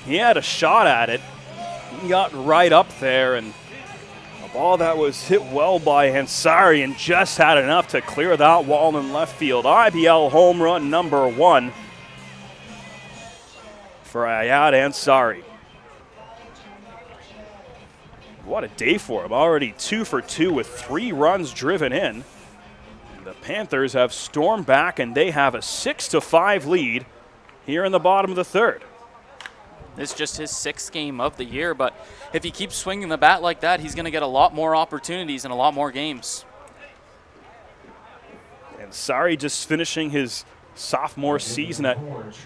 He had a shot at it. He got right up there, and a ball that was hit well by Ansari and just had enough to clear that wall in left field. IBL home run number 1 for Ayad Ansari. What a day for him. Already 2 for 2 with 3 runs driven in. The Panthers have stormed back, and they have a 6-5 lead here in the bottom of the third. This is just his 6th game of the year, but if he keeps swinging the bat like that, he's going to get a lot more opportunities and a lot more games. Ansari just finishing his sophomore season at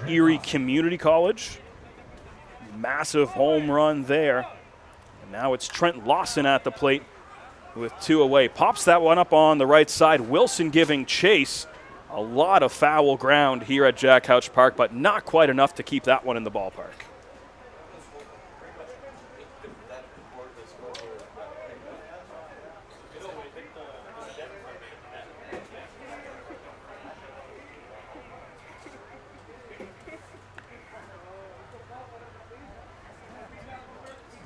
Erie Community College. Massive home run there. And now it's Trent Lawson at the plate with 2 away. Pops that one up on the right side. Wilson giving chase. A lot of foul ground here at Jack Couch Park, but not quite enough to keep that one in the ballpark.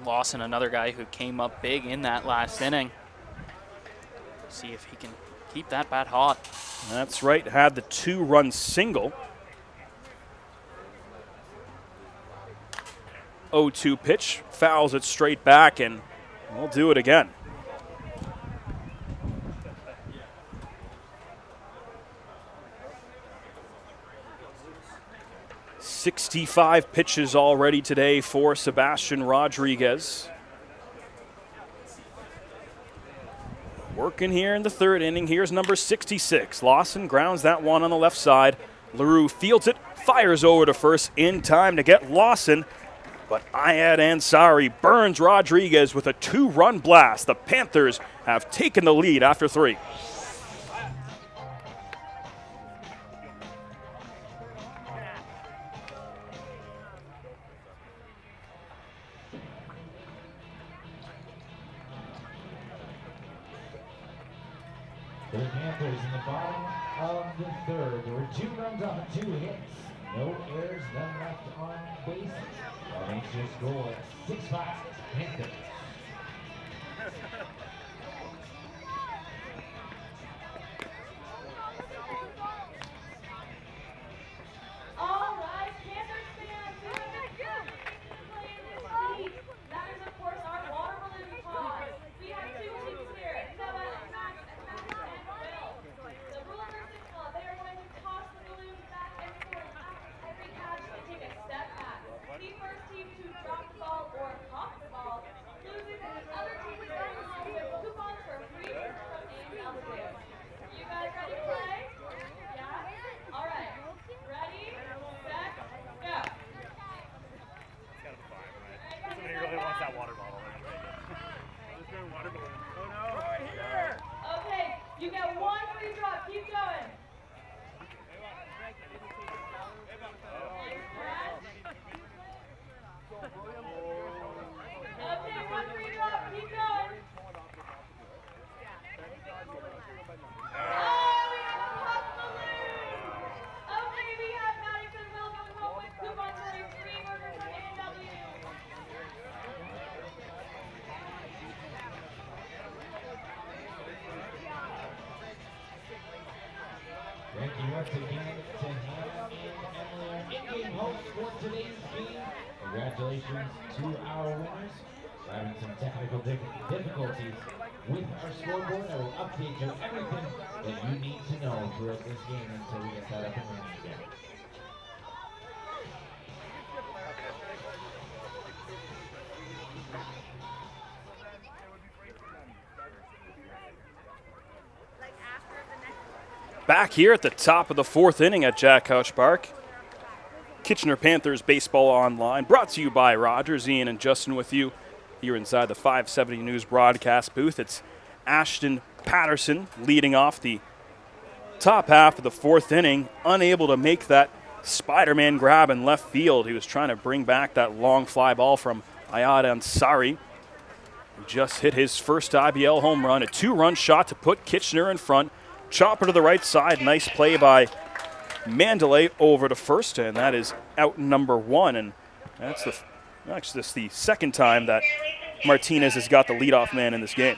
Lawson, another guy who came up big in that last inning. See if he can keep that bat hot. That's right, had the 2-run single. 0-2 pitch, fouls it straight back, and we'll do it again. "65 pitches already today for Sebastian Rodriguez. Working here in the third inning. Here's number 66. Lawson grounds that one on the left side. LaRue fields it, fires over to first in time to get Lawson. But Ayad Ansari burns Rodriguez with a 2-run blast. The Panthers have taken the lead after 3. For the Panthers in the bottom of the third, there were 2 runs off of 2 hits. No errors, none left on bases. That makes your score 6-5 Panthers. All right, Panthers fans, who is playing this league? That is, of course, our water balloon toss. We have 2 teams here, Noah and Max and Will. The Ruler versus Club, they are going to toss the balloons back and forth after every catch to take a step back. The first team to drop the ball or pop the ball loses, and the other team is going home with coupons for free drinks from A&W. You guys ready to play? Yeah? All right. Ready, set, go. Somebody really wants that water bottle. Let's go water balloon. Oh no! Right here! Okay, you get 1 free drop. Keep going. Okay, 1 free drop. Keep going. Oh, we have a pop balloon. Okay, we have Maddox and Will going home with coupons for a free burger from A&W. Thank you once again to Hannah and Emily, our in-game hosts for today's game. Congratulations to our winners. We're having some technical difficulties with our scoreboard. I will update you everything that you need to know throughout this game until we get that up and running again. Back here at the top of the 4th inning at Jack Couch Park. Kitchener Panthers Baseball Online, brought to you by Rogers. Ian and Justin with you here inside the 570 News broadcast booth. It's Ashton Patterson leading off the top half of the 4th inning, unable to make that Spider-Man grab in left field. He was trying to bring back that long fly ball from Ayad Ansari. Just hit his first IBL home run, a 2-run shot to put Kitchener in front. Chopper to the right side, nice play by Mandalay over to first, and that is out number 1. And that's the Actually, this is the second time that Martinez has got the leadoff man in this game.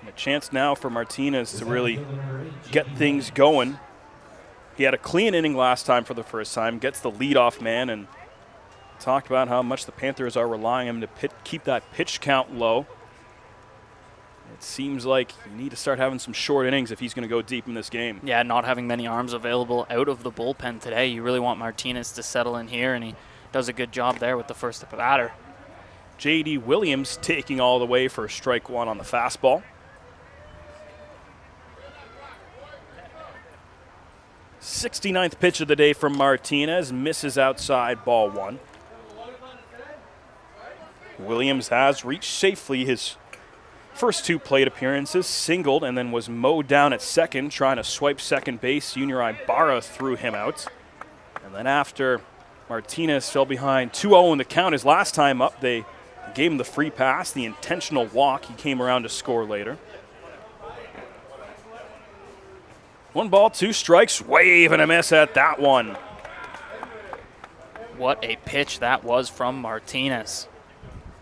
And a chance now for Martinez to really get things going. He had a clean inning last time for the first time, gets the leadoff man, and talked about how much the Panthers are relying on him to keep that pitch count low. It seems like you need to start having some short innings if he's going to go deep in this game. Yeah, not having many arms available out of the bullpen today. You really want Martinez to settle in here, and he does a good job there with the first batter. J.D. Williams taking all the way for strike one on the fastball. 69th pitch of the day from Martinez, misses outside, ball one. Williams has reached safely his first two plate appearances, singled and then was mowed down at second, trying to swipe second base. Junior Ibarra threw him out. And then after Martinez fell behind 2-0 in the count his last time up, they gave him the free pass, the intentional walk. He came around to score later. 1 ball, 2 strikes, wave and a miss at that one. What a pitch that was from Martinez.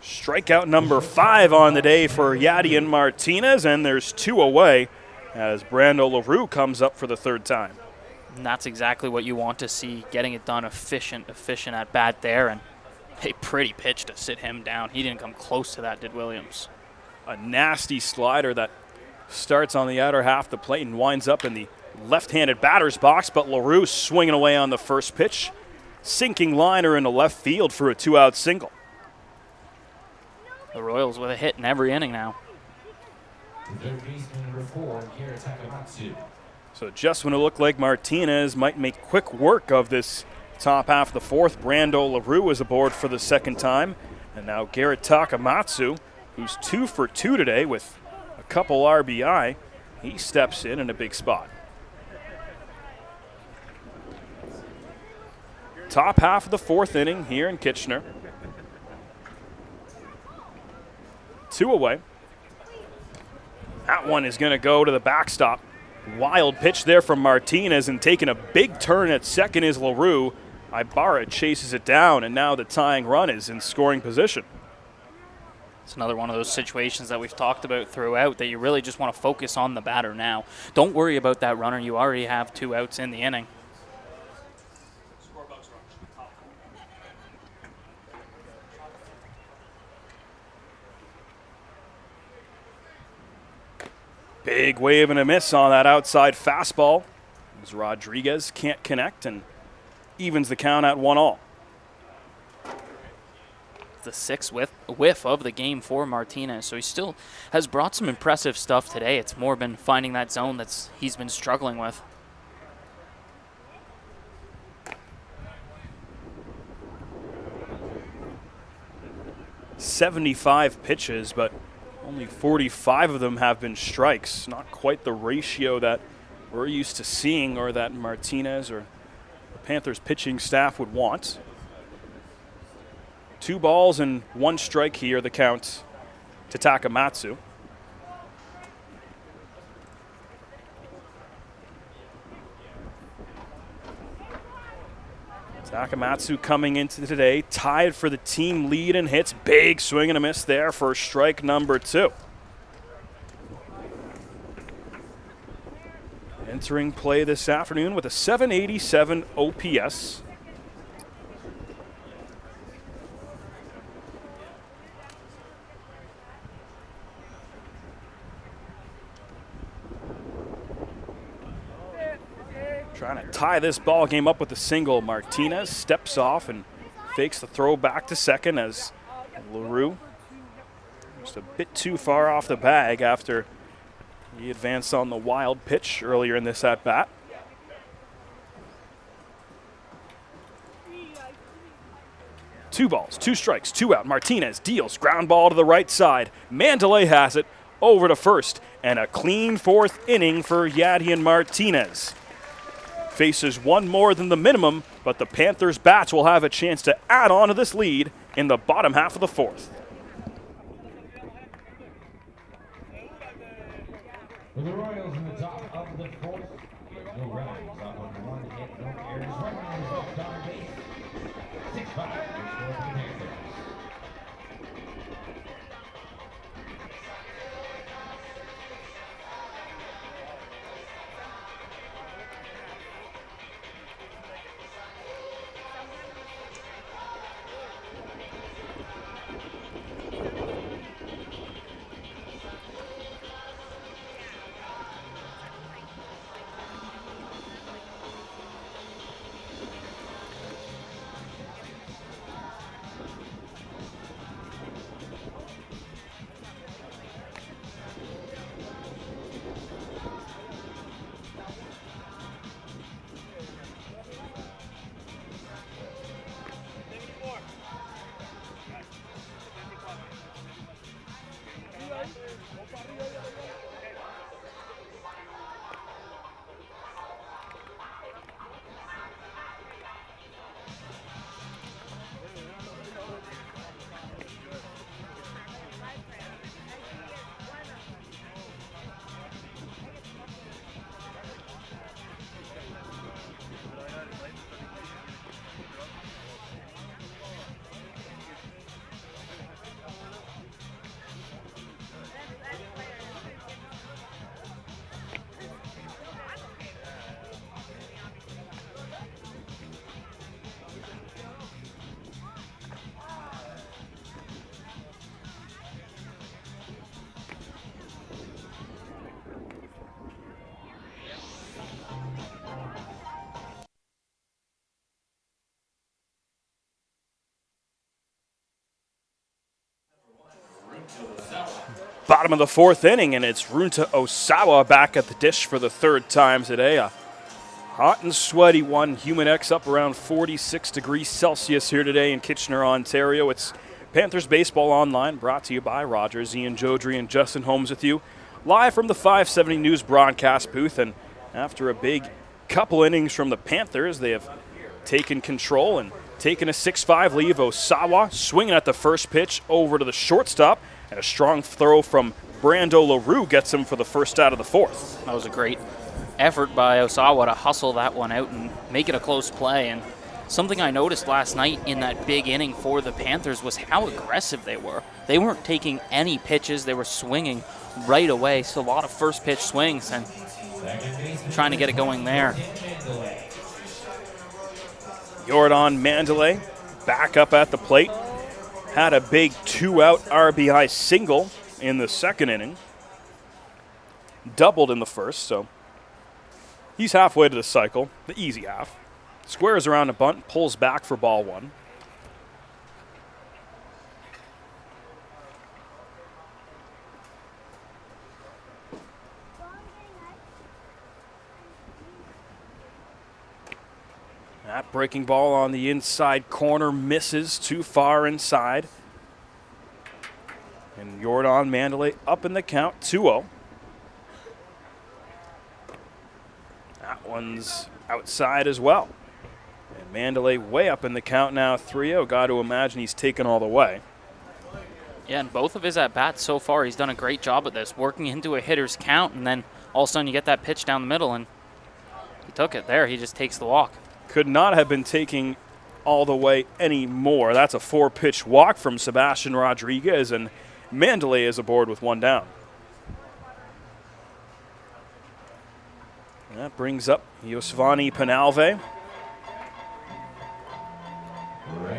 Strikeout number 5 on the day for Yadier Martinez, and there's 2 away as Brando LaRue comes up for the third time. And that's exactly what you want to see, getting it done efficient at bat there, and a pretty pitch to sit him down. He didn't come close to that, did Williams. A nasty slider that starts on the outer half of the plate and winds up in the left-handed batter's box, but LaRue swinging away on the first pitch. Sinking liner into left field for a 2-out single. The Royals with a hit in every inning now. Third baseman number 4, Takamatsu. So just when it looked like Martinez might make quick work of this top half of the fourth, Brando LaRue is aboard for the second time. And now Garrett Takamatsu, who's 2 for 2 today with a couple RBI, he steps in a big spot. Top half of the fourth inning here in Kitchener. 2 away. That one is going to go to the backstop. Wild pitch there from Martinez, and taking a big turn at second is LaRue. Ibarra chases it down, and now the tying run is in scoring position. It's another one of those situations that we've talked about throughout, that you really just want to focus on the batter now. Don't worry about that runner. You already have 2 outs in the inning. Big wave and a miss on that outside fastball as Rodriguez can't connect and evens the count at 1-1. The 6th whiff of the game for Martinez, so he still has brought some impressive stuff today. It's more been finding that zone he's been struggling with. "75 pitches, but only 45 of them have been strikes. Not quite the ratio that we're used to seeing or that Martinez or the Panthers pitching staff would want. 2 balls and 1 strike here, the count to Takamatsu. Takamatsu coming into today, tied for the team lead in hits. Big swing and a miss there for strike number 2. Entering play this afternoon with a .787 OPS. Trying to tie this ball game up with a single. Martinez steps off and fakes the throw back to second as LaRue just a bit too far off the bag after he advanced on the wild pitch earlier in this at-bat. Two balls, 2 strikes, 2 out. Martinez deals ground ball to the right side. Mandalay has it over to first, and a clean 4th inning for Yadier Martinez. Faces 1 more than the minimum, but the Panthers' bats will have a chance to add on to this lead in the bottom half of the 4th. For the Royals in the top of the 4th, no runs off of 1 hit, no errors. runners left on base. 6-5, your score for the Panthers. Bottom of the fourth inning, and it's Runta Osawa back at the dish for the third time today. A hot and sweaty one. Human X up around 46 degrees Celsius here today in Kitchener, Ontario. It's Panthers Baseball Online, brought to you by Rogers. Ian Jodry and Justin Holmes with you, live from the 570 News broadcast booth. And after a big couple innings from the Panthers, they have taken control and taken a 6-5 lead. Osawa swinging at the first pitch over to the shortstop. And a strong throw from Brando LaRue gets him for the first out of the fourth. That was a great effort by Osawa to hustle that one out and make it a close play. And something I noticed last night in that big inning for the Panthers was how aggressive they were. They weren't taking any pitches. They were swinging right away. So a lot of first pitch swings and trying to get it going there. Jordan Mandalay back up at the plate. Had a big 2-out RBI single in the second inning. Doubled in the first, so he's halfway to the cycle, the easy half. Squares around a bunt, pulls back for ball one. That breaking ball on the inside corner misses too far inside. And Jordan Mandalay up in the count, 2-0. That one's outside as well. And Mandalay way up in the count now, 3-0. Got to imagine he's taken all the way. Yeah, and both of his at-bats so far, he's done a great job at this, working into a hitter's count, and then all of a sudden you get that pitch down the middle, and he took it there. He just takes the walk. Could not have been taking all the way anymore. That's a 4-pitch walk from Sebastian Rodriguez, and Mandalay is aboard with one down. And that brings up Yosvani Penalve.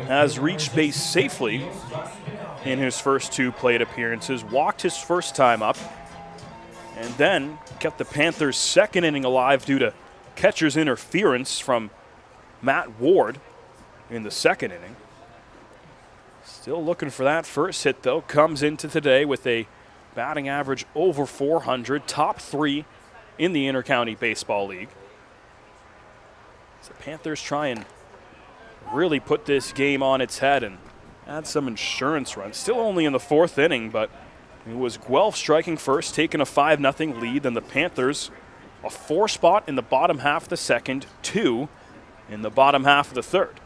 Has reached base safely in his first two plate appearances. Walked his first time up, and then kept the Panthers' second inning alive due to catcher's interference from Matt Ward in the second inning. Still looking for that first hit, though. Comes into today with a batting average over 400, top 3 in the Intercounty Baseball League. So the Panthers try and really put this game on its head and add some insurance runs. Still only in the fourth inning, but it was Guelph striking first, taking a 5-0 lead. Then the Panthers, a 4 spot in the bottom half of the second, 2 in the bottom half of the third.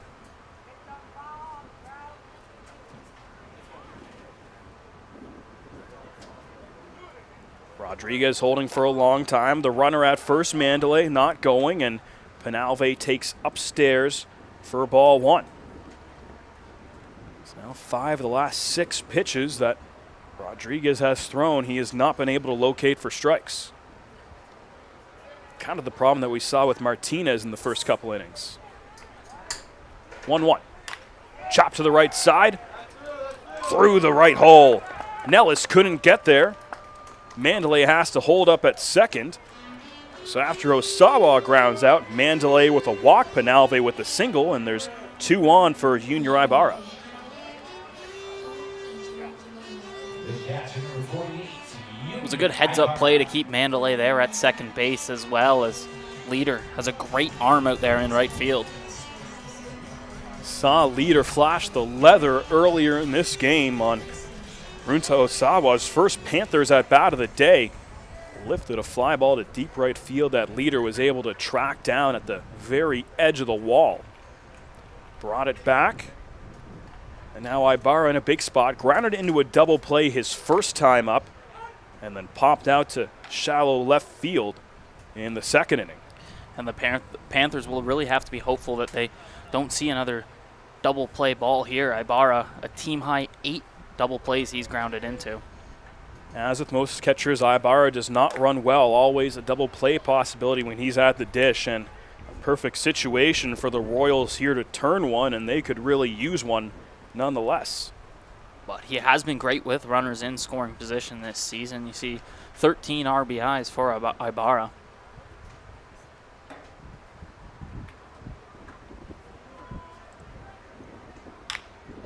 Rodriguez holding for a long time. The runner at first, Mandalay, not going, and Penalve takes upstairs for ball 1. It's now 5 of the last 6 pitches that Rodriguez has thrown. He has not been able to locate for strikes. Kind of the problem that we saw with Martinez in the first couple innings. 1-1. Chop to the right side. Through the right hole. Nellis couldn't get there. Mandalay has to hold up at second. So after Osawa grounds out, Mandalay with a walk, Penalve with the single, and there's 2 on for Junior Ibarra. It was a good heads-up play to keep Mandalay there at second base, as well as Leader has a great arm out there in right field. Saw Leader flash the leather earlier in this game on Runta Osawa's first Panthers at bat of the day. Lifted a fly ball to deep right field that Leader was able to track down at the very edge of the wall. Brought it back. And now Ibarra in a big spot. Grounded into a double play his first time up. And then popped out to shallow left field in the second inning. And the Panthers will really have to be hopeful that they don't see another double play ball here. Ibarra, a team-high 8 double plays he's grounded into. As with most catchers, Ibarra does not run well. Always a double play possibility when he's at the dish. And a perfect situation for the Royals here to turn one, and they could really use one nonetheless. But he has been great with runners in scoring position this season. You see 13 RBIs for Ibarra.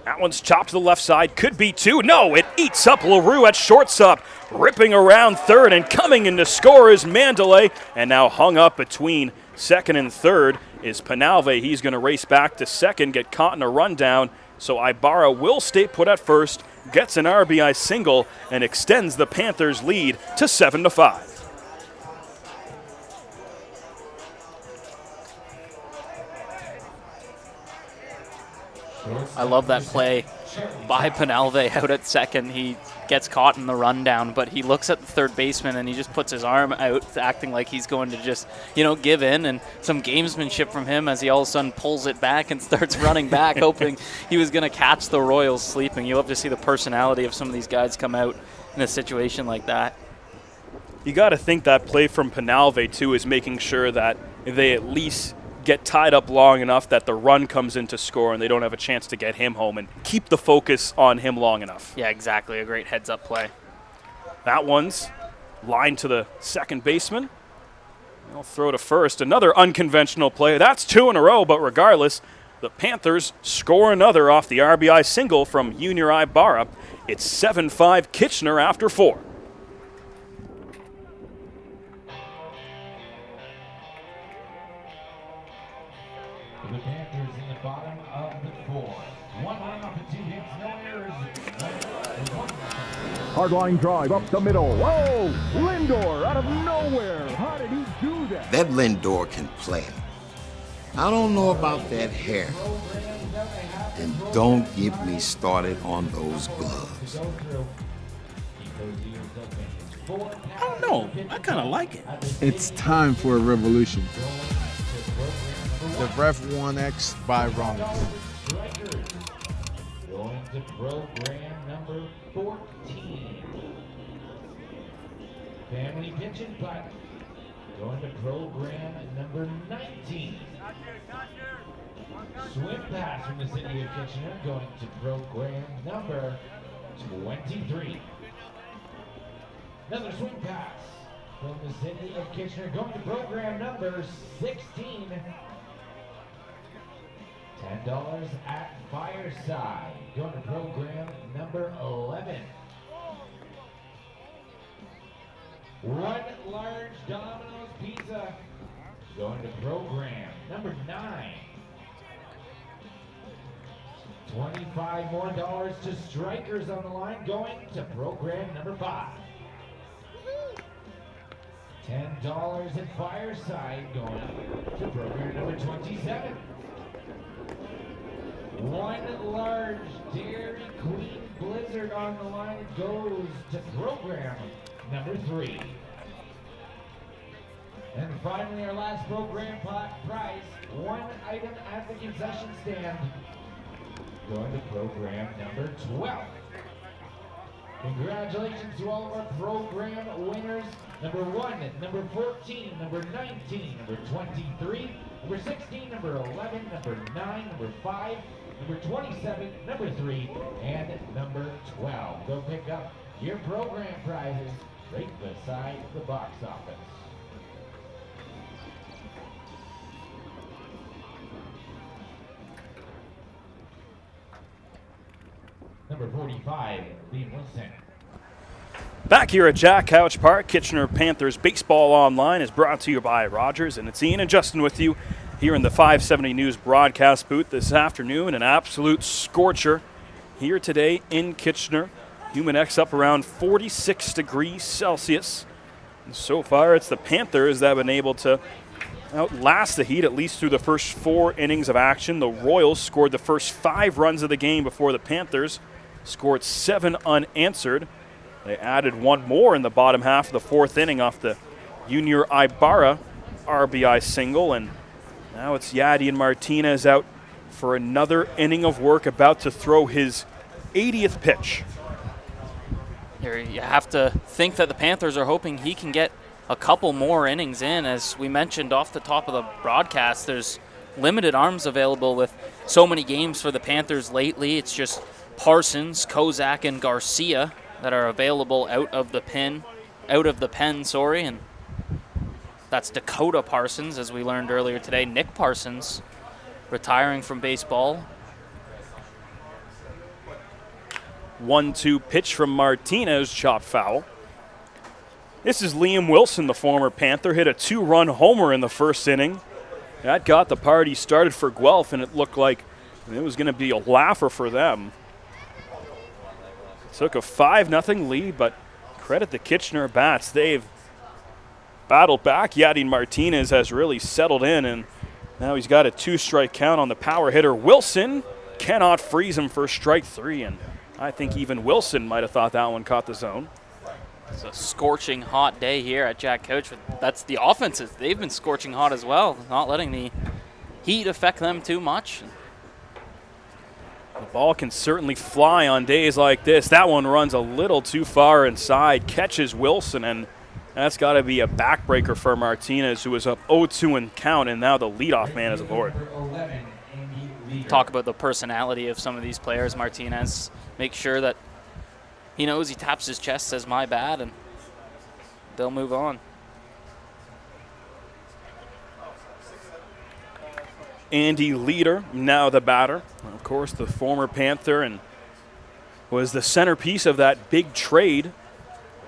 That one's chopped to the left side. Could be 2. No, it eats up LaRue at shortstop. Ripping around third and coming in to score is Mandalay. And now hung up between second and third is Penalve. He's going to race back to second, get caught in a rundown. So Ibarra will stay put at first, gets an RBI single, and extends the Panthers' lead to 7-5. I love that play by Penalve out at second. He gets caught in the rundown, but he looks at the third baseman and he just puts his arm out, acting like he's going to just, give in. And some gamesmanship from him as he all of a sudden pulls it back and starts running back, hoping he was going to catch the Royals sleeping. You love to see the personality of some of these guys come out in a situation like that. You got to think that play from Penalve, too, is making sure that they at least get tied up long enough that the run comes in to score and they don't have a chance to get him home and keep the focus on him long enough. Yeah, exactly. A great heads-up play. That one's lined to the second baseman. They'll throw to first. Another unconventional play. That's 2 in a row, but regardless, the Panthers score another off the RBI single from Junior Ibarra. It's 7-5 Kitchener after 4. The Panthers in the bottom of the 4th. 1 run off of 2 hits, no errors. Hardline drive up the middle. Whoa! Lindor out of nowhere. How did he do that? That Lindor can play. I don't know about that hair. And don't get me started on those gloves. I don't know. I kind of like it. It's time for a revolution. The Ref 1X by Ron. Going to program number 14. Family pitching putt. Going to program number 19. Swim pass from the city of Kitchener. Going to program number 23. Another swing pass from the city of Kitchener. Going to program number 16. $10 at Fireside. Going to program number 11. 1 large Domino's pizza. Going to program number 9. $25 more to strikers on the line. Going to program number 5. $10 at Fireside. Going to program number 27. 1 large Dairy Queen Blizzard on the line goes to program number 3. And finally, our last program prize, one item at the concession stand. Going to program number 12. Congratulations to all of our program winners. Number 1, number 14, number 19, number 23, number 16, number 11, number 9, number 5, number 27, number 3, and number 12. Go pick up your program prizes right beside the box office. Number 45, Liam Wilson. Back here at Jack Couch Park, Kitchener Panthers Baseball Online is brought to you by Rogers, and it's Ian and Justin with you here in the 570 News broadcast booth this afternoon. An absolute scorcher here today in Kitchener. Human-X up around 46 degrees Celsius. And so far, it's the Panthers that have been able to outlast the Heat, at least through the first 4 innings of action. The Royals scored the first 5 runs of the game before the Panthers scored 7 unanswered. They added 1 more in the bottom half of the 4th inning off the Junior Ibarra RBI single, and now it's Yadier Martinez out for another inning of work, about to throw his 80th pitch. Here you have to think that the Panthers are hoping he can get a couple more innings in. As we mentioned off the top of the broadcast, there's limited arms available with so many games for the Panthers lately. It's just Parsons, Kozak, and Garcia that are available out of the pen, and that's Dakota Parsons, as we learned earlier today. Nick Parsons retiring from baseball. 1-2 pitch from Martinez, chopped foul. This is Liam Wilson, the former Panther, hit a 2-run homer in the first inning. That got the party started for Guelph, and it looked like it was going to be a laugher for them. Took a 5-0 lead, but credit the Kitchener bats. They've battled back. Yadier Martinez has really settled in, and now he's got a 2-strike count on the power hitter. Wilson cannot freeze him for strike 3, and I think even Wilson might have thought that one caught the zone. It's a scorching hot day here at Jack Couch. That's the offenses. They've been scorching hot as well, not letting the heat affect them too much. The ball can certainly fly on days like this. That one runs a little too far inside, catches Wilson, and that's got to be a backbreaker for Martinez, who is up 0-2 in count, and now the leadoff man is aboard. Talk about the personality of some of these players. Martinez makes sure that he knows, he taps his chest, says my bad, and they'll move on. Andy Leader, now the batter. Of course, the former Panther, and was the centerpiece of that big trade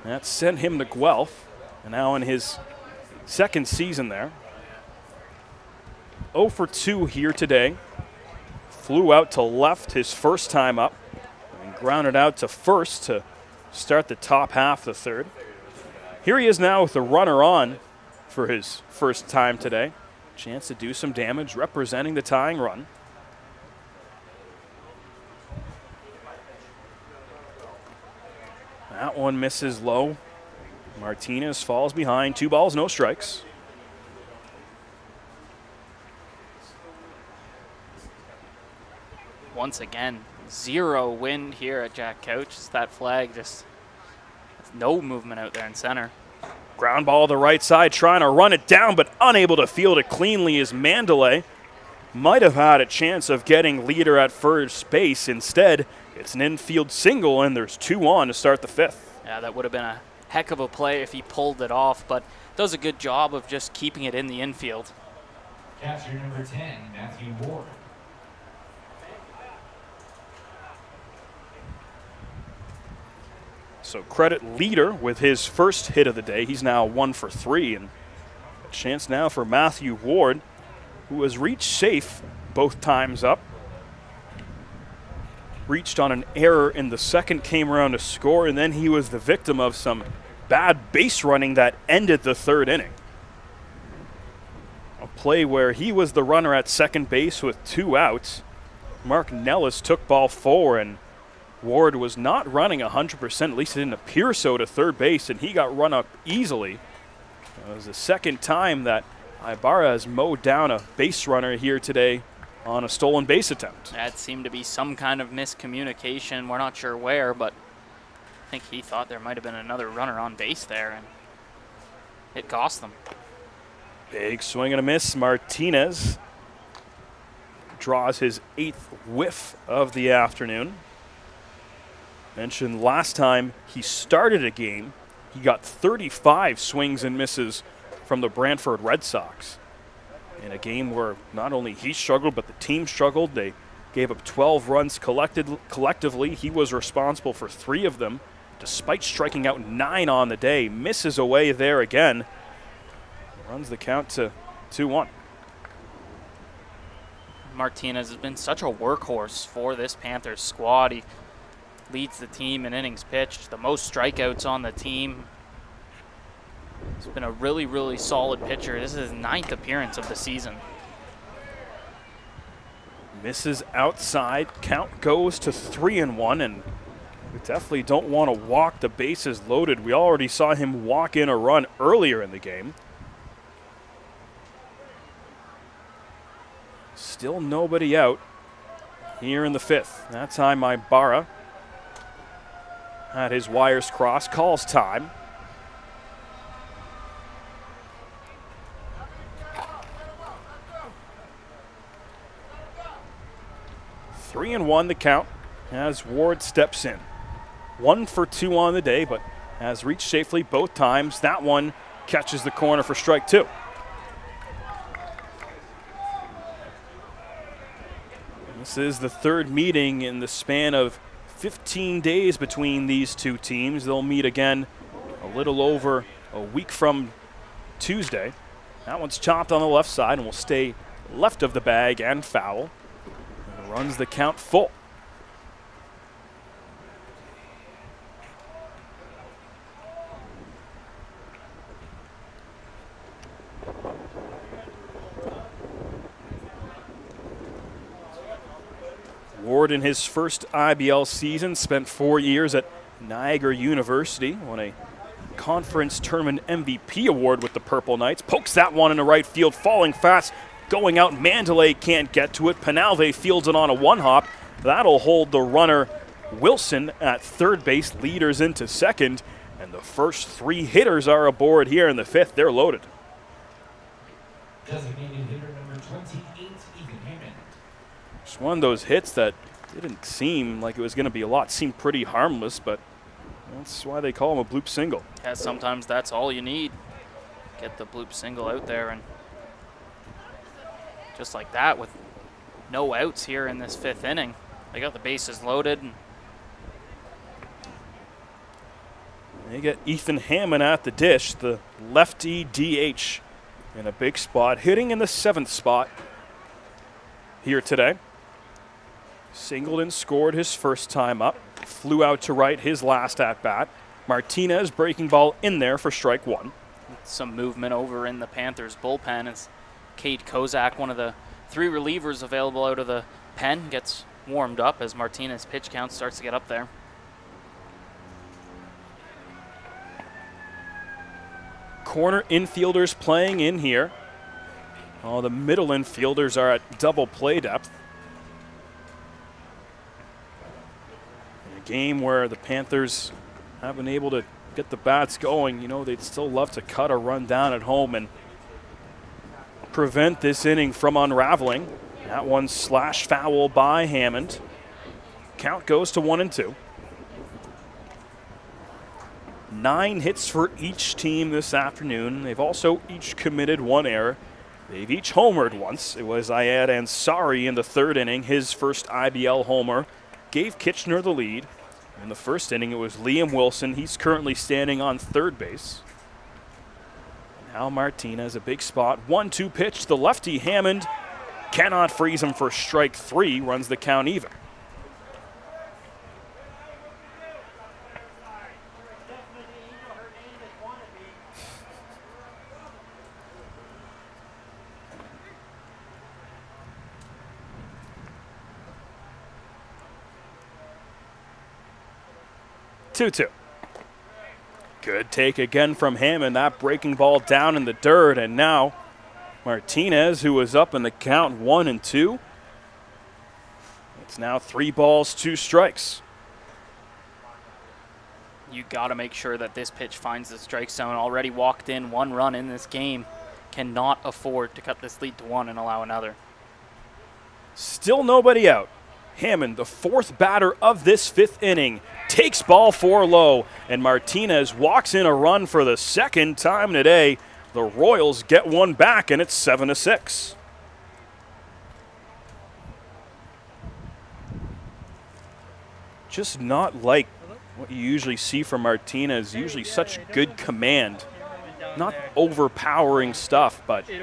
that sent him to Guelph, and now in his 2nd season there. 0 for 2 here today. Flew out to left his first time up, and grounded out to first to start the top half of the 3rd. Here he is now with the runner on for his first time today. Chance to do some damage, representing the tying run. That one misses low. Martinez falls behind. 2 balls, no strikes. Once again, 0 wind here at Jack Couch. It's that flag, just no movement out there in center. Ground ball to the right side, trying to run it down, but unable to field it cleanly is Mandalay. Might have had a chance of getting Leader at first base. Instead, it's an infield single, and there's 2 on to start the 5th. Yeah, that would have been a heck of a play if he pulled it off, but does a good job of just keeping it in the infield. Catcher number 10, Matthew Ward. So credit Leader with his first hit of the day. He's now 1 for 3, and a chance now for Matthew Ward, who has reached safe both times up. Reached on an error in the 2nd, came around to score, and then he was the victim of some bad base running that ended the 3rd inning. A play where he was the runner at second base with 2 outs. Mark Nellis took ball 4, and Ward was not running 100%, at least it didn't appear so, to third base, and he got run up easily. It was the second time that Ibarra has mowed down a base runner here today on a stolen base attempt. That seemed to be some kind of miscommunication. We're not sure where, but I think he thought there might have been another runner on base there, and it cost them. Big swing and a miss. Martinez draws his 8th whiff of the afternoon. Mentioned last time he started a game, he got 35 swings and misses from the Brantford Red Sox. In a game where not only he struggled, but the team struggled. They gave up 12 runs collectively. He was responsible for 3 of them, despite striking out 9 on the day. Misses away there again. Runs the count to 2-1. Martinez has been such a workhorse for this Panthers squad. He leads the team in innings pitched, the most strikeouts on the team. He's been a really, really solid pitcher. This is his 9th appearance of the season. Misses outside. Count goes to 3-1, and we definitely don't want to walk the bases loaded. We already saw him walk in a run earlier in the game. Still nobody out here in the 5th. That time Ibarra had his wires crossed, calls time. Three and 1 the count as Ward steps in. 1 for 2 on the day, but has reached safely both times. That one catches the corner for strike 2. This is the 3rd meeting in the span of 15 days between these two teams. They'll meet again a little over a week from Tuesday. That one's chopped on the left side and will stay left of the bag and foul. And runs the count full. Ward in his first IBL season spent 4 years at Niagara University, won a conference tournament MVP award with the Purple Knights. Pokes that one in the right field, falling fast, going out. Mandalay can't get to it. Penalve fields it on a one-hop. That'll hold the runner Wilson at third base, leaders into second, and the first 3 hitters are aboard here in the 5th. They're loaded. Designated hitter number 28, Ethan Hammond. Just one of those hits that didn't seem like it was going to be a lot. Seemed pretty harmless, but that's why they call him a bloop single. Yeah, sometimes that's all you need. Get the bloop single out there, and just like that, with no outs here in this 5th inning, they got the bases loaded. And they get Ethan Hammond at the dish, the lefty DH in a big spot, hitting in the 7th spot here today. Singled and scored his first time up. Flew out to right his last at-bat. Martinez breaking ball in there for strike 1. some movement over in the Panthers bullpen as Cade Kozak, one of the 3 relievers available out of the pen, gets warmed up as Martinez pitch count starts to get up there. Corner infielders playing in here. All the middle infielders are at double play depth. In a game where the Panthers have been able to get the bats going, you know, they'd still love to cut a run down at home and prevent this inning from unraveling. That one slash foul by Hammond. Count goes to 1-2. 9 hits for each team this afternoon. They've also each committed 1 error. They've each homered once. It was Ayad Ansari in the 3rd inning. His first IBL homer gave Kitchener the lead. In the 1st inning, it was Liam Wilson. He's currently standing on 3rd base. Now Martinez, a big spot. 1-2 pitch. The lefty Hammond cannot freeze him for strike 3. Runs the count even. Two. Good take again from him, and that breaking ball down in the dirt. And now Martinez, who was up in the count 1-2. It's now 3 balls, 2 strikes. You got to make sure that this pitch finds the strike zone. Already walked in 1 run in this game. Cannot afford to cut this lead to 1 and allow another. Still nobody out. Hammond, the 4th batter of this 5th inning, takes ball 4 low, and Martinez walks in a run for the 2nd time today. The Royals get 1 back, and it's 7-6. Just not like what you usually see from Martinez. Usually such good command. Not overpowering stuff, but he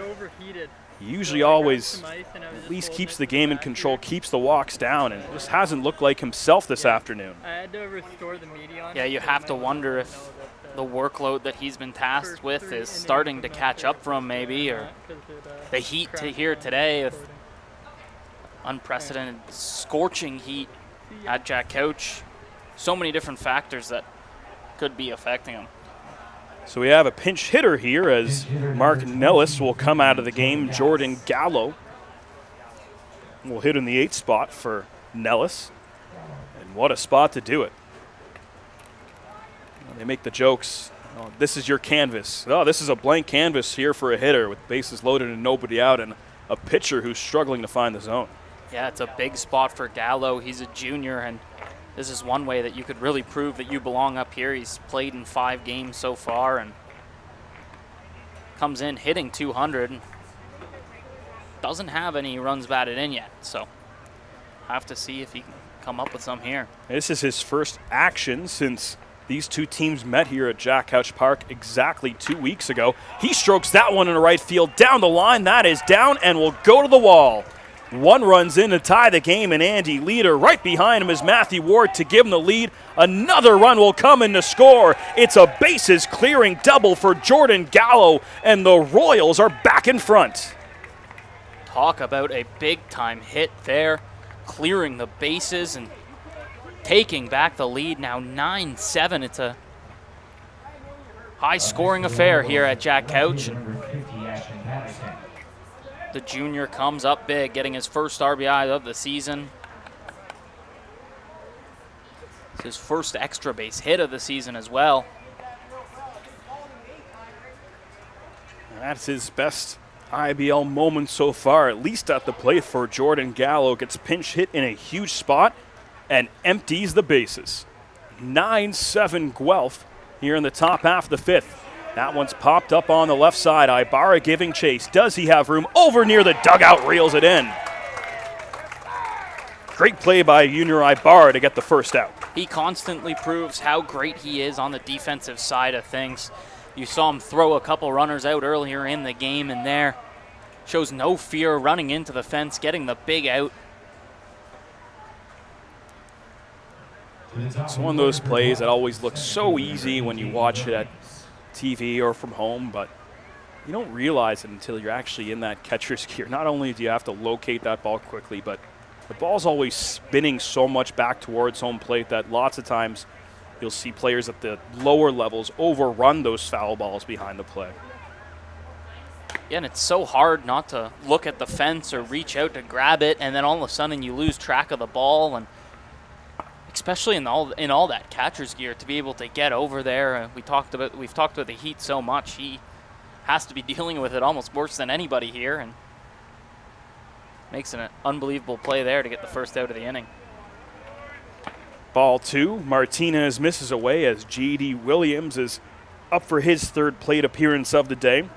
usually always at least keeps the game in control, keeps the walks down, and just hasn't looked like himself this afternoon. I had to restore the median. Yeah, you have to wonder if the workload that he's been tasked with is starting to catch up from maybe, or the heat to here today with unprecedented scorching heat at Jack Couch. So many different factors that could be affecting him. So we have a pinch hitter here as Mark Nellis will come out of the game. Jordan Gallo will hit in the 8th spot for Nellis. And what a spot to do it. They make the jokes. Oh, this is your canvas. Oh, this is a blank canvas here for a hitter with bases loaded and nobody out, and a pitcher who's struggling to find the zone. Yeah, it's a big spot for Gallo. He's a junior, and this is one way that you could really prove that you belong up here. He's played in 5 games so far and comes in hitting 200. Doesn't have any runs batted in yet, so have to see if he can come up with some here. This is his first action since these 2 teams met here at Jack Couch Park exactly 2 weeks ago. He strokes that one in the right field down the line. That is down and will go to the wall. 1 runs in to tie the game, and Andy Leader right behind him is Matthew Ward to give him the lead. Another run will come in to score. It's a bases clearing double for Jordan Gallo, and the Royals are back in front. Talk about a big-time hit there, clearing the bases and taking back the lead. Now 9-7. It's a high-scoring affair here at Jack Couch. The junior comes up big, getting his first RBI of the season. It's his first extra base hit of the season as well. That's his best IBL moment so far, at least at the plate for Jordan Gallo. Gets pinch hit in a huge spot and empties the bases. 9-7 Guelph here in the top half of the 5th. That one's popped up on the left side. Ibarra giving chase. Does he have room? Over near the dugout, reels it in. Great play by Junior Ibarra to get the first out. He constantly proves how great he is on the defensive side of things. You saw him throw a couple runners out earlier in the game, and there shows no fear running into the fence, getting the big out. It's one of those plays that always looks so easy when you watch it at TV or from home, but you don't realize it until you're actually in that catcher's gear. Not only do you have to locate that ball quickly, but the ball's always spinning so much back towards home plate that lots of times you'll see players at the lower levels overrun those foul balls behind the play. Yeah, and it's so hard not to look at the fence or reach out to grab it, and then all of a sudden you lose track of the ball, and especially in all that catcher's gear, to be able to get over there. We've talked about the heat so much. He has to be dealing with it almost worse than anybody here, and makes an unbelievable play there to get the first out of the inning. Ball 2. Martinez misses away as J.D. Williams is up for his 3rd plate appearance of the day.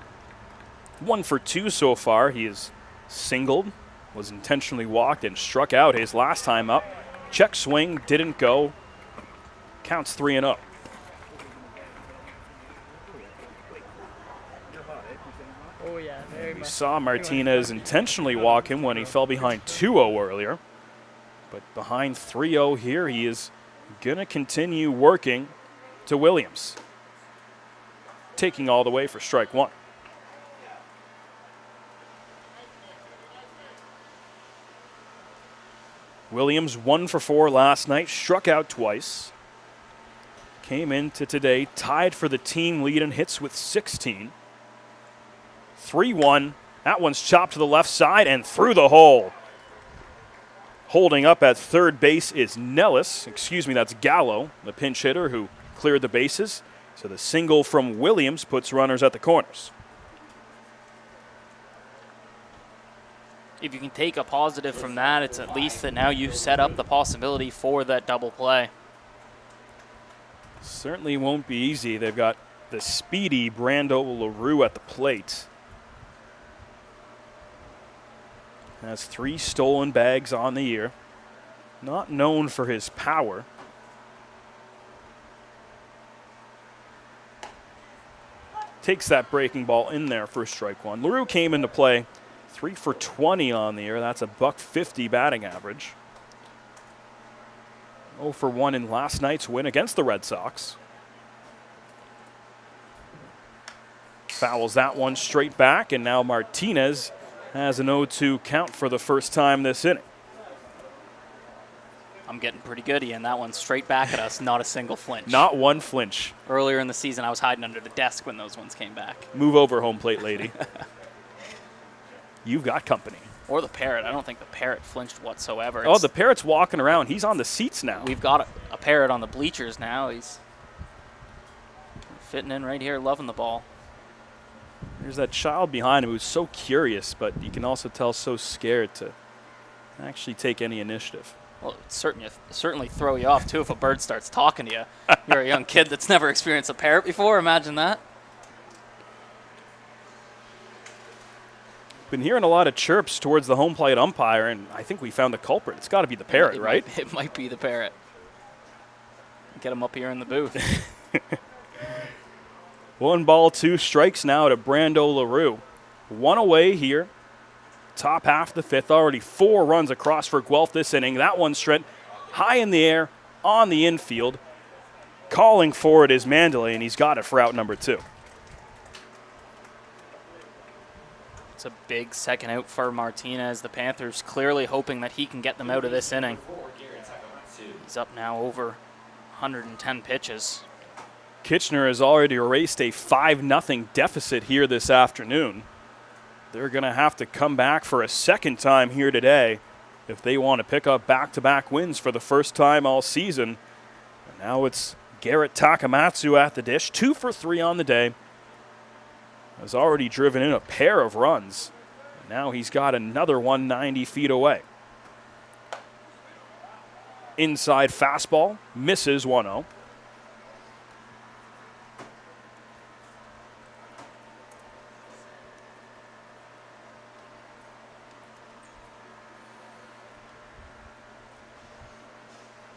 1 for 2 so far. He is singled, was intentionally walked, and struck out his last time up. Check swing, didn't go. Counts 3-0. Oh yeah, very We much. saw Martinez intentionally walk him when he fell behind 2-0 earlier. But behind 3-0 here, he is going to continue working to Williams. Taking all the way for strike 1. Williams 1 for 4 last night, struck out twice. came into today tied for the team lead in hits with 16. 3-1. That one's chopped to the left side and through the hole. Holding up at third base is that's Gallo, the pinch hitter who cleared the bases. So the single from Williams puts runners at the corners. If you can take a positive from that, it's at least that now you set up the possibility for that double play. Certainly won't be easy. They've got the speedy Brando LaRue at the plate. Has 3 stolen bags on the year. Not known for his power. Takes that breaking ball in there for strike one. LaRue came into play 3 for 20 on the year. That's a .150 batting average. 0 for 1 in last night's win against the Red Sox. Fouls that one straight back, and now Martinez has an 0-2 count for the first time this inning. I'm getting pretty good, Ian. That one straight back at us, not a single flinch. Not one flinch. Earlier in the season, I was hiding under the desk when those ones came back. Move over, home plate lady. You've got company. Or the parrot. I don't think the parrot flinched whatsoever. Oh, the parrot's walking around. He's on the seats now. We've got a parrot on the bleachers now. He's fitting in right here, loving the ball. There's that child behind him who's so curious, but you can also tell so scared to actually take any initiative. Well, it certainly throw you off, too, if a bird starts talking to you. You're a young kid that's never experienced a parrot before. Imagine that. Been hearing a lot of chirps towards the home plate umpire, and I think we found the culprit. It's got to be the parrot, right? It might be the parrot. Get him up here in the booth. 1 ball, 2 strikes now to Brando LaRue. 1 away here. Top half of the 5th. Already 4 runs across for Guelph this inning. That one straight high in the air on the infield. Calling for it is Mandalay, and he's got it for out number 2. It's a big second out for Martinez. The Panthers clearly hoping that he can get them out of this inning. He's up now over 110 pitches. Kitchener has already erased a 5-0 deficit here this afternoon. They're going to have to come back for a second time here today if they want to pick up back-to-back wins for the first time all season. And now it's Garrett Takamatsu at the dish, 2 for 3 on the day. Has already driven in a pair of runs. And now he's got another one 90 feet away. Inside fastball, misses 1-0.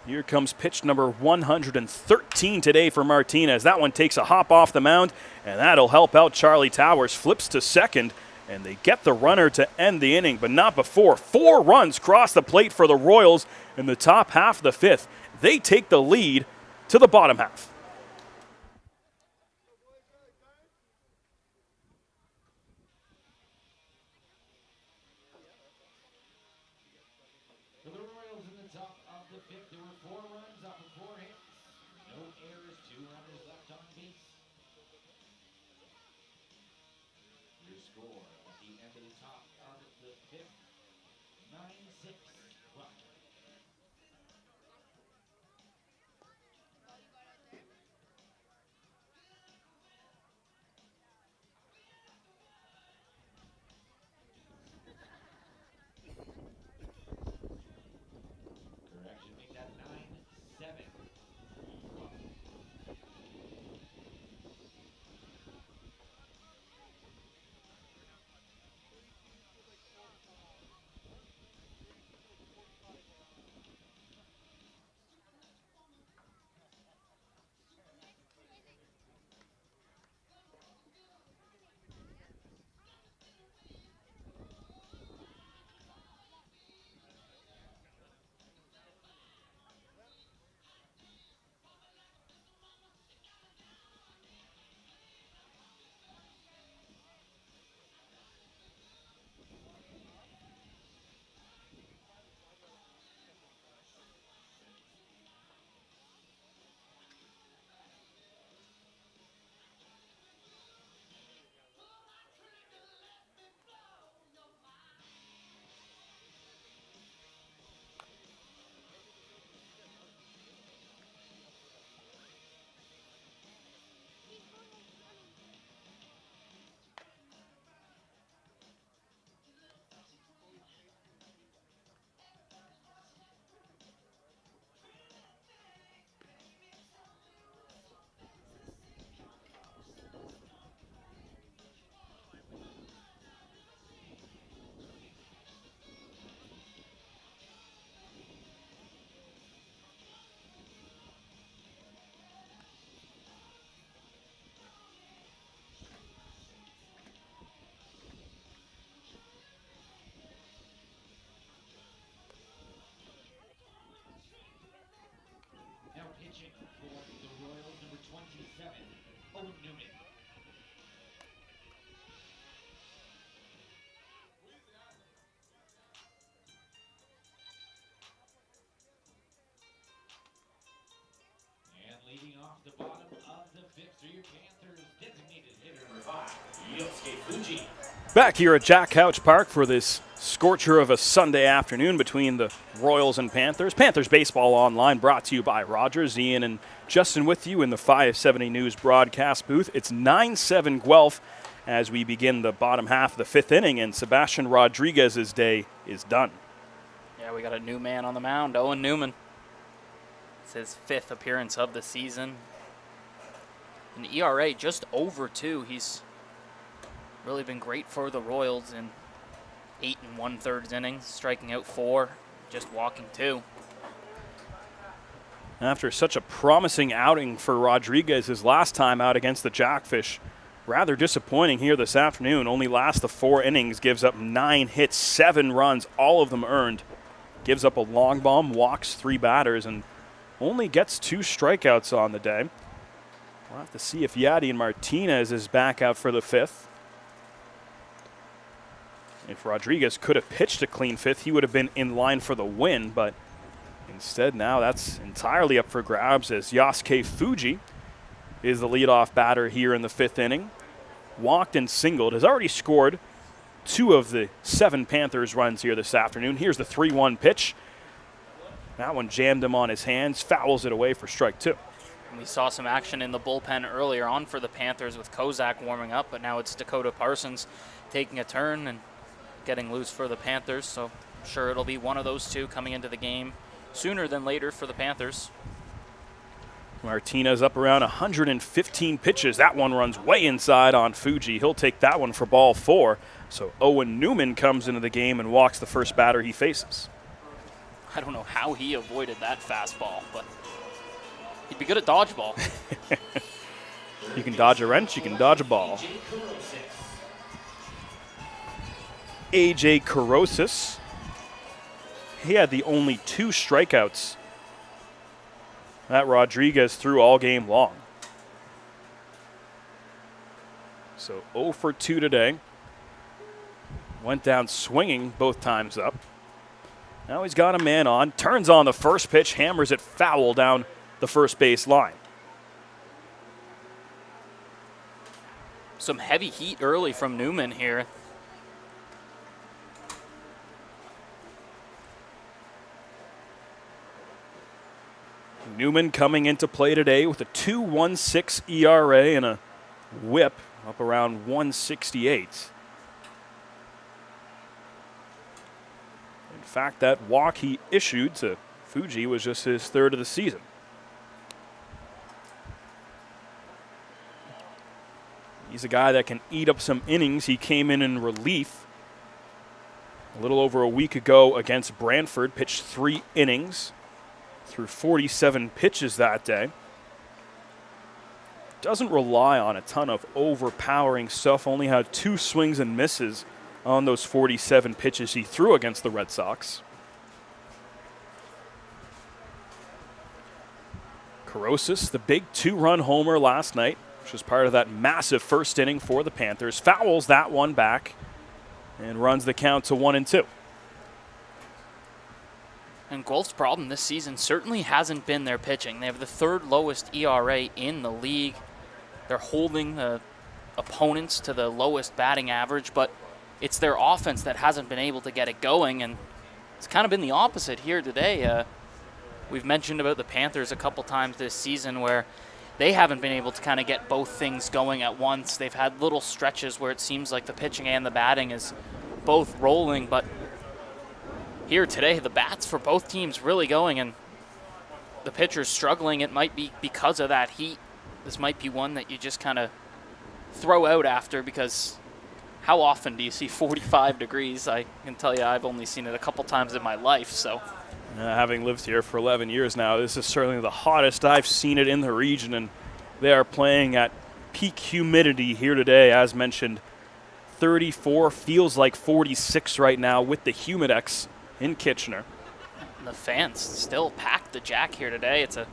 Here comes pitch number 113 today for Martinez. That one takes a hop off the mound, and that'll help out Charlie Towers. Flips to second, and they get the runner to end the inning, but not before. 4 runs cross the plate for the Royals in the top half of the 5th. They take the lead to the bottom half. For the Royals in the top of the 5th, there were 4 runs off of 4 hits. No errors, 2 runners left on base. Your score at the end of the top of the 5th, 9-6. Correction, make that 9-7. Pitching for the Royals, number 27, Owen Newman. And leading off the bottom of the fifth are your Panthers designated hitter number 5, Yosuke Fuji. Back here at Jack Couch Park for this scorcher of a Sunday afternoon between the Royals and Panthers. Panthers Baseball Online brought to you by Rogers. Ian and Justin with you in the 570 News broadcast booth. It's 9-7 Guelph as we begin the bottom half of the fifth inning, and Sebastian Rodriguez's day is done. Yeah, we got a new man on the mound, Owen Newman. It's his 5th appearance of the season. An ERA just over 2. He's really been great for the Royals in 8 1/3 innings, striking out 4, just walking 2. After such a promising outing for Rodriguez his last time out against the Jackfish, rather disappointing here this afternoon. Only lasts the 4 innings, gives up 9 hits, 7 runs, all of them earned. Gives up a long bomb, walks 3 batters, and only gets 2 strikeouts on the day. We'll have to see if Yadier Martinez is back out for the 5th. If Rodriguez could have pitched a clean 5th, he would have been in line for the win, but instead now that's entirely up for grabs as Yosuke Fuji is the leadoff batter here in the 5th inning. Walked and singled, has already scored 2 of the 7 Panthers runs here this afternoon. Here's the 3-1 pitch. That one jammed him on his hands, fouls it away for strike 2. We saw some action in the bullpen earlier on for the Panthers with Kozak warming up, but now it's Dakota Parsons taking a turn and getting loose for the Panthers, so I'm sure it'll be one of those 2 coming into the game sooner than later for the Panthers. Martinez up around 115 pitches. That one runs way inside on Fuji. He'll take that one for ball 4. So Owen Newman comes into the game and walks the first batter he faces. I don't know how he avoided that fastball, but he'd be good at dodgeball. You can dodge a wrench, you can dodge a ball. AJ Carosis. He had the only 2 strikeouts that Rodriguez threw all game long. So 0 for 2 today. Went down swinging both times up. Now he's got a man on, turns on the first pitch, hammers it foul down the first base line. Some heavy heat early from Newman here. Newman coming into play today with a 2.16 ERA and a whip up around 168. In fact, that walk he issued to Fuji was just his 3rd of the season. He's a guy that can eat up some innings. He came in relief a little over a week ago against Brantford, pitched 3 innings. Threw 47 pitches that day. Doesn't rely on a ton of overpowering stuff. Only had 2 swings and misses on those 47 pitches he threw against the Red Sox. Carosis, the big 2-run homer last night, which was part of that massive first inning for the Panthers, fouls that one back and runs the count to 1-2. And Guelph's problem this season certainly hasn't been their pitching. They have the 3rd lowest ERA in the league. They're holding the opponents to the lowest batting average, but it's their offense that hasn't been able to get it going, and it's kind of been the opposite here today. We've mentioned about the Panthers a couple times this season where they haven't been able to kind of get both things going at once. They've had little stretches where it seems like the pitching and the batting is both rolling, but here today, the bats for both teams really going, and the pitcher's struggling. It might be because of that heat. This might be one that you just kind of throw out after, because how often do you see 45 degrees? I can tell you I've only seen it a couple times in my life. So, having lived here for 11 years now, this is certainly the hottest I've seen it in the region, and they are playing at peak humidity here today. As mentioned, 34, feels like 46 right now with the Humidex in Kitchener. The fans still packed the Jack here today. It's a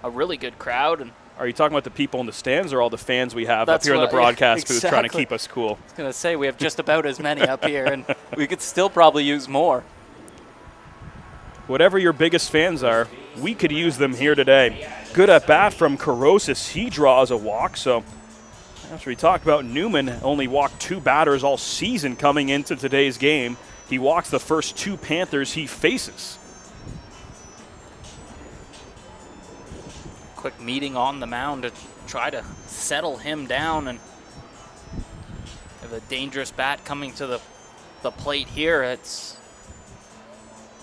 a really good crowd. And are you talking about the people in the stands or all the fans we have up That's here in the what- broadcast yeah, booth trying to exactly. keep us cool? I was going to say, we have just about as many up here, and we could still probably use more. Whatever your biggest fans are, we could use them here today. Good at bat from Carosis. He draws a walk. So after we talked about Newman, only walked 2 batters all season coming into today's game. He walks the first 2 Panthers he faces. Quick meeting on the mound to try to settle him down, and have a dangerous bat coming to the plate here.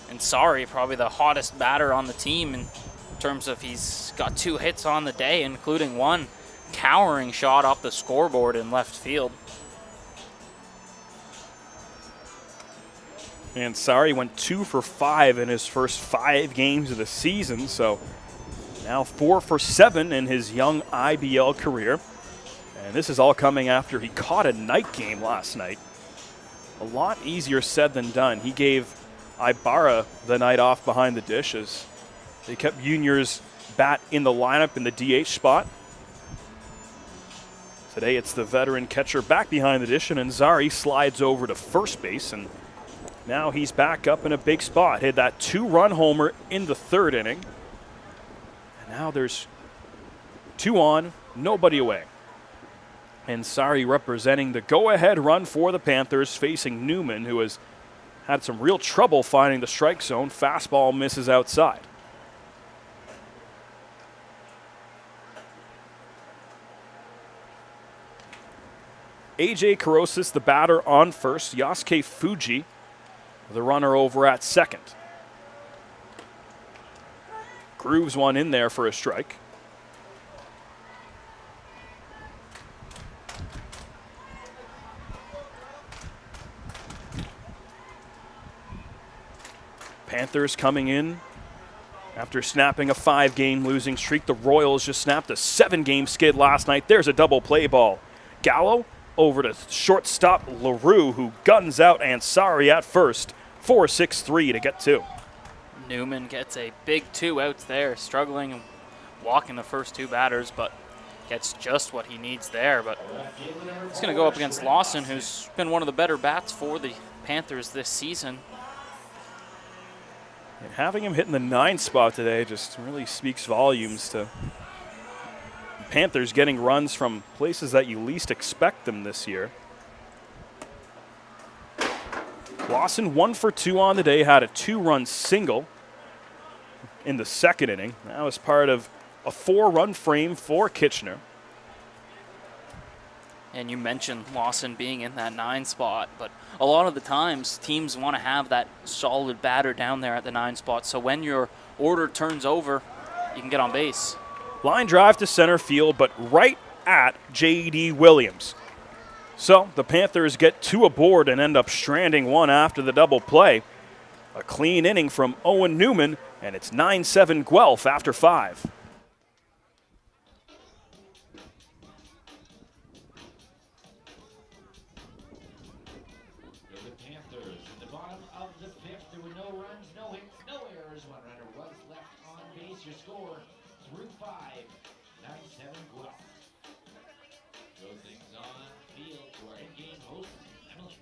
And sorry, probably the hottest batter on the team in terms of he's got 2 hits on the day, including one towering shot off the scoreboard in left field. And Sari went 2 for 5 in his first 5 games of the season, so now 4 for 7 in his young IBL career. And this is all coming after he caught a night game last night. A lot easier said than done. He gave Ibarra the night off behind the dishes. They kept Junior's bat in the lineup in the DH spot. Today it's the veteran catcher back behind the dish, and Zari slides over to first base, and now he's back up in a big spot. Hit that 2-run homer in the 3rd inning. And now there's 2 on, nobody away. And Sari representing the go-ahead run for the Panthers, facing Newman, who has had some real trouble finding the strike zone. Fastball misses outside. AJ Carosis, the batter, on first. Yasuke Fuji, the runner, over at second. Grooves one in there for a strike. Panthers coming in after snapping a 5-game losing streak. The Royals just snapped a 7-game skid last night. There's a double play ball. Gallo over to shortstop LaRue, who guns out Ansari at first. 4-6-3 to get 2. Newman gets a big 2 outs there, struggling and walking the first 2 batters, but gets just what he needs there. But he's going to go up against Lawson, who's been one of the better bats for the Panthers this season. And having him hitting the 9 spot today just really speaks volumes to Panthers getting runs from places that you least expect them this year. Lawson 1 for 2 on the day, had a 2-run single in the 2nd inning. That was part of a 4-run frame for Kitchener. And you mentioned Lawson being in that 9 spot, but a lot of the times teams want to have that solid batter down there at the 9 spot, so when your order turns over, you can get on base. Line drive to center field, but right at J.D. Williams. So the Panthers get 2 aboard and end up stranding 1 after the double play. A clean inning from Owen Newman, and it's 9-7 Guelph after 5. The Panthers at the bottom of the 5th. There were no runs, no hits, no errors. 1 runner was left on base. Your score through 5. 9-7 Guelph. Throw things on field to our in-game host, Emily.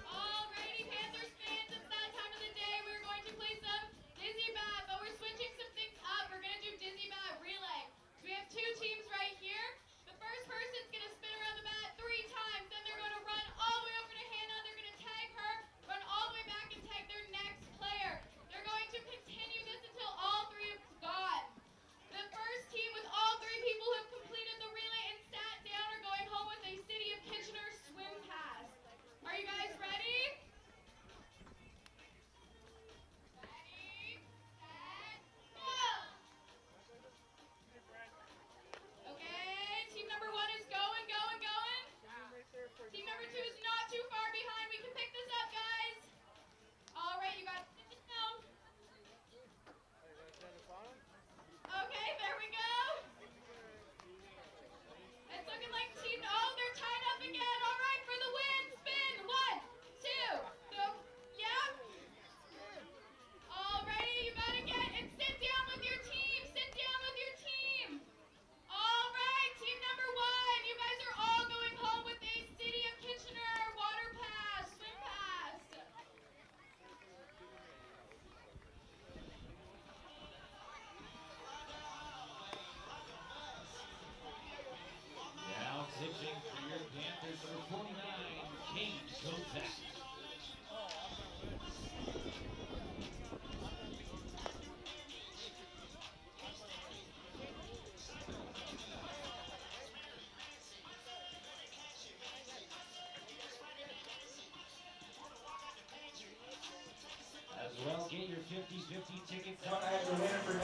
Alrighty, Panthers fans, it's that time of the day. We're going to play some Dizzy Bat, but we're switching some things up. We're going to do Dizzy Bat Relay. So we have 2 teams right here. The first person's going to spin around the bat 3 times. Then they're going to run all the way over to Hannah. They're going to tag her, run all the way back and tag their next player. They're going to continue this until all 3 have gone. The first team with all 3 people who have completed the relay and sat down are going home with a City of Kitchener swim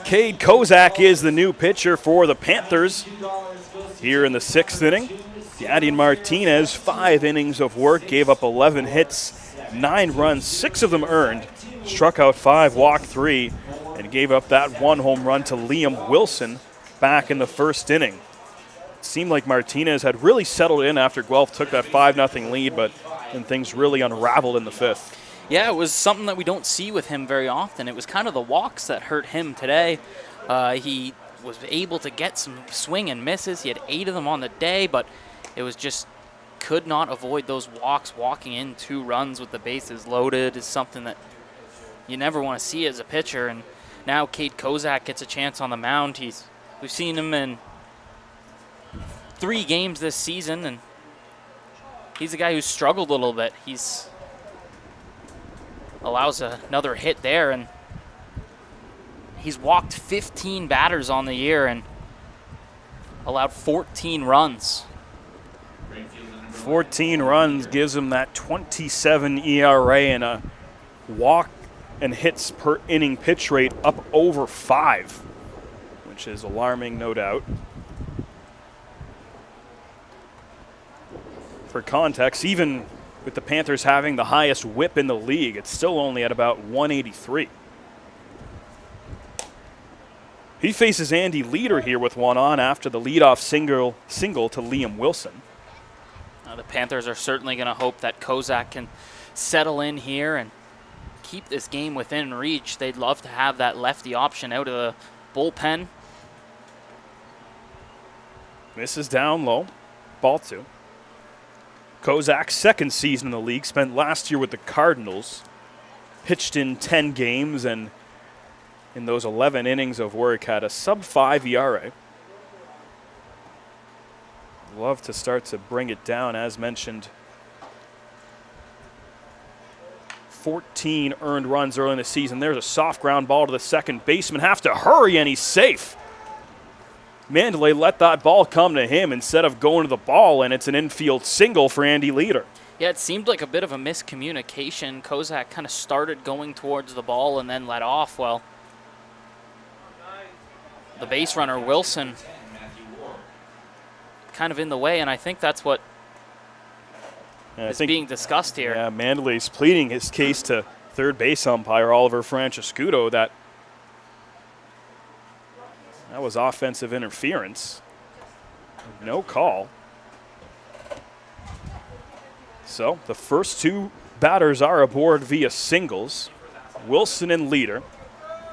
Cade Kozak is the new pitcher for the Panthers here in the 6th inning. Yadier Martinez, 5 innings of work, gave up 11 hits, 9 runs, 6 of them earned, struck out 5, walked 3, and gave up that 1 home run to Liam Wilson back in the 1st inning. It seemed like Martinez had really settled in after Guelph took that 5-0 lead, but then things really unraveled in the 5th. Yeah, it was something that we don't see with him very often. It was kind of the walks that hurt him today. He was able to get some swing and misses. He had 8 of them on the day, but it was just could not avoid those walks. Walking in 2 runs with the bases loaded is something that you never want to see as a pitcher. And now Cade Kozak gets a chance on the mound. We've seen him in 3 games this season, and he's a guy who's struggled a little bit. He's allows another hit there, and he's walked 15 batters on the year and allowed 14 runs. 14 runs gives him that 27 ERA and a walk and hits per inning pitch rate up over 5, which is alarming, no doubt. For context, even with the Panthers having the highest whip in the league, it's still only at about 183. He faces Andy Leader here with 1 on after the leadoff single to Liam Wilson. The Panthers are certainly going to hope that Kozak can settle in here and keep this game within reach. They'd love to have that lefty option out of the bullpen. Misses down low, ball 2. Kozak's 2nd season in the league, spent last year with the Cardinals, pitched in 10 games, and in those 11 innings of work had a sub-5 ERA. Love to start to bring it down, as mentioned. 14 earned runs early in the season. There's a soft ground ball to the second baseman. Have to hurry, and he's safe. Mandalay let that ball come to him instead of going to the ball, and it's an infield single for Andy Leader. Yeah, it seemed like a bit of a miscommunication. Kozak kind of started going towards the ball and then let off. Well, the base runner, Wilson, kind of in the way, and I think that's what is being discussed here. Yeah, Mandalay's pleading his case to third base umpire Oliver Francescuto that was offensive interference. No call. So the first 2 batters are aboard via singles. Wilson and Leader.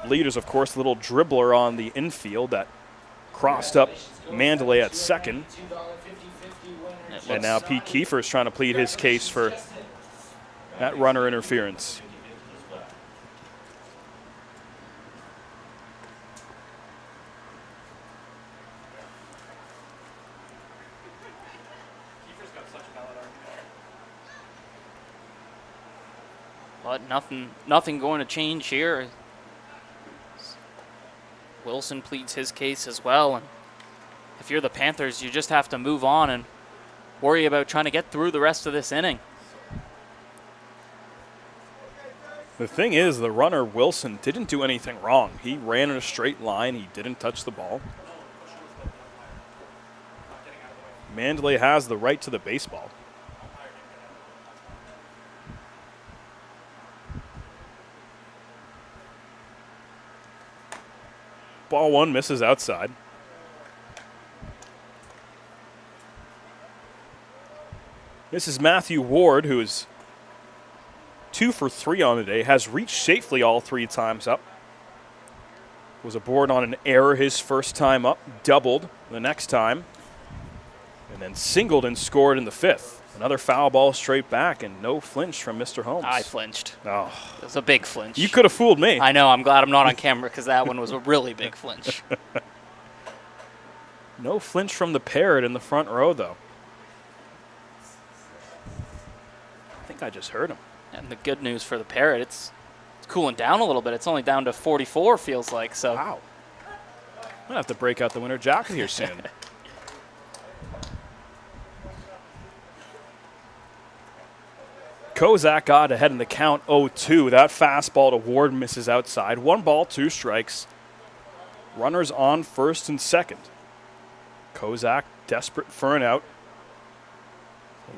Leader's, of course, a little dribbler on the infield that crossed up Mandalay at second. And now Pete Kiefer is trying to plead his case for that runner interference. But nothing going to change here. Wilson pleads his case as well. And if you're the Panthers, you just have to move on and worry about trying to get through the rest of this inning. The thing is, the runner, Wilson, didn't do anything wrong. He ran in a straight line. He didn't touch the ball. Mandalay has the right to the baseball. Ball 1 misses outside. This is Matthew Ward, who is 2 for 3 on the day, has reached safely all 3 times up. Was aboard on an error his first time up, doubled the next time, and then singled and scored in the 5th. Another foul ball straight back, and no flinch from Mr. Holmes. I flinched. Oh. It was a big flinch. You could have fooled me. I know. I'm glad I'm not on camera because that one was a really big flinch. No flinch from the Parrot in the front row, though. I think I just heard him. And the good news for the Parrot, it's cooling down a little bit. It's only down to 44, feels like. So. Wow. I'm going to have to break out the winter jacket here soon. Kozak got ahead in the count 0-2. That fastball to Ward misses outside. 1 ball, 2 strikes. Runners on first and second. Kozak desperate for an out.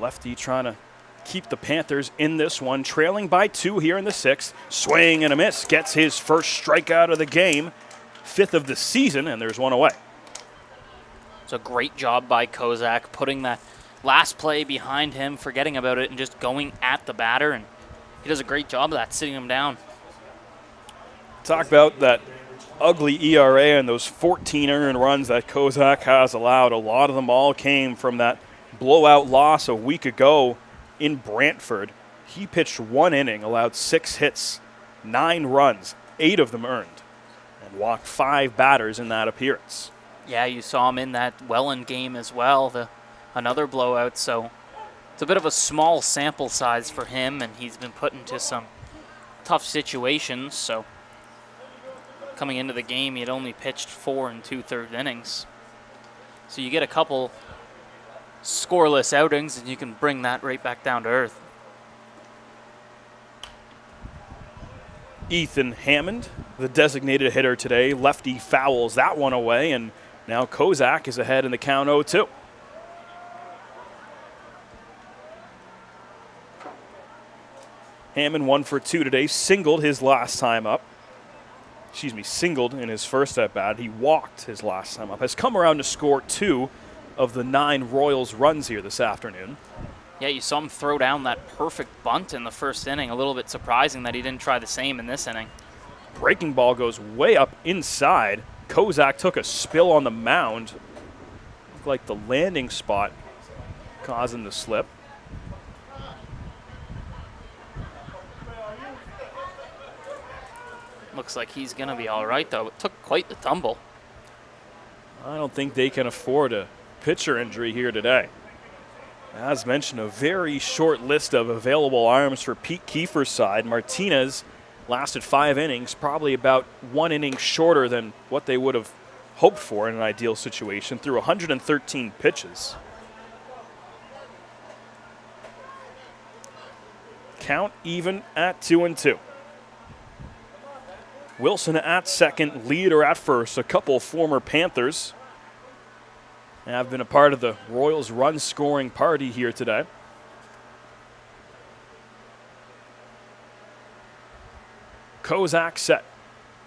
Lefty trying to keep the Panthers in this one, trailing by 2 here in the 6th. Swing and a miss. Gets his first strikeout of the game. 5th of the season, and there's 1 away. It's a great job by Kozak putting that last play behind him, forgetting about it, and just going at the batter. And he does a great job of that, sitting him down. Talk about that ugly ERA and those 14 earned runs that Kozak has allowed. A lot of them all came from that blowout loss a week ago in Brantford. He pitched 1 inning, allowed 6 hits, 9 runs, 8 of them earned, and walked 5 batters in that appearance. Yeah, you saw him in that Welland game as well, another blowout. So it's a bit of a small sample size for him, and he's been put into some tough situations. So coming into the game, he had only pitched 4 2/3 innings. So you get a couple scoreless outings, and you can bring that right back down to earth. Ethan Hammond, the designated hitter today, lefty fouls that one away, and now Kozak is ahead in the count 0-2. Hammond 1 for 2 today, singled his last time up. Singled in his first at bat. He walked his last time up. Has come around to score 2 of the 9 Royals runs here this afternoon. Yeah, you saw him throw down that perfect bunt in the first inning. A little bit surprising that he didn't try the same in this inning. Breaking ball goes way up inside. Kozak took a spill on the mound. Looked like the landing spot caused him to slip. Looks like he's going to be all right, though. It took quite the tumble. I don't think they can afford a pitcher injury here today. As mentioned, a very short list of available arms for Pete Kiefer's side. Martinez lasted 5 innings, probably about 1 inning shorter than what they would have hoped for in an ideal situation, through 113 pitches. Count even at 2-2. Wilson at second, leader at first. A couple former Panthers have been a part of the Royals' run-scoring party here today. Kozak set.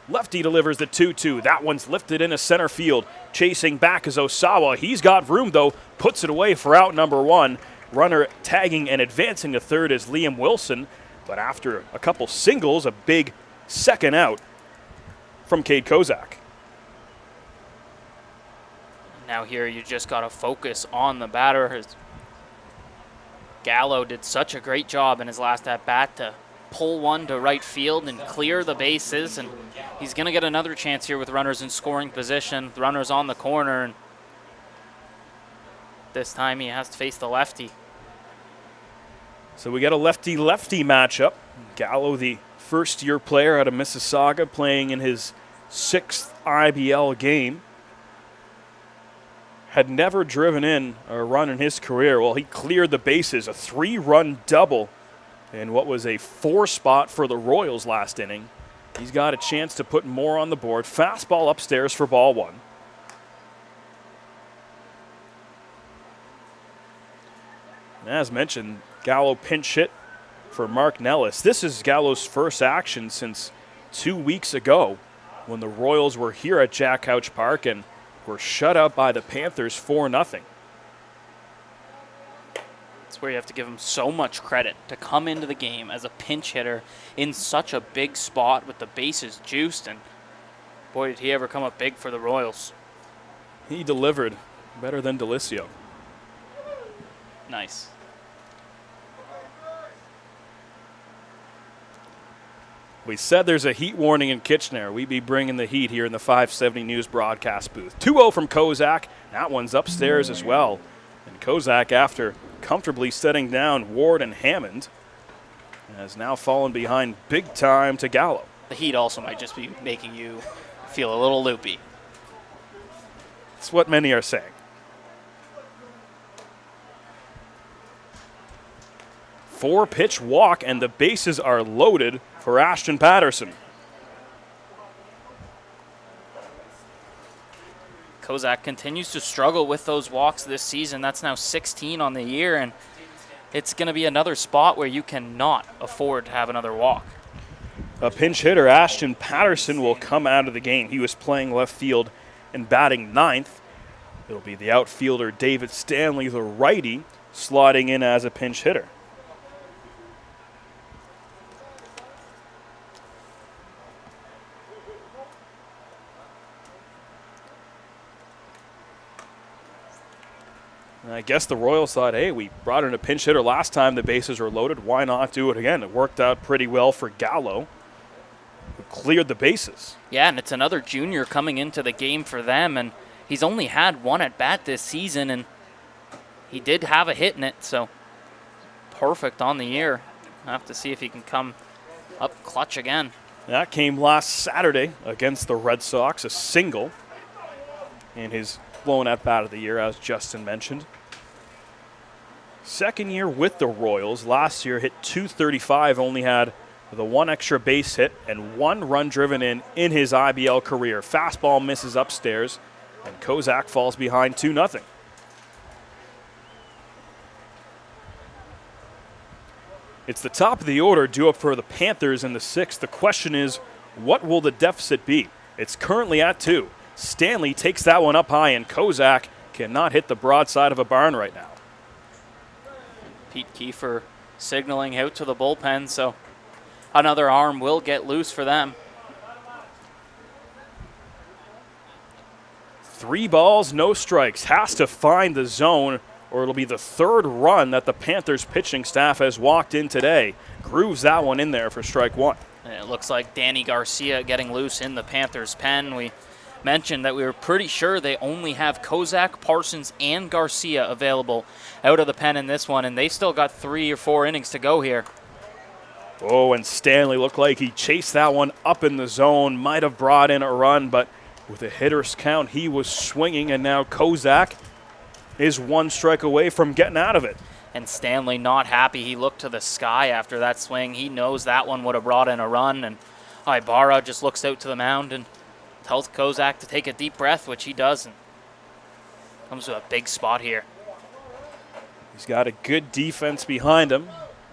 Lefty delivers the 2-2. That one's lifted into center field. Chasing back is Osawa. He's got room, though. Puts it away for out number 1. Runner tagging and advancing to third is Liam Wilson. But after a couple singles, a big second out from Cade Kozak. Now here you just got to focus on the batter. Gallo did such a great job in his last at-bat to pull one to right field and clear the bases, and he's going to get another chance here with runners in scoring position, runners on the corner, and this time he has to face the lefty. So we got a lefty-lefty matchup. Gallo, the first-year player out of Mississauga, playing in his 6th IBL game. Had never driven in a run in his career. Well, he cleared the bases, a 3-run double in what was a 4 spot for the Royals last inning. He's got a chance to put more on the board. Fastball upstairs for ball 1. As mentioned, Gallo pinch hit for Mark Nellis. This is Gallo's first action since 2 weeks ago when the Royals were here at Jack Couch Park and were shut out by the Panthers 4-0. That's where you have to give him so much credit to come into the game as a pinch hitter in such a big spot with the bases juiced, and boy, did he ever come up big for the Royals. He delivered better than Delicio. Nice. We said there's a heat warning in Kitchener. We be bringing the heat here in the 570 News broadcast booth. 2-0 from Kozak. That one's upstairs as well. And Kozak, after comfortably setting down Ward and Hammond, has now fallen behind big time to Gallo. The heat also might just be making you feel a little loopy. That's what many are saying. 4-pitch walk, and the bases are loaded for Ashton Patterson. Kozak continues to struggle with those walks this season. That's now 16 on the year, and it's going to be another spot where you cannot afford to have another walk. A pinch hitter, Ashton Patterson, will come out of the game. He was playing left field and batting ninth. It'll be the outfielder David Stanley, the righty, slotting in as a pinch hitter. And I guess the Royals thought, hey, we brought in a pinch hitter last time the bases were loaded. Why not do it again? It worked out pretty well for Gallo, who cleared the bases. Yeah, and it's another junior coming into the game for them, and he's only had one at bat this season, and he did have a hit in it, so perfect on the year. I'll have to see if he can come up clutch again. That came last Saturday against the Red Sox, a single in his blown at bat of the year, as Justin mentioned. Second year with the Royals. Last year hit .235, only had the one extra base hit and one run driven in his IBL career. Fastball misses upstairs, and Kozak falls behind 2-0. It's the top of the order due up for the Panthers in the sixth. The question is, what will the deficit be? It's currently at 2. Stanley takes that one up high, and Kozak cannot hit the broadside of a barn right now. Pete Kiefer signaling out to the bullpen, so another arm will get loose for them. 3 balls, no strikes. Has to find the zone, or it'll be the third run that the Panthers pitching staff has walked in today. Grooves that one in there for strike 1. And it looks like Danny Garcia getting loose in the Panthers' pen. We mentioned that we were pretty sure they only have Kozak, Parsons, and Garcia available out of the pen in this one, and they still got 3 or 4 innings to go here. Oh, and Stanley looked like he chased that one up in the zone, might have brought in a run, but with a hitter's count, he was swinging, and now Kozak is 1 strike away from getting out of it. And Stanley not happy. He looked to the sky after that swing. He knows that one would have brought in a run, and Ibarra just looks out to the mound and tells Kozak to take a deep breath, which he does, and comes to a big spot here. He's got a good defense behind him.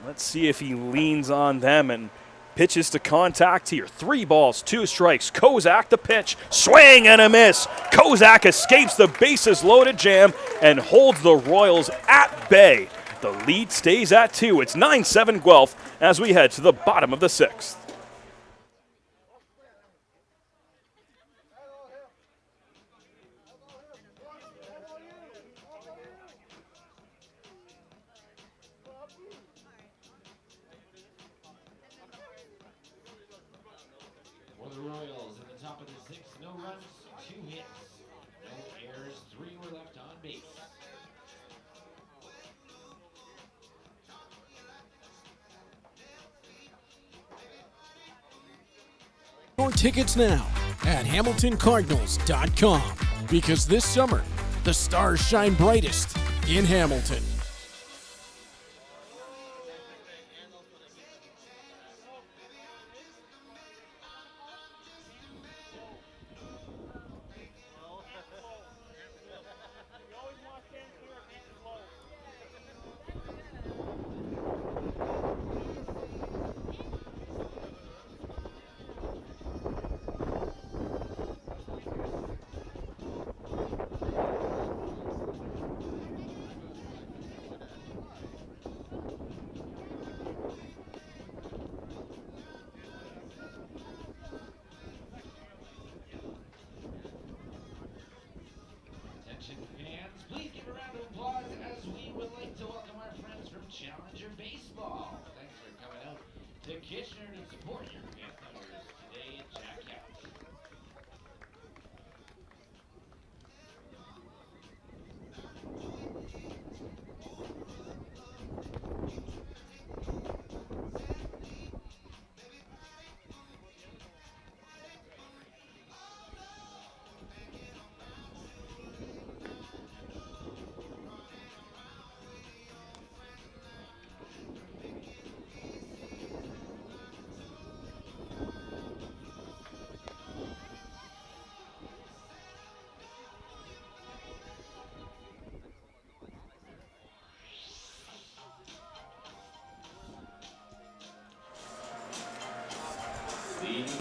Let's see if he leans on them and pitches to contact here. 3 balls, 2 strikes. Kozak the pitch. Swing and a miss. Kozak escapes the bases loaded jam and holds the Royals at bay. The lead stays at 2. It's 9-7 Guelph as we head to the bottom of the 6th. For the Royals at the top of the 6th, no runs, 2 hits, no errors, 3 were left on base. Your tickets now at HamiltonCardinals.com, because this summer the stars shine brightest in Hamilton.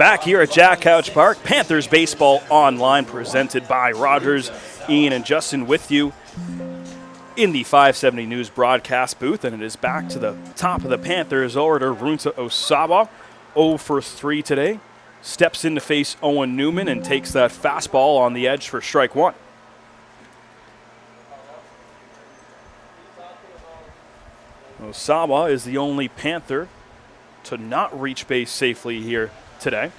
back here at Jack Couch Park. Panthers Baseball Online presented by Rogers. Ian and Justin with you in the 570 News broadcast booth, and it is back to the top of the Panthers order. Runta Osawa, 0 for 3 today. Steps in to face Owen Newman and takes that fastball on the edge for strike one. Osawa is the only Panther to not reach base safely here today.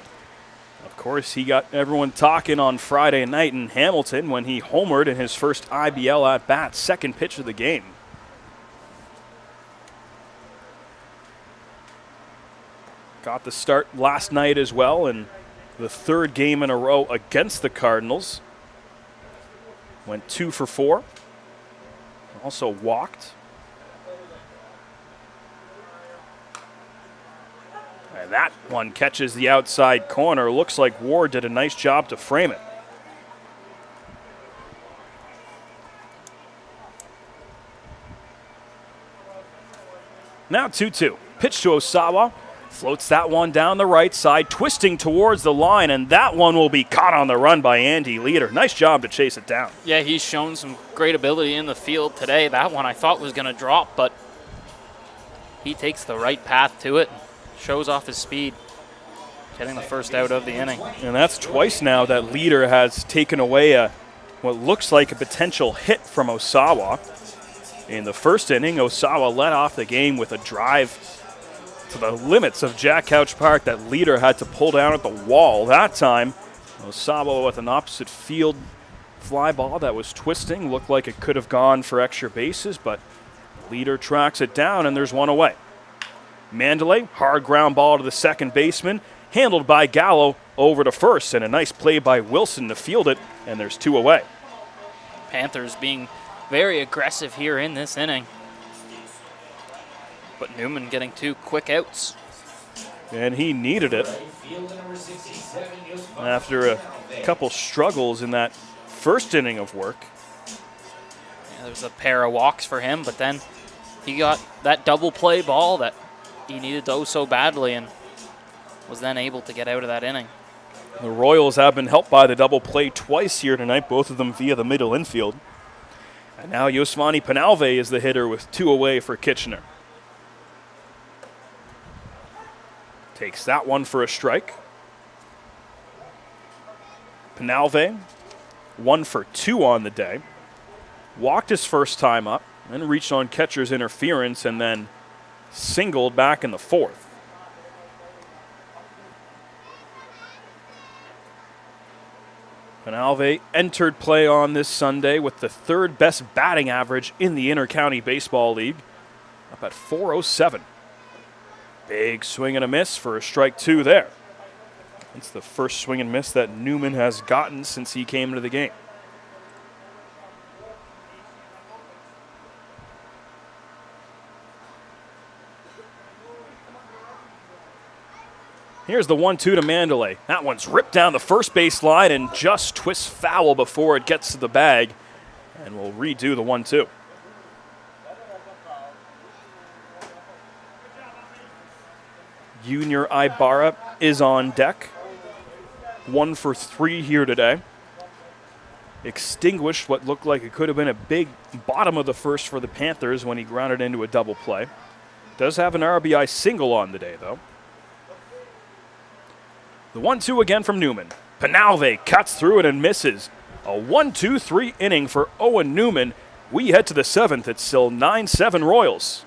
Of course, he got everyone talking on Friday night in Hamilton when he homered in his first IBL at-bat, second pitch of the game. Got the start last night as well, and the third game in a row against the Cardinals. Went 2 for 4. Also walked. And that one catches the outside corner. Looks like Ward did a nice job to frame it. Now 2-2. Pitch to Osawa. Floats that one down the right side, twisting towards the line, and that one will be caught on the run by Andy Leader. Nice job to chase it down. Yeah, he's shown some great ability in the field today. That one I thought was going to drop, but he takes the right path to it, shows off his speed, getting the first out of the inning. And that's twice now that Leader has taken away what looks like a potential hit from Osawa. In the first inning, Osawa led off the game with a drive to the limits of Jack Couch Park that Leader had to pull down at the wall. That time, Osawa with an opposite field fly ball that was twisting. Looked like it could have gone for extra bases, but Leader tracks it down, and there's one away. Mandalay, hard ground ball to the second baseman, handled by Gallo over to first, and a nice play by Wilson to field it, and there's 2 away. Panthers being very aggressive here in this inning. But Newman getting 2 quick outs. And he needed it after a couple struggles in that first inning of work. Yeah, there was a pair of walks for him, but then he got that double play ball that he needed to so badly and was then able to get out of that inning. The Royals have been helped by the double play twice here tonight, both of them via the middle infield. And now Yosvani Penalve is the hitter with 2 away for Kitchener. Takes that one for a strike. Penalve, 1 for 2 on the day. Walked his first time up, then reached on catcher's interference, and then singled back in the 4th. Penalve entered play on this Sunday with the 3rd best batting average in the Inter-County Baseball League, up at .407. Big swing and a miss for a strike 2 there. It's the first swing and miss that Newman has gotten since he came into the game. Here's the 1-2 to Mandalay. That one's ripped down the first base line and just twists foul before it gets to the bag. And we'll redo the 1-2. Junior Ibarra is on deck. 1 for 3 here today. Extinguished what looked like it could have been a big bottom of the first for the Panthers when he grounded into a double play. Does have an RBI single on the day, though. The 1-2 again from Newman. Penalve cuts through it and misses. A 1-2-3 inning for Owen Newman. We head to the 7th. It's still 9-7 Royals.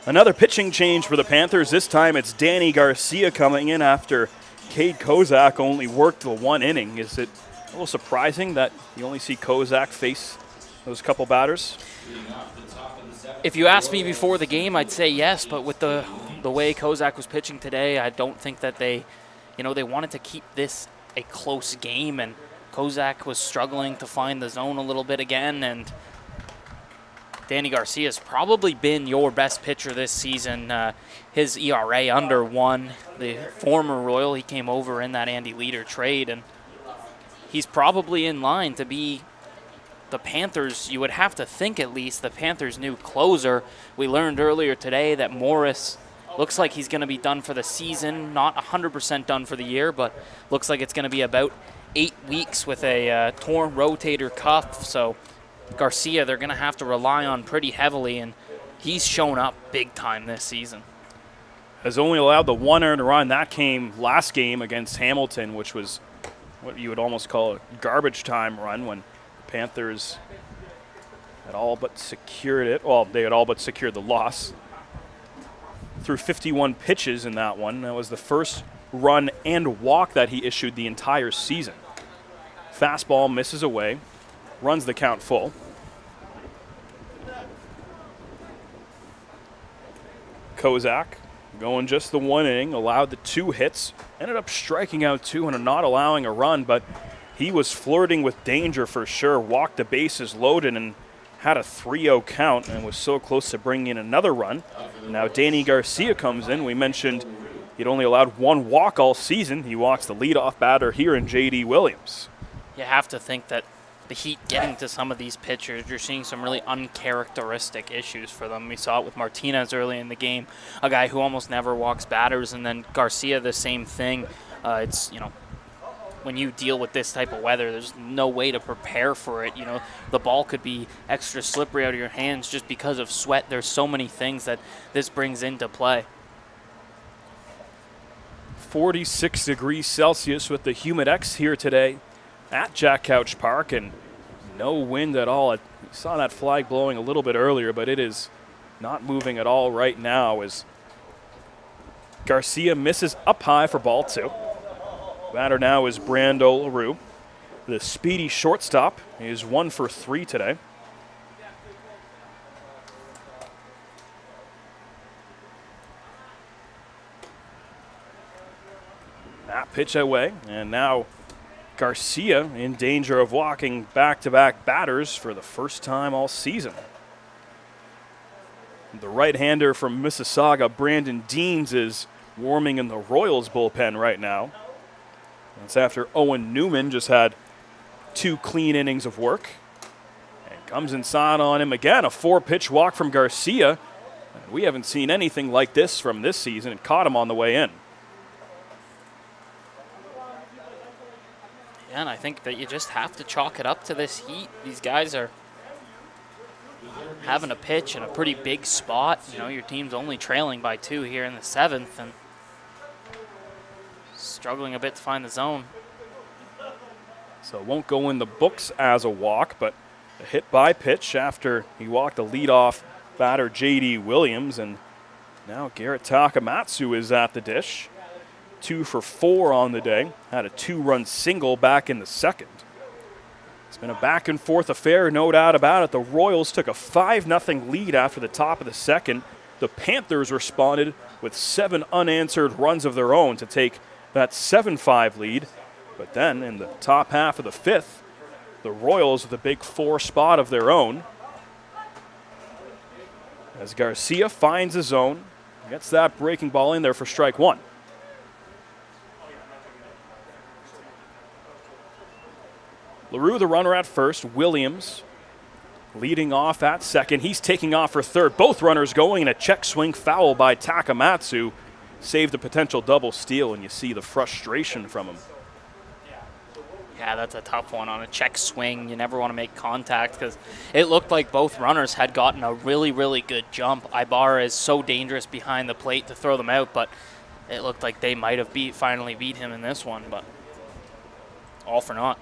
Another pitching change for the Panthers. This time it's Danny Garcia coming in after Cade Kozak only worked the 1 inning. Is it a little surprising that you only see Kozak face those couple batters? If you asked me before the game, I'd say yes, but with the way Kozak was pitching today, I don't think that they wanted to keep this a close game, and Kozak was struggling to find the zone a little bit again, and Danny Garcia's probably been your best pitcher this season. His ERA under 1. The former Royal, he came over in that Andy Leader trade, and he's probably in line to be the Panthers, you would have to think at least, the Panthers' new closer. We learned earlier today that Morris looks like he's going to be done for the season, not 100% done for the year, but looks like it's going to be about 8 weeks with a torn rotator cuff, so Garcia, they're going to have to rely on pretty heavily, and he's shown up big time this season. Has only allowed the 1 earned run. That came last game against Hamilton, which was what you would almost call a garbage time run when the Panthers had all but secured it. Well, they had all but secured the loss. Threw 51 pitches in that one. That was the first run and walk that he issued the entire season. Fastball misses away. Runs the count full. Kozak going just the 1 inning, allowed the 2 hits, ended up striking out 2 and not allowing a run, but he was flirting with danger for sure. Walked the bases loaded and had a 3-0 count and was so close to bringing in another run. Now Danny Garcia comes in. We mentioned he'd only allowed 1 walk all season. He walks the leadoff batter here in J.D. Williams. You have to think that the heat getting to some of these pitchers, you're seeing some really uncharacteristic issues for them. We saw it with Martinez early in the game, a guy who almost never walks batters, and then Garcia, the same thing. It's, when you deal with this type of weather, there's no way to prepare for it. The ball could be extra slippery out of your hands just because of sweat. There's so many things that this brings into play. 46 degrees Celsius with the Humidex here today at Jack Couch Park, and no wind at all. I saw that flag blowing a little bit earlier, but it is not moving at all right now as Garcia misses up high for ball 2. Batter now is Brando LaRue. The speedy shortstop is 1 for 3 today. That pitch away, and now Garcia in danger of walking back-to-back batters for the first time all season. The right-hander from Mississauga, Brandon Deans, is warming in the Royals bullpen right now. That's after Owen Newman just had 2 clean innings of work. And comes inside on him again, a 4-pitch walk from Garcia. And we haven't seen anything like this from this season. It caught him on the way in. And I think that you just have to chalk it up to this heat. These guys are having a pitch in a pretty big spot. Your team's only trailing by 2 here in the 7th and struggling a bit to find the zone. So it won't go in the books as a walk, but a hit by pitch after he walked the leadoff batter J.D. Williams, and now Garrett Takamatsu is at the dish. 2 for 4 on the day. Had a 2-run single back in the 2nd. It's been a back-and-forth affair, no doubt about it. The Royals took a 5-0 lead after the top of the 2nd. The Panthers responded with 7 unanswered runs of their own to take that 7-5 lead. But then in the top half of the 5th, the Royals with a big 4 spot of their own. As Garcia finds the zone, gets that breaking ball in there for strike 1. LaRue, the runner at first. Williams leading off at second. He's taking off for third. Both runners going, and a check swing foul by Takamatsu saved a potential double steal, and you see the frustration from him. Yeah, that's a tough one on a check swing. You never want to make contact because it looked like both runners had gotten a really, really good jump. Ibarra is so dangerous behind the plate to throw them out, but it looked like they might have finally beat him in this one, but all for naught.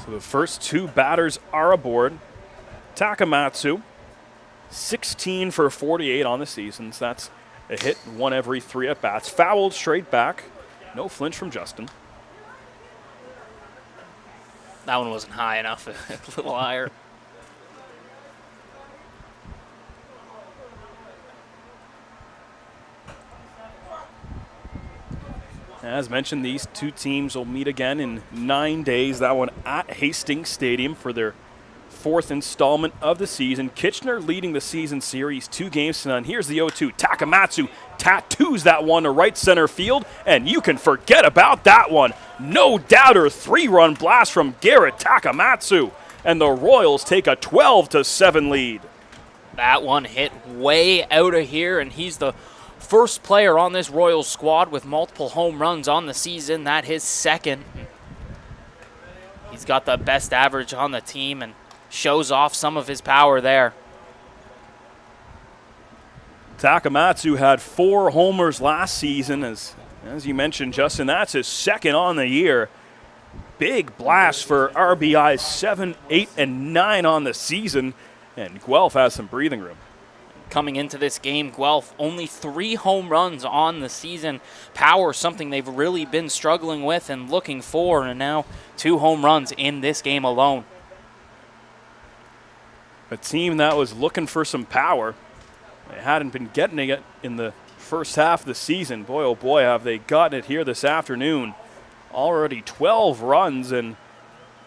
So the first 2 batters are aboard. Takamatsu, 16 for 48 on the season. So that's a hit, one every 3 at-bats. Fouled straight back. No flinch from Justin. That one wasn't high enough, a little higher. As mentioned, these two teams will meet again in 9 days. That one at Hastings Stadium for their 4th installment of the season. Kitchener leading the season series 2 games to none. Here's the 0-2. Takamatsu tattoos that one to right center field, and you can forget about that one. No doubter, 3-run blast from Garrett Takamatsu, and the Royals take a 12-7 lead. That one hit way out of here, and he's the first player on this Royals squad with multiple home runs on the season. That his second. He's got the best average on the team and shows off some of his power there. Takamatsu had 4 homers last season. As you mentioned, Justin, that's his second on the year. Big blast for RBIs 7, 8, and 9 on the season. And Guelph has some breathing room. Coming into this game, Guelph only 3 home runs on the season. Power, something they've really been struggling with and looking for, and now 2 home runs in this game alone. A team that was looking for some power. They hadn't been getting it in the first half of the season. Boy, oh boy, have they gotten it here this afternoon. Already 12 runs, and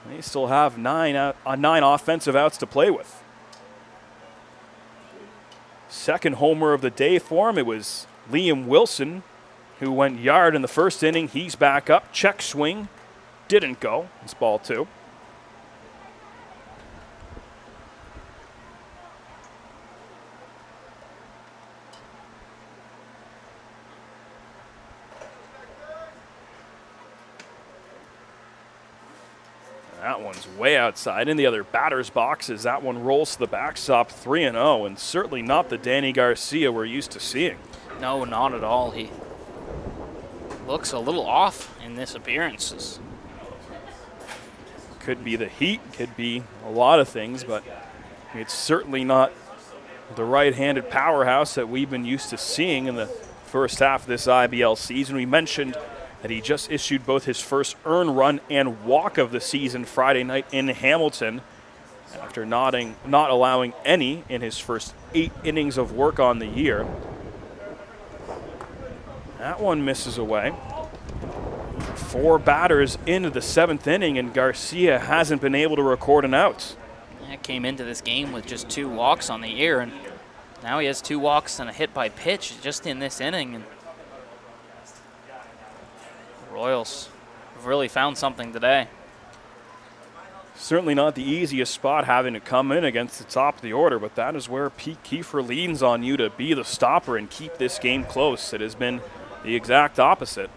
they still have 9 offensive outs to play with. Second homer of the day for him, it was Liam Wilson, who went yard in the first inning. He's back up. Check swing. Didn't go. It's ball 2. That one's way outside in the other batter's box as that one rolls to the backstop 3-0, and certainly not the Danny Garcia we're used to seeing. No, not at all. He looks a little off in this appearance. Could be the heat, could be a lot of things, but it's certainly not the right-handed powerhouse that we've been used to seeing in the first half of this IBL season. We mentioned that he just issued both his first earned run and walk of the season Friday night in Hamilton after not allowing any in his first 8 innings of work on the year. That one misses away. 4 batters into the 7th inning, and Garcia hasn't been able to record an out. Yeah, came into this game with just 2 walks on the year, and now he has 2 walks and a hit by pitch just in this inning. And Royals have really found something today. Certainly not the easiest spot having to come in against the top of the order, but that is where Pete Kiefer leans on you to be the stopper and keep this game close. It has been the exact opposite.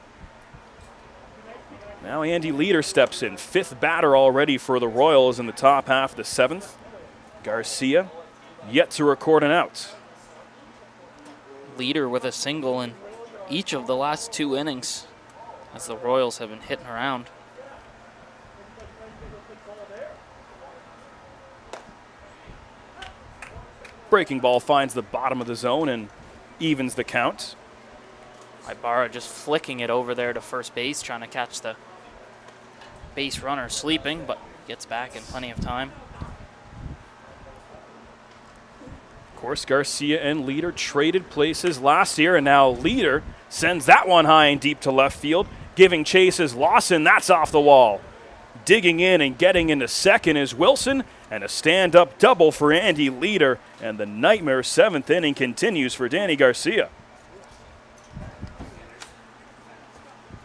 Now Andy Leader steps in, 5th batter already for the Royals in the top half of the 7th. Garcia yet to record an out. Leader with a single in each of the last 2 innings as the Royals have been hitting around. Breaking ball finds the bottom of the zone and evens the count. Ibarra just flicking it over there to first base, trying to catch the base runner sleeping, but gets back in plenty of time. Of course, Garcia and Leader traded places last year, and now Leader sends that one high and deep to left field, giving chase is Lawson. That's off the wall. Digging in and getting into second is Wilson, and a stand-up double for Andy Leader, and the nightmare 7th inning continues for Danny Garcia.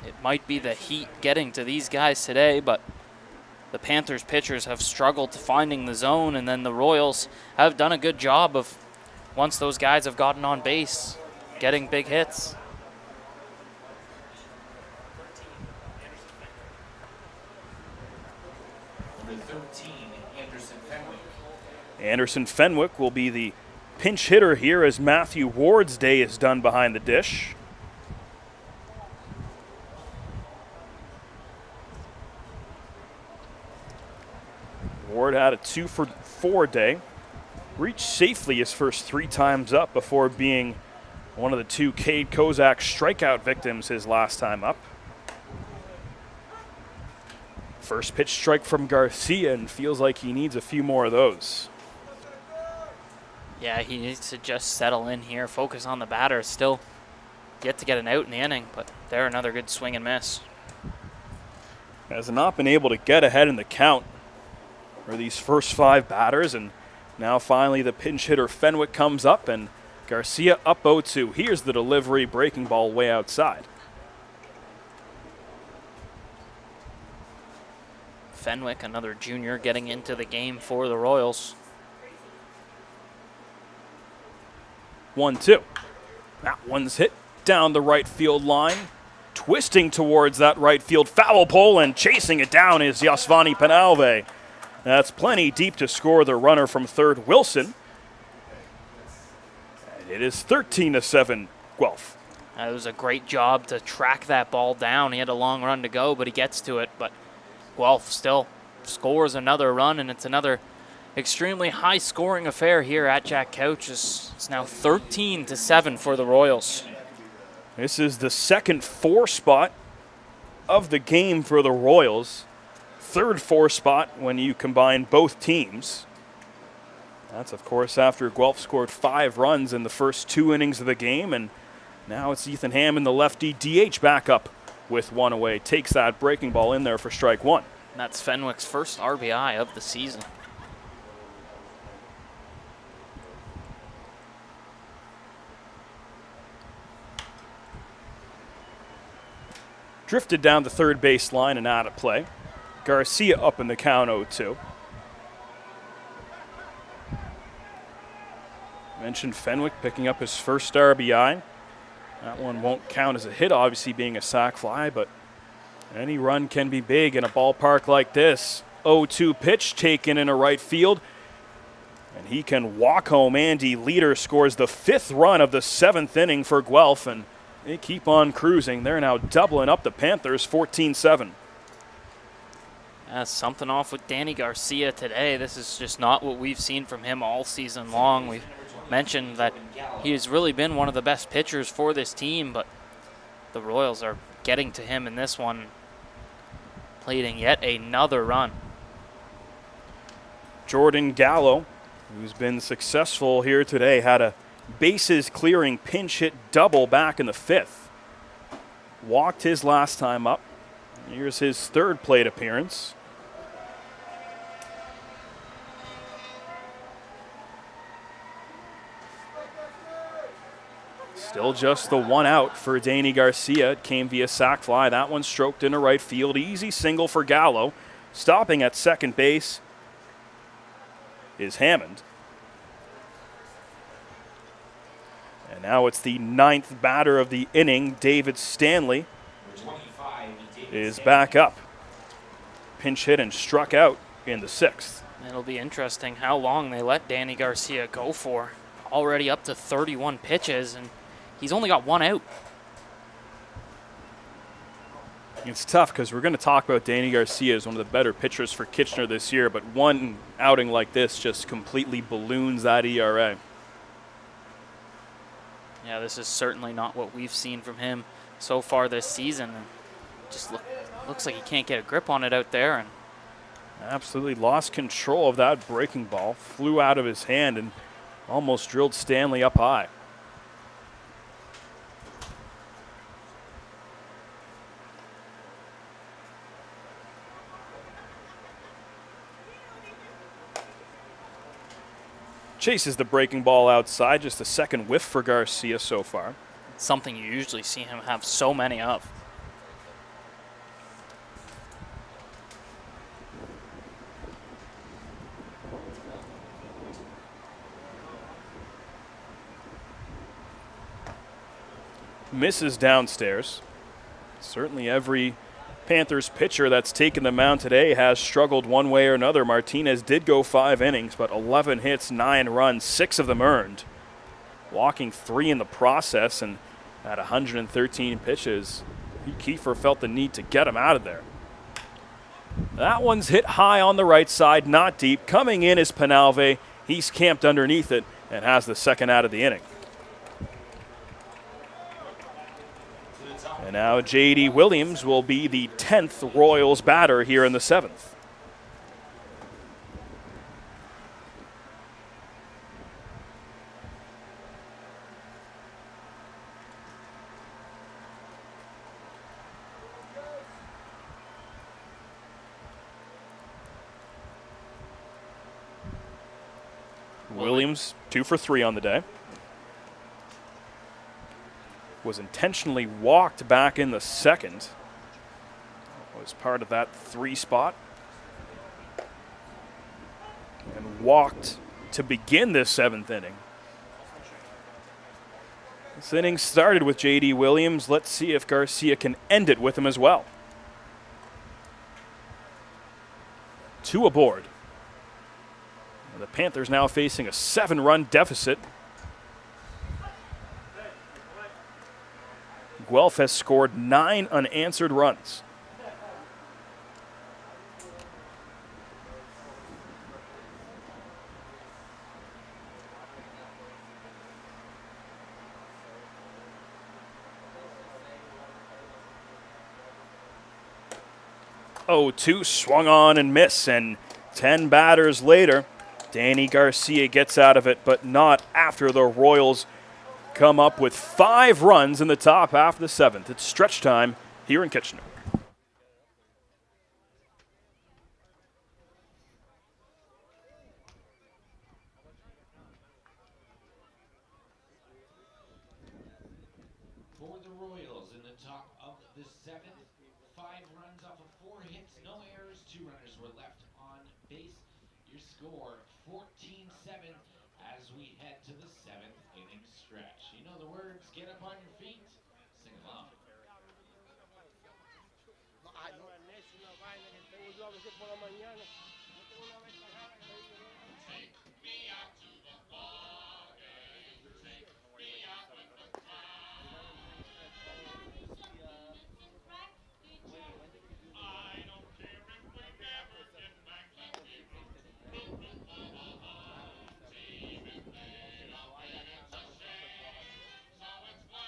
It might be the heat getting to these guys today, but the Panthers pitchers have struggled finding the zone, and then the Royals have done a good job of, once those guys have gotten on base, getting big hits. Anderson Fenwick will be the pinch hitter here as Matthew Ward's day is done behind the dish. Ward had a 2 for 4 day. reached safely his first 3 times up before being one of the 2 Cade Kozak strikeout victims his last time up. First pitch strike from Garcia, and feels like he needs a few more of those. Yeah, he needs to just settle in here, focus on the batter. Still yet to get an out in the inning, but there another good swing and miss. Has not been able to get ahead in the count for these first 5 batters, and now finally the pinch hitter Fenwick comes up, and Garcia up 0-2. Here's the delivery, breaking ball way outside. Fenwick, another junior, getting into the game for the Royals. 1-2. That one's hit down the right field line. Twisting towards that right field foul pole and chasing it down is Yasvani Penalve. That's plenty deep to score the runner from third, Wilson. And it is 13-7, Guelph. It was a great job to track that ball down. He had a long run to go, but he gets to it. But Guelph still scores another run, and it's another extremely high-scoring affair here at Jack Couch. It's now 13-7 for the Royals. This is the second 4 spot of the game for the Royals. Third 4 spot when you combine both teams. That's, of course, after Guelph scored 5 runs in the first 2 innings of the game, and now it's Ethan Hammond, the lefty DH, back up with 1 away. Takes that breaking ball in there for strike 1. And that's Fenwick's first RBI of the season. Drifted down the third base line and out of play. Garcia up in the count 0-2. Mentioned Fenwick picking up his first RBI. That one won't count as a hit, obviously being a sac fly, but any run can be big in a ballpark like this. 0-2 pitch taken in a right field. And he can walk home. Andy Leader scores the 5th run of the 7th inning for Guelph, and they keep on cruising. They're now doubling up the Panthers, 14-7. Something off with Danny Garcia today. This is just not what we've seen from him all season long. We've mentioned that he has really been one of the best pitchers for this team, but the Royals are getting to him in this one, plating yet another run. Jordan Gallo, who's been successful here today, had a bases clearing pinch hit double back in the 5th. Walked his last time up. Here's his 3rd plate appearance. Still just the 1 out for Danny Garcia. It came via sac fly. That one stroked into right field. Easy single for Gallo. Stopping at second base is Hammond. And now it's the 9th batter of the inning. David Stanley is back up. Pinch hit and struck out in the 6th. It'll be interesting how long they let Danny Garcia go for. Already up to 31 pitches, and he's only got 1 out. It's tough because we're going to talk about Danny Garcia as one of the better pitchers for Kitchener this year, but one outing like this just completely balloons that ERA. Yeah, this is certainly not what we've seen from him so far this season. Just looks like he can't get a grip on it out there. And absolutely lost control of that breaking ball. Flew out of his hand and almost drilled Stanley up high. Chases the breaking ball outside, just the 2nd whiff for Garcia so far. Something you usually see him have so many of. Misses downstairs. Certainly every Panthers pitcher that's taken the mound today has struggled one way or another. Martinez did go 5 innings, but 11 hits, 9 runs, 6 of them earned. Walking 3 in the process, and at 113 pitches, Kiefer felt the need to get him out of there. That one's hit high on the right side, not deep. Coming in is Penalve. He's camped underneath it and has the second out of the inning. And now J.D. Williams will be the 10th Royals batter here in the 7th. Williams 2 for 3 on the day. Was intentionally walked back in the second. Was part of that 3 spot. And walked to begin this 7th inning. This inning started with J.D. Williams. Let's see if Garcia can end it with him as well. 2 aboard. And the Panthers now facing a 7-run deficit. Guelph has scored 9 unanswered runs. Oh, 2 swung on and miss, and 10 batters later, Danny Garcia gets out of it, but not after the Royals come up with 5 runs in the top half of the 7th. It's stretch time here in Kitchener. For the Royals in the top of the 7th, 5 runs off of 4 hits, no errors, 2 runners were left on base. Your score 14-7 as we head to the 7th inning stretch. You know the words, get up on your feet, sing along. Take me out to the ball game, take me out with the crowd. I don't care if we never get back, let me root for the home team if they don't win, it's a shame. So it's 1,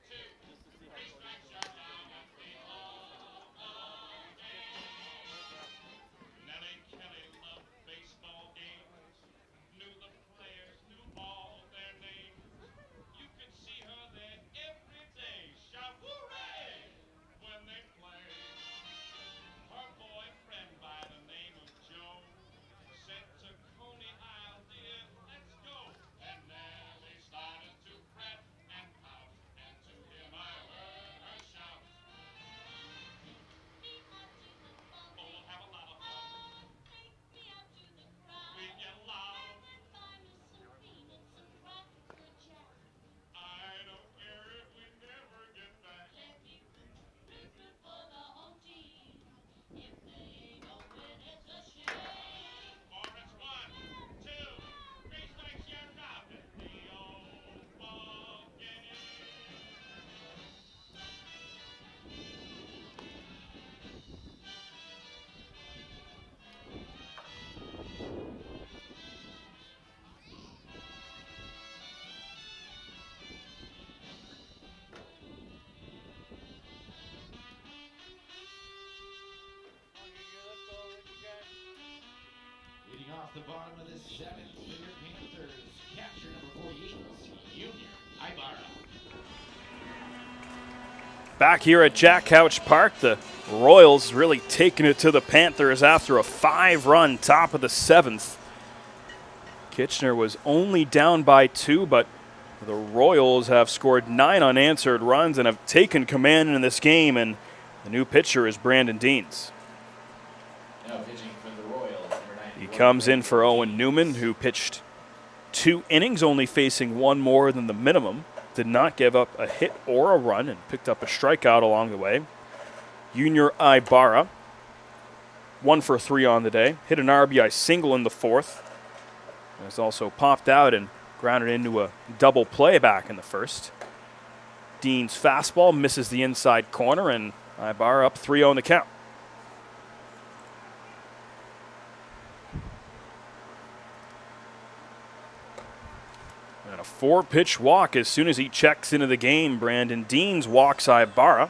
2, 3 strikes, you're down at the home game. Nellie Kelly loved baseball games, knew the players, knew all their names. You could see her there every day, shout hooray when they play. Her boyfriend by the name of Joe said to Coney Isle, dear, let's go. And Nellie started to fret and pout, and to him I heard her shout. Oh, we'll have a lot of fun. We get loud. I don't care if we never get back. Or it's 1, 2, 3 strikes, you're out at the old ball game. Leading off the bottom of this 7th for your Panthers, capture number 48, Junior Ibarra. Back here at Jack Couch Park, the Royals really taking it to the Panthers after a 5-run top of the 7th. Kitchener was only down by 2, but the Royals have scored 9 unanswered runs and have taken command in this game, and the new pitcher is Brandon Deans. Now pitching for the Royals, number 9. He comes in for Owen Newman, who pitched 2 innings, only facing 1 more than the minimum. Did not give up a hit or a run and picked up a strikeout along the way. Junior Ibarra, 1 for 3 on the day. Hit an RBI single in the 4th. Has also popped out and grounded into a double play back in the 1st. Dean's fastball misses the inside corner, and Ibarra up 3-0 in the count. And a 4-pitch walk as soon as he checks into the game. Brandon Deans walks Ibarra.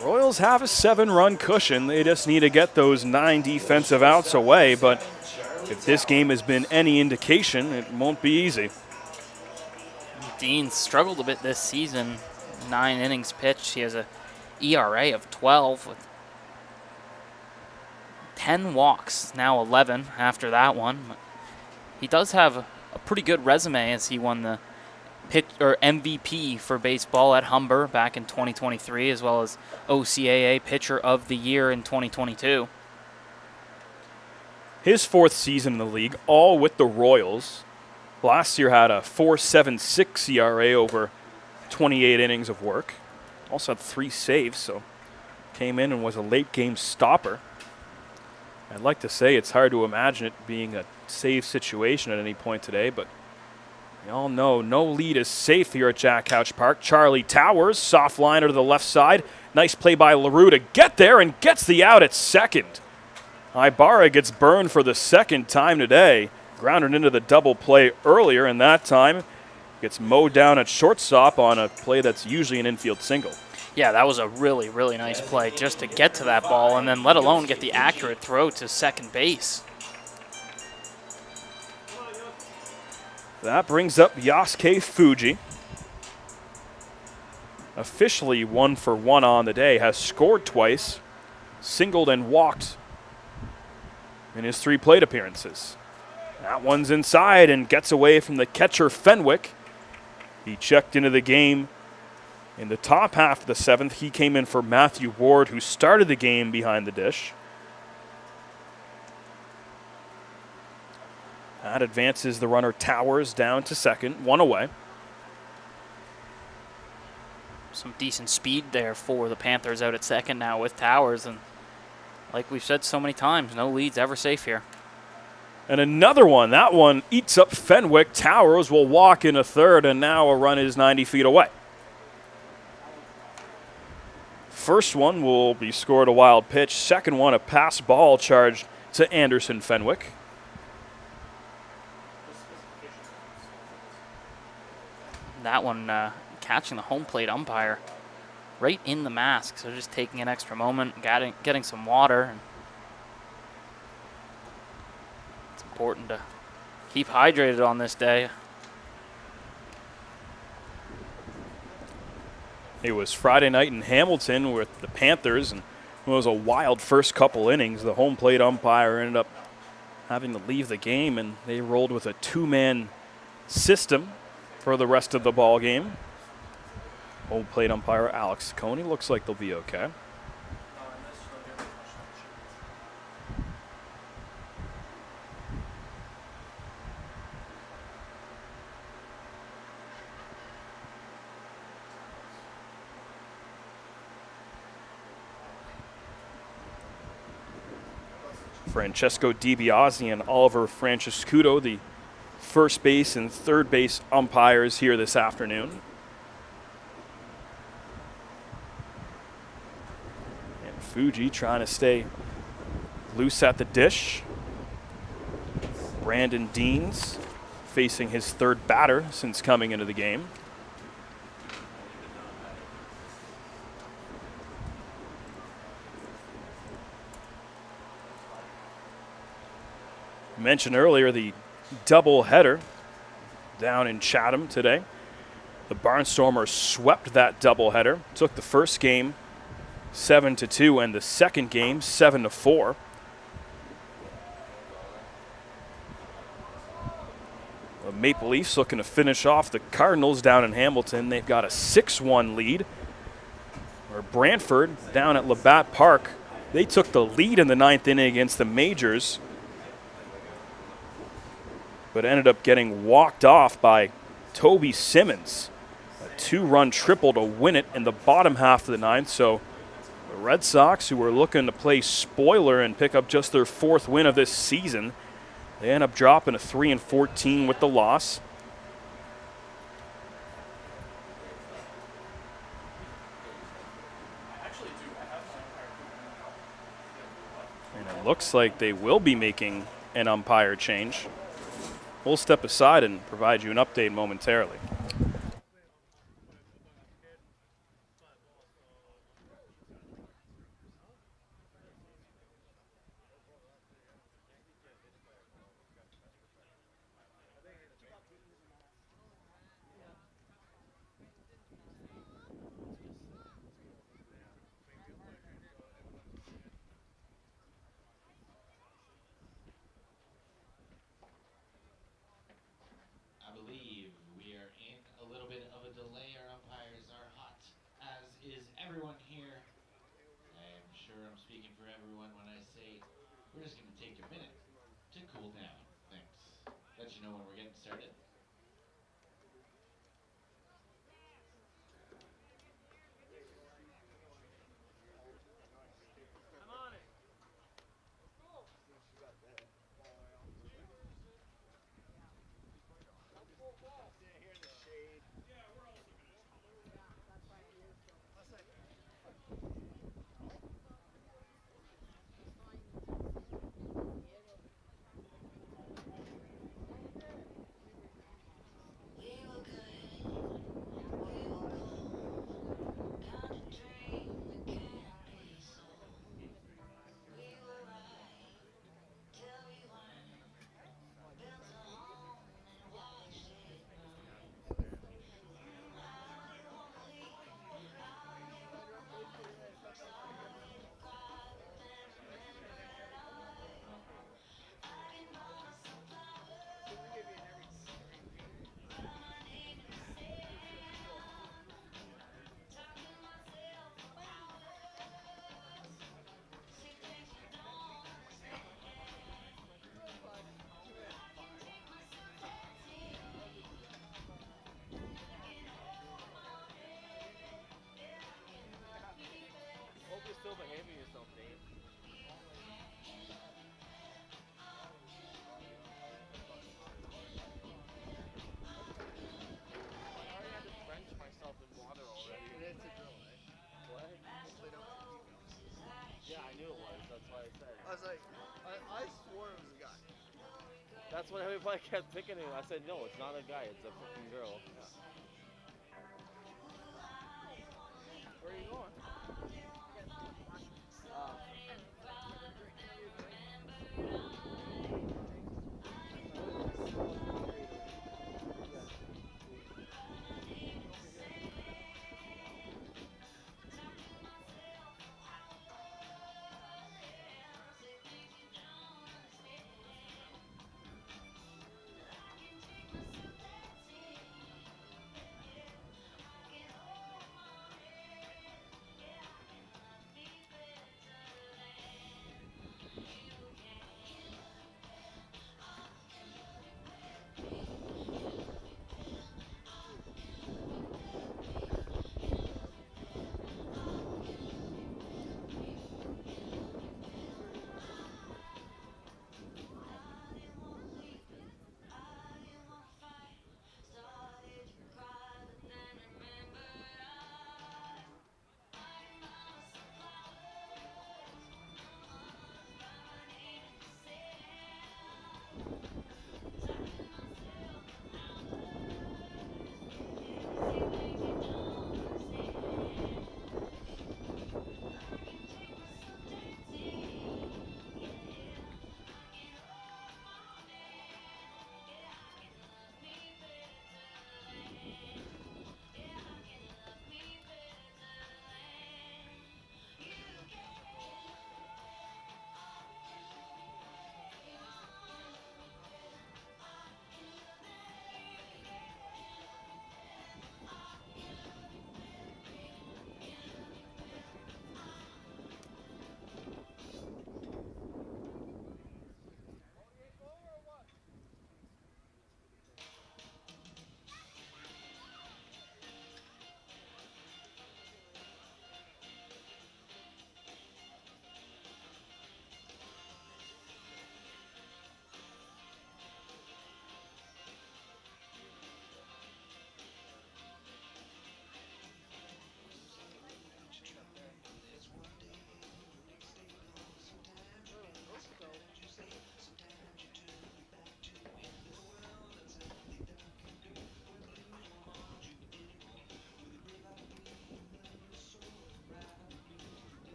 The Royals have a 7-run cushion. They just need to get those 9 defensive outs away, but if this game has been any indication, it won't be easy. Dean struggled a bit this season. 9 innings pitched. He has a ERA of 12 with 10 walks, now 11 after that one. He does have a pretty good resume as he won the MVP for baseball at Humber back in 2023, as well as OCAA Pitcher of the Year in 2022. His 4th season in the league, all with the Royals. Last year had a 4.76 ERA over 28 innings of work. Also had 3 saves, so came in and was a late game stopper. I'd like to say it's hard to imagine it being a save situation at any point today, but we all know no lead is safe here at Jack Couch Park. Charlie Towers, soft liner to the left side. Nice play by LaRue to get there and gets the out at second. Ibarra gets burned for the 2nd time today. Grounded into the double play earlier, and that time gets mowed down at shortstop on a play that's usually an infield single. Yeah, that was a really, really nice play just to get to that ball and then let alone get the accurate throw to second base. That brings up Yasuke Fuji. Officially 1 for 1 on the day, has scored twice, singled and walked in his 3 plate appearances. That one's inside and gets away from the catcher Fenwick. He checked into the game in the top half of the 7th. He came in for Matthew Ward, who started the game behind the dish. That advances the runner Towers down to second, 1 away. Some decent speed there for the Panthers out at second now with Towers, and like we've said so many times, no lead's ever safe here. And another one. That one eats up Fenwick. Towers will walk in a third, and now a run is 90 feet away. First one will be scored a wild pitch. Second one, a pass ball charged to Anderson Fenwick. That one catching the home plate umpire right in the mask, so just taking an extra moment, getting some water. And it's important to keep hydrated on this day. It was Friday night in Hamilton with the Panthers, and it was a wild first couple innings. The home plate umpire ended up having to leave the game, and they rolled with a 2-man system for the rest of the ball game. Home plate umpire Alex Coney looks like they'll be okay. Francesco DiBiase and Oliver Francescuto, the first base and third base umpires here this afternoon. And Fuji trying to stay loose at the dish. Brandon Deans facing his 3rd batter since coming into the game. Mentioned earlier the double header down in Chatham today. The Barnstormers swept that doubleheader, took the first game 7-2 and the second game 7-4. The Maple Leafs looking to finish off the Cardinals down in Hamilton. They've got a 6-1 lead. Or Brantford down at Labatt Park, they took the lead in the 9th inning against the Majors, but ended up getting walked off by Toby Simmons. A 2-run triple to win it in the bottom half of the 9th. So the Red Sox, who were looking to play spoiler and pick up just their 4th win of this season, they end up dropping a 3-14 with the loss. And it looks like they will be making an umpire change. We'll step aside and provide you an update momentarily. I believe we are in a little bit of a delay. Our umpires are hot, as is everyone here. I'm sure I'm speaking for everyone when I say we're just going to take a minute to cool down things. Let you know when we're getting started. Hope you're still behaving yourself, Dave. I already had to drench myself in water already. It's a drill, eh? What? Hopefully don't keep going. Yeah, I knew it was. That's why I said. I was like, I swore it was a guy. That's what everybody kept picking him. I said, no, it's not a guy. It's a freaking girl. Yeah. Where are you going?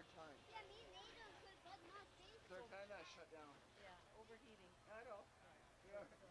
third time. Third time that shut down. Yeah, overheating. I know. Yeah.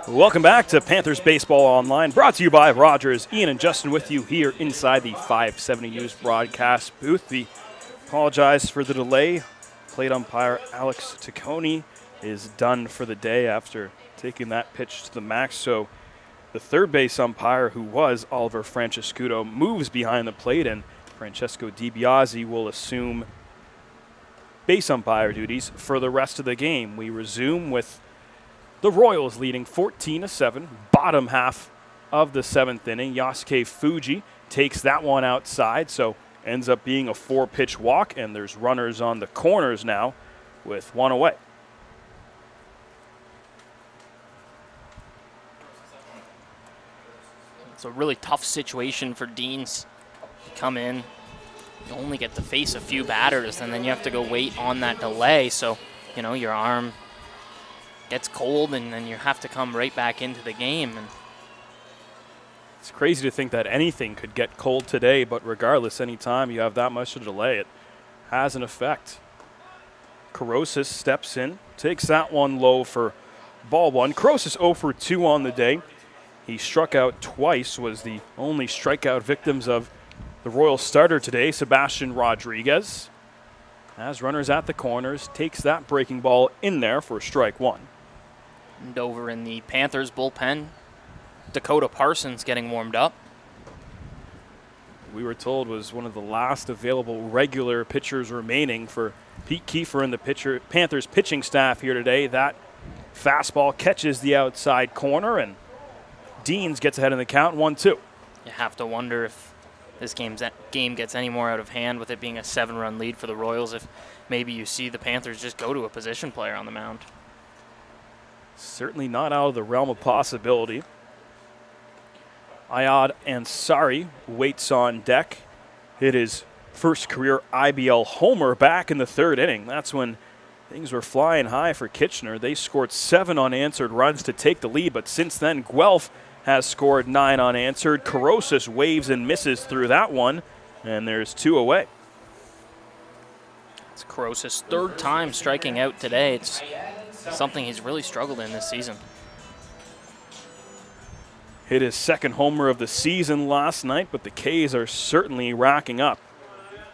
Welcome back to Panthers Baseball Online, brought to you by Rogers. Ian and Justin with you here inside the 570 News broadcast booth. We apologize for the delay. Plate umpire Alex Tacconi is done for the day after taking that pitch to the max. So the third base umpire, who was Oliver Francescuto, moves behind the plate, and Francesco DiBiase will assume base umpire duties for the rest of the game. We resume with the Royals leading 14-7, bottom half of the seventh inning. Yasuke Fuji takes that one outside, so ends up being a 4-pitch walk, and there's runners on the corners now with one away. It's a really tough situation for Deans. You come in, you only get to face a few batters, and then you have to go wait on that delay, so, you know, your arm gets cold, and then you have to come right back into the game. And it's crazy to think that anything could get cold today, but regardless, anytime you have that much of a delay, it has an effect. Carosis steps in, takes that one low for ball one. Carosis 0 for 2 on the day. He struck out twice, was the only strikeout victims of the Royals starter today, Sebastian Rodriguez. Has runners at the corners, takes that breaking ball in there for strike one. And over in the Panthers bullpen, Dakota Parsons getting warmed up. We were told was one of the last available regular pitchers remaining for Pete Kiefer and the Panthers pitching staff here today. That fastball catches the outside corner, and Deans gets ahead in the count, 1-2. You have to wonder if this game gets any more out of hand with it being a 7-run lead for the Royals, if maybe you see the Panthers just go to a position player on the mound. Certainly not out of the realm of possibility. Ayad Ansari waits on deck. Hit his first career IBL homer back in the third inning. That's when things were flying high for Kitchener. They scored 7 unanswered runs to take the lead, but since then, Guelph has scored 9 unanswered. Carosis waves and misses through that one, and there's 2 away. It's Carosis' third time striking out today. It's something he's really struggled in this season. Hit his second homer of the season last night, but the K's are certainly racking up.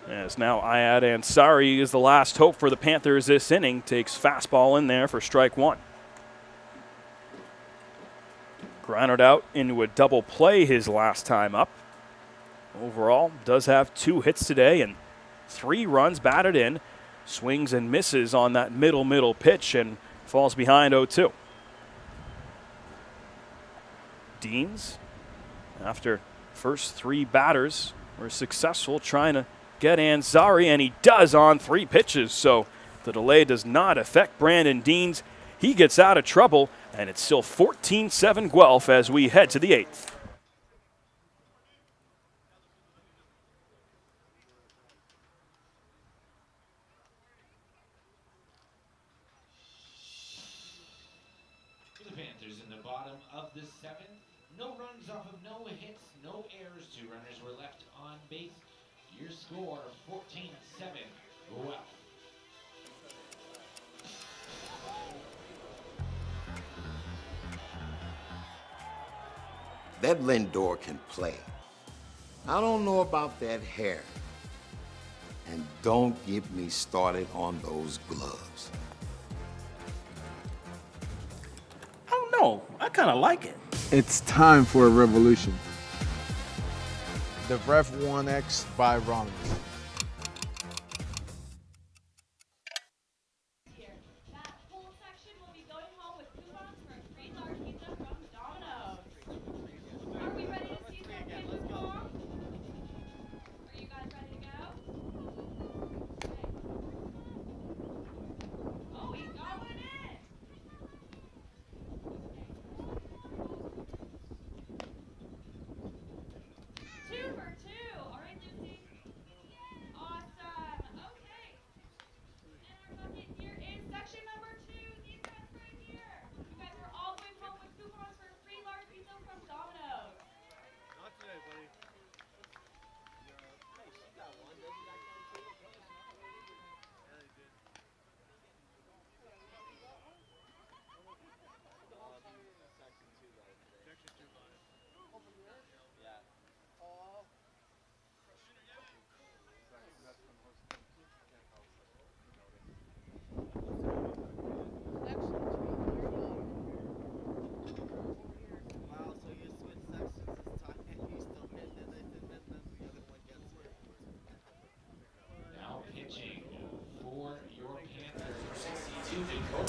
As now Ayad Ansari is the last hope for the Panthers this inning. Takes fastball in there for strike one. Grounded out into a double play his last time up. Overall, does have 2 hits today and 3 runs batted in. Swings and misses on that middle pitch and falls behind 0-2. Deans, after first 3 batters, were successful trying to get Ansari, and he does on 3 pitches. So the delay does not affect Brandon Deans. He gets out of trouble, and it's still 14-7 Guelph as we head to the 8th. For the Panthers in the bottom of the 7th, no runs off of no hits, no errors. 2 runners were left on base. Your score, 14-7 Guelph. That Lindor can play. I don't know about that hair. And don't get me started on those gloves. I don't know. I kind of like it. It's time for a revolution. The Rev 1X by Ronald. That whole section will be going home with coupons for a free large pizza from Domino's. Are we ready to see some kids perform? Are you guys ready to go? Oh, he's going in! 2 for 2. All right, Lucy.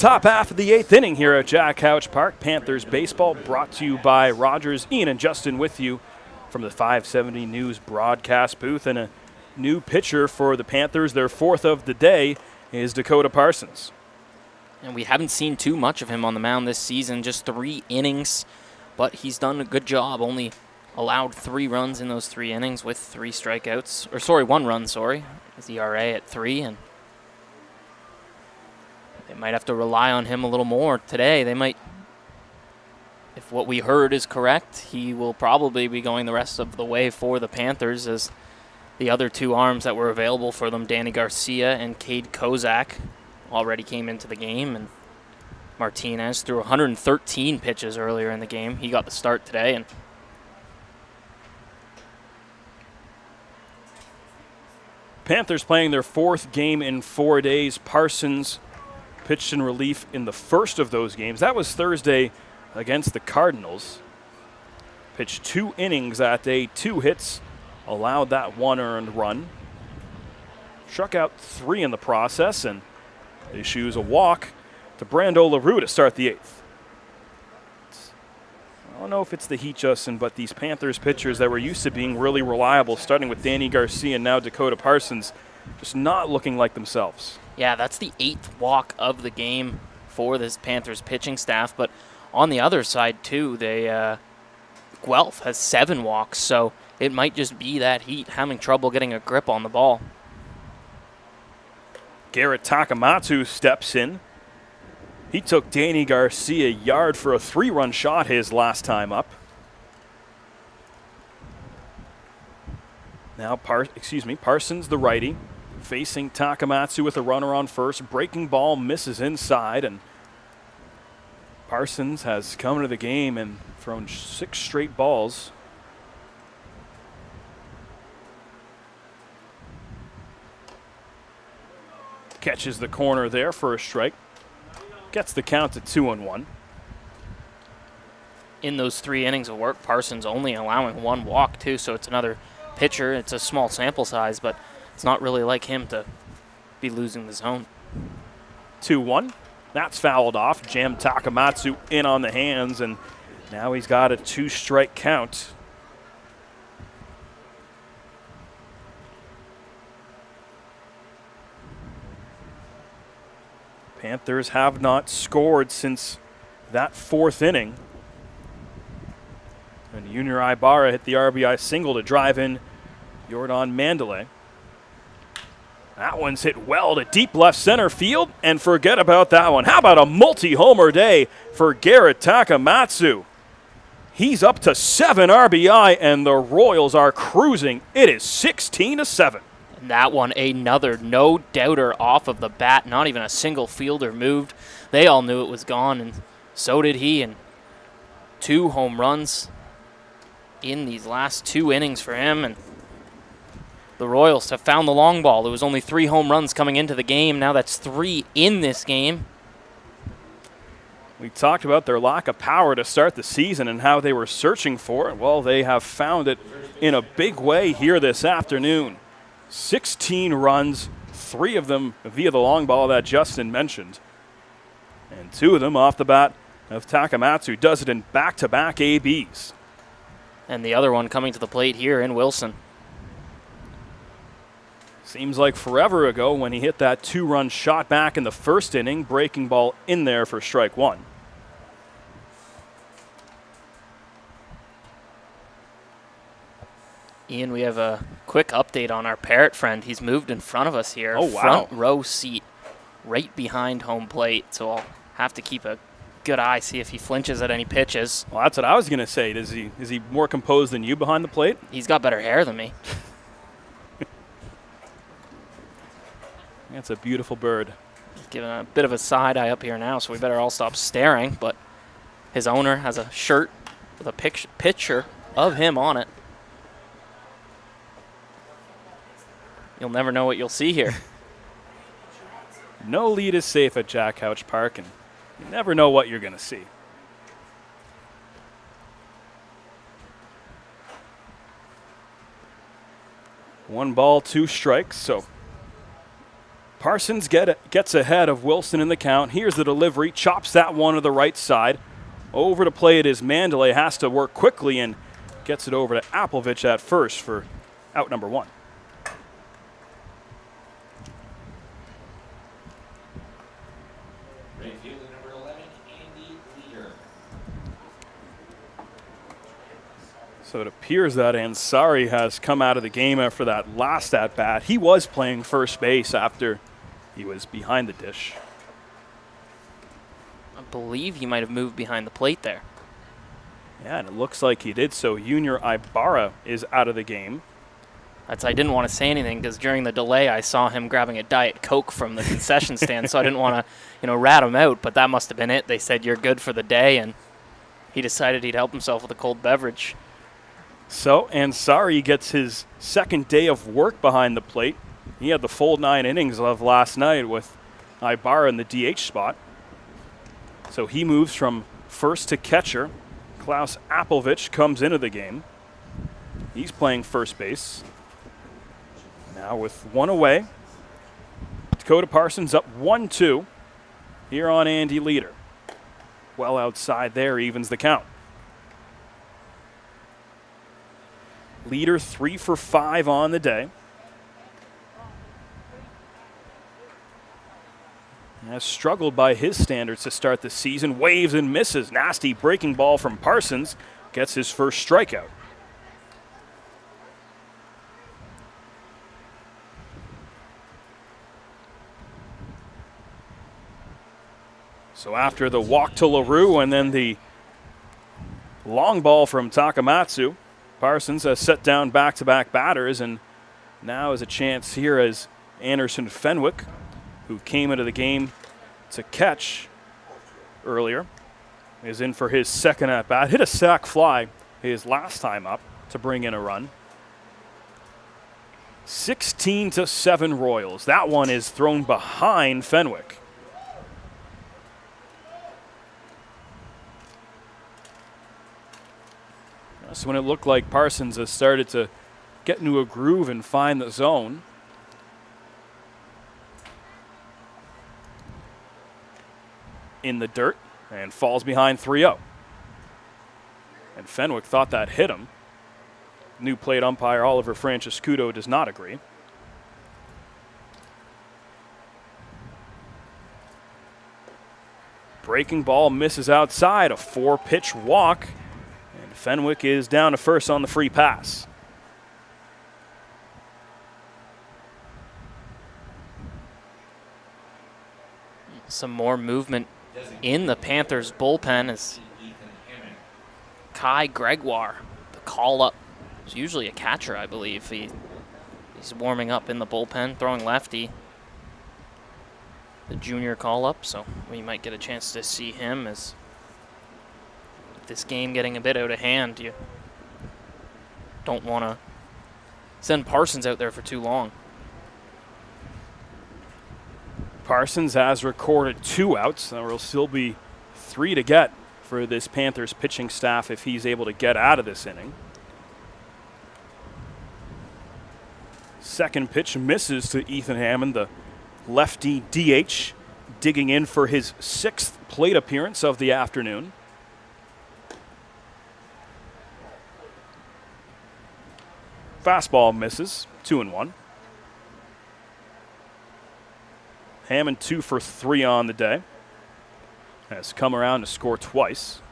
top half of the 8th inning here at Jack Couch Park. Panthers baseball brought to you by Rogers. Ian and Justin with you from the 570 News broadcast booth. And a new pitcher for the Panthers, their 4th of the day, is Dakota Parsons. And we haven't seen too much of him on the mound this season, just 3 innings. But he's done a good job, only allowed 3 runs in those 3 innings with 3 strikeouts. Or sorry, 1 run, sorry. His ERA at 3, and they might have to rely on him a little more today. They might, if what we heard is correct, he will probably be going the rest of the way for the Panthers, as the other 2 arms that were available for them, Danny Garcia and Cade Kozak, already came into the game. And Martinez threw 113 pitches earlier in the game. He got the start today. And Panthers playing their 4th game in 4 days. Parsons pitched in relief in the first of those games. That was Thursday against the Cardinals. Pitched 2 innings that day, 2 hits, allowed that 1 earned run. Struck out 3 in the process and issues a walk to Brando LaRue to start the 8th. I don't know if it's the heat, Justin, but these Panthers pitchers that were used to being really reliable, starting with Danny Garcia and now Dakota Parsons, just not looking like themselves. yeah, that's the 8th walk of the game for this Panthers pitching staff. But on the other side, too, Guelph has 7 walks, so it might just be that heat having trouble getting a grip on the ball. Garrett Takamatsu steps in. He took Danny Garcia yard for a 3-run shot his last time up. Now, Parsons, the righty, facing Takamatsu with a runner on first. Breaking ball misses inside, and Parsons has come into the game and thrown 6 straight balls. Catches the corner there for a strike. Gets the count to 2-1. In those 3 innings of work, Parsons only allowing 1 walk, too, so it's another pitcher. It's a small sample size, but it's not really like him to be losing the zone. 2-1. That's fouled off. Jammed Takamatsu in on the hands, and now he's got a 2-strike count. Panthers have not scored since that 4th inning. And Junior Ibarra hit the RBI single to drive in Jordan Mandalay. That one's hit well to deep left center field, and forget about that one. How about a multi-homer day for Garrett Takamatsu? He's up to 7 RBI, and the Royals are cruising. It is 16-7. And that one, another no-doubter off of the bat. Not even a single fielder moved. They all knew it was gone, and so did he. And 2 home runs in these last 2 innings for him. And the Royals have found the long ball. There was only 3 home runs coming into the game. Now that's 3 in this game. We talked about their lack of power to start the season and how they were searching for it. Well, they have found it in a big way here this afternoon. 16 runs, 3 of them via the long ball that Justin mentioned. And 2 of them off the bat of Takamatsu. Does it in back-to-back ABs. And the other one coming to the plate here in Wilson. Seems like forever ago when he hit that 2-run shot back in the first inning. Breaking ball in there for strike 1. Ian, we have a quick update on our parrot friend. He's moved in front of us here. Oh, wow. Front row seat right behind home plate. So I'll have to keep a good eye, see if he flinches at any pitches. Well, that's what I was going to say. Is he more composed than you behind the plate? He's got better hair than me. That's a beautiful bird. He's giving a bit of a side eye up here now, so we better all stop staring. But his owner has a shirt with a picture of him on it. You'll never know what you'll see here. No lead is safe at Jack Couch Park, and you never know what you're going to see. One ball, 2 strikes, so Parsons gets ahead of Wilson in the count. Here's the delivery, chops that one to the right side. Over to play it is Mandalay, has to work quickly and gets it over to Applovich at first for out number 1. Right fielder number 11, Andy Leader. So it appears that Ansari has come out of the game after that last at-bat. He was playing first base after he was behind the dish. I believe he might have moved behind the plate there. Yeah, and it looks like he did so. Junior Ibarra is out of the game. I didn't want to say anything because during the delay I saw him grabbing a Diet Coke from the concession stand, so I didn't want to, rat him out, but that must have been it. They said, "You're good for the day," and he decided he'd help himself with a cold beverage. So Ansari gets his second day of work behind the plate. He had the full 9 innings of last night with Ibarra in the DH spot. So he moves from first to catcher. Klaus Applovich comes into the game. He's playing first base. Now with 1 away, Dakota Parsons up 1-2 here on Andy Leader. Well outside there, evens the count. Leader 3 for 5 on the day. Has struggled by his standards to start the season. Waves and misses. Nasty breaking ball from Parsons. Gets his first strikeout. So after the walk to LaRue and then the long ball from Takamatsu, Parsons has set down back-to-back batters, and now is a chance here as Anderson Fenwick, who came into the game to catch earlier, is in for his second at-bat. Hit a sac fly his last time up to bring in a run. 16-7 Royals. That one is thrown behind Fenwick. That's when it looked like Parsons has started to get into a groove and find the zone. In the dirt and falls behind 3-0. And Fenwick thought that hit him. New plate umpire Oliver Francescudo does not agree. Breaking ball misses outside, a 4-pitch walk, and Fenwick is down to first on the free pass. Some more movement in the Panthers bullpen as Kai Gregoire, the call-up. He's usually a catcher, I believe. He's warming up in the bullpen, throwing lefty. The junior call-up, so we might get a chance to see him as this game getting a bit out of hand. You don't want to send Parsons out there for too long. Parsons has recorded 2 outs. There will still be 3 to get for this Panthers pitching staff if he's able to get out of this inning. Second pitch misses to Ethan Hammond, the lefty DH, digging in for his 6th plate appearance of the afternoon. Fastball misses, 2-1. Hammond 2 for 3 on the day. Has come around to score twice.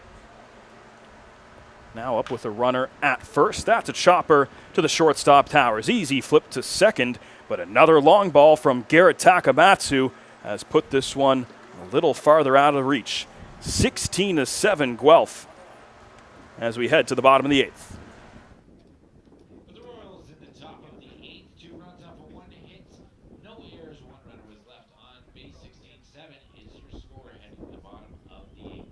Now up with a runner at first. That's a chopper to the shortstop Towers. Easy flip to second, but another long ball from Garrett Takamatsu has put this one a little farther out of reach. 16-7 Guelph as we head to the bottom of the 8th. For the Royals in the top of the 8th, 2 runs off of 1 hit, no errors, 1 runner was left on base. 16-7 is your score heading to the bottom of the 8th.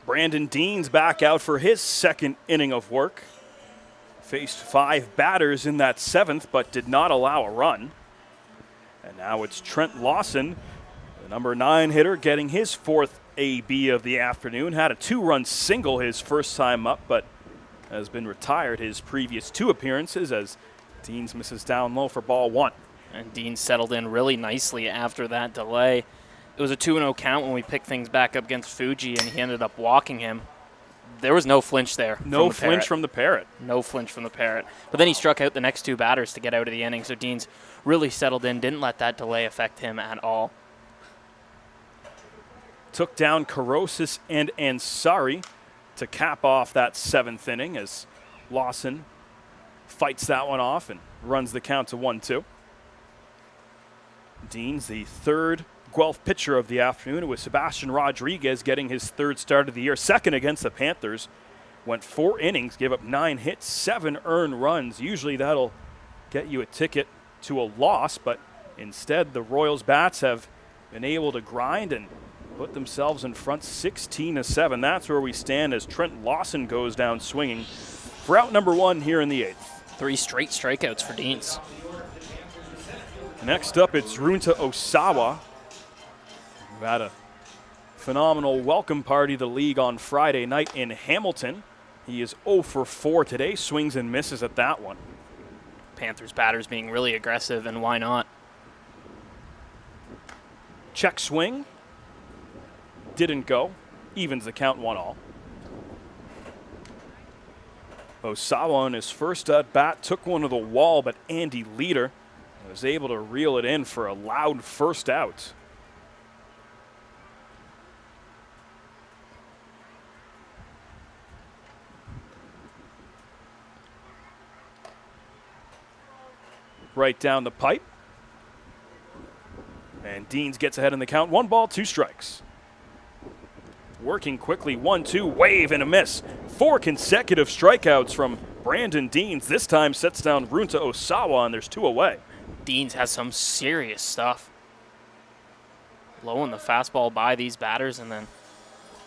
Brandon Dean's back out for his second inning of work. Faced 5 batters in that 7th, but did not allow a run. And now it's Trent Lawson, the number 9 hitter, getting his 4th AB of the afternoon. Had a 2-run single his first time up, but has been retired his previous 2 appearances as Deans misses down low for ball 1. And Dean settled in really nicely after that delay. It was a 2-0 count when we picked things back up against Fuji, and he ended up walking him. There was no flinch there. No flinch from the Parrot. No flinch from the Parrot. But then he struck out the next 2 batters to get out of the inning, so Dean's really settled in, didn't let that delay affect him at all. Took down Karosis and Ansari to cap off that 7th inning as Lawson fights that one off and runs the count to 1-2. Dean's the 3rd Guelph pitcher of the afternoon, with Sebastian Rodriguez getting his 3rd start of the year, 2nd against the Panthers. Went 4 innings, gave up 9 hits, 7 earned runs. Usually that'll get you a ticket to a loss, but instead the Royals bats have been able to grind and put themselves in front 16-7. That's where we stand as Trent Lawson goes down swinging for out number 1 here in the 8th. 3 straight strikeouts for Deans. Next up, it's Runta Osawa, who had a phenomenal welcome party to the league on Friday night in Hamilton. He is 0 for 4 today, swings and misses at that one. Panthers batters being really aggressive, and why not? Check swing. Didn't go. Evens the count 1-1. Osawa on his first at bat took one to the wall, but Andy Leader was able to reel it in for a loud first out. Right down the pipe. And Deans gets ahead in the count. 1 ball, 2 strikes. Working quickly, 1-2, wave and a miss. 4 consecutive strikeouts from Brandon Deans. This time sets down Runta Osawa, and there's 2 away. Deans has some serious stuff. Blowing the fastball by these batters, and then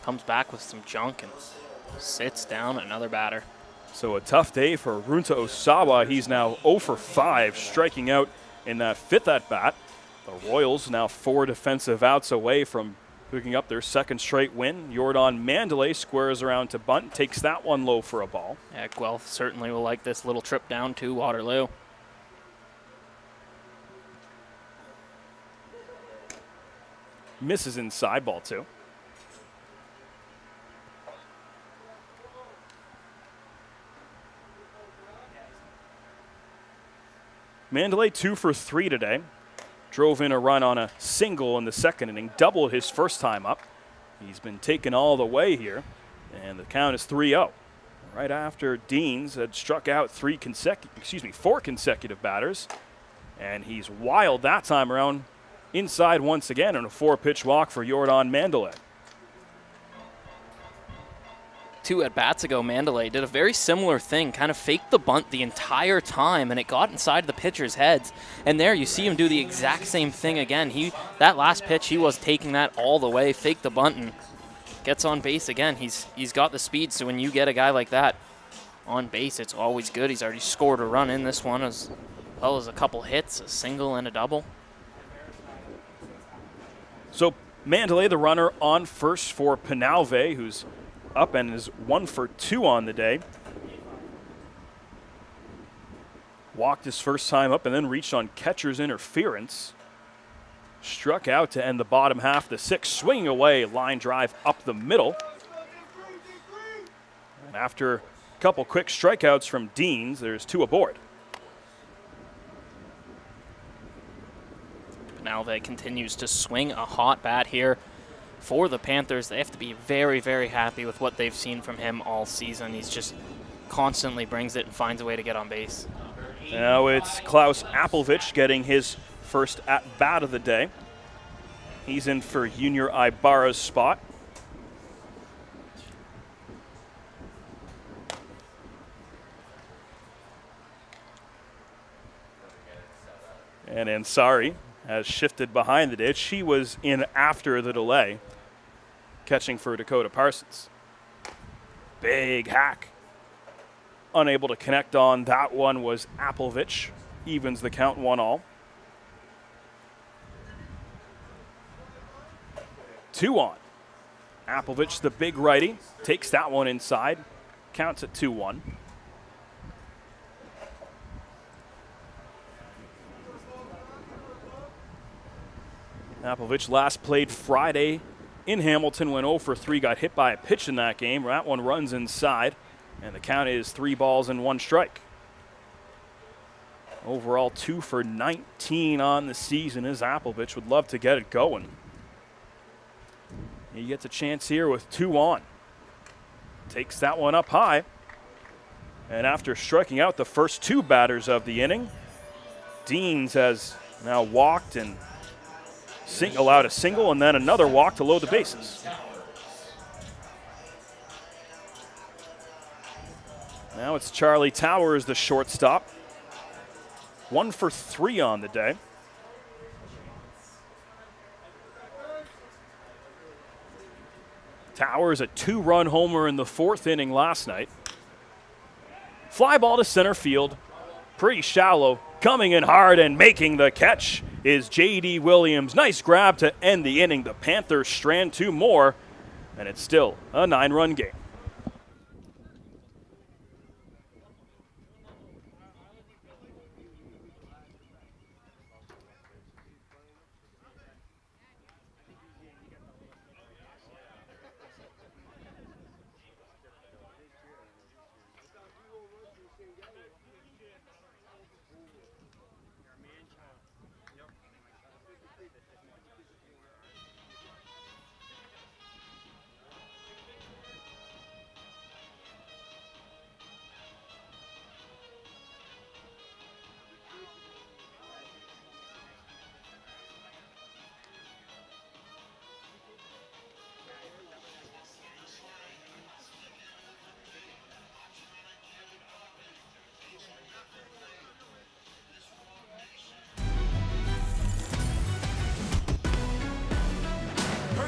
comes back with some junk and sits down another batter. So a tough day for Runta Osawa. He's now 0 for 5, striking out in that 5th at-bat. The Royals now 4 defensive outs away from picking up their 2nd straight win. Jordan Mandalay squares around to bunt, takes that one low for a ball. Yeah, Guelph certainly will like this little trip down to Waterloo. Misses inside, ball 2. Mandalay 2 for 3 today. Drove in a run on a single in the 2nd inning, doubled his first time up. He's been taken all the way here, and the count is 3-0. Right after Deans had struck out 4 consecutive batters, and he's wild that time around inside once again on a 4-pitch walk for Jordan Mandalay. 2 at-bats ago, Mandalay did a very similar thing, kind of faked the bunt the entire time, and it got inside the pitcher's heads. And there you see him do the exact same thing again. That last pitch, he was taking that all the way, faked the bunt, and gets on base again. He's got the speed, so when you get a guy like that on base, it's always good. He's already scored a run in this one, as well as a couple hits, a single and a double. So Mandalay, the runner on first for Penalve, who's up and is 1 for 2 on the day. Walked his first time up and then reached on catcher's interference. Struck out to end the bottom half of the 6th, swinging away, line drive up the middle. And after a couple quick strikeouts from Deans, there's 2 aboard. Penalve continues to swing a hot bat here for the Panthers. They have to be very, very happy with what they've seen from him all season. He's just constantly brings it and finds a way to get on base. Now it's Klaus Appelvich getting his first at-bat of the day. He's in for Junior Ibarra's spot. And Ansari has shifted behind the ditch. He was in after the delay, catching for Dakota Parsons. Big hack. Unable to connect on that one was Applovich. Evens the count 1-all. 2 on. Applovich, the big righty, takes that one inside. Counts at 2-1. Applovich last played Friday in Hamilton, went 0 for 3, got hit by a pitch in that game. That one runs inside, and the count is 3 balls and 1 strike. Overall, 2 for 19 on the season as Applovich would love to get it going. He gets a chance here with 2 on. Takes that one up high. And after striking out the first 2 batters of the inning, Deans has now walked and allowed a single and then another walk to load the bases. Now it's Charlie Towers, the shortstop. 1 for 3 on the day. Towers a 2-run homer in the 4th inning last night. Fly ball to center field. Pretty shallow. Coming in hard and making the catch is J.D. Williams. Nice grab to end the inning. The Panthers strand 2 more, and it's still a 9-run game.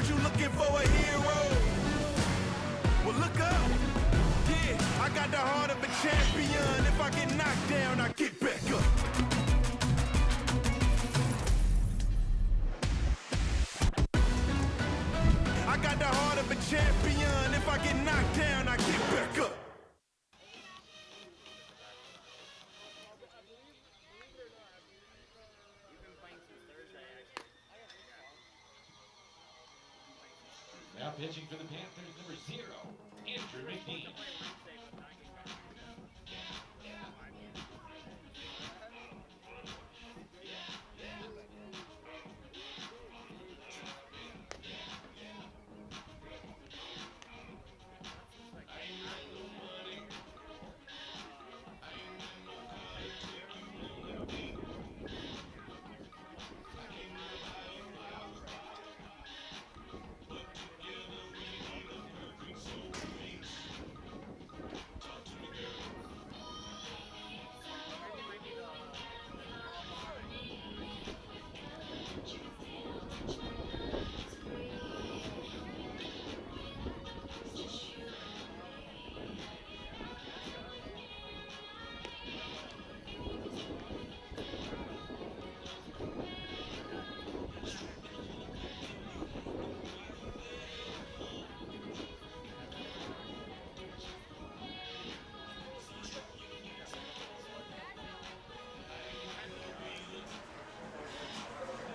You looking for a hero? Well, look up. Yeah, I got the heart of a champion. If I get knocked down, I get back up. I got the heart of a champion. If I get knocked down, I get back up. Now pitching for the Panthers, number 0, Intermission.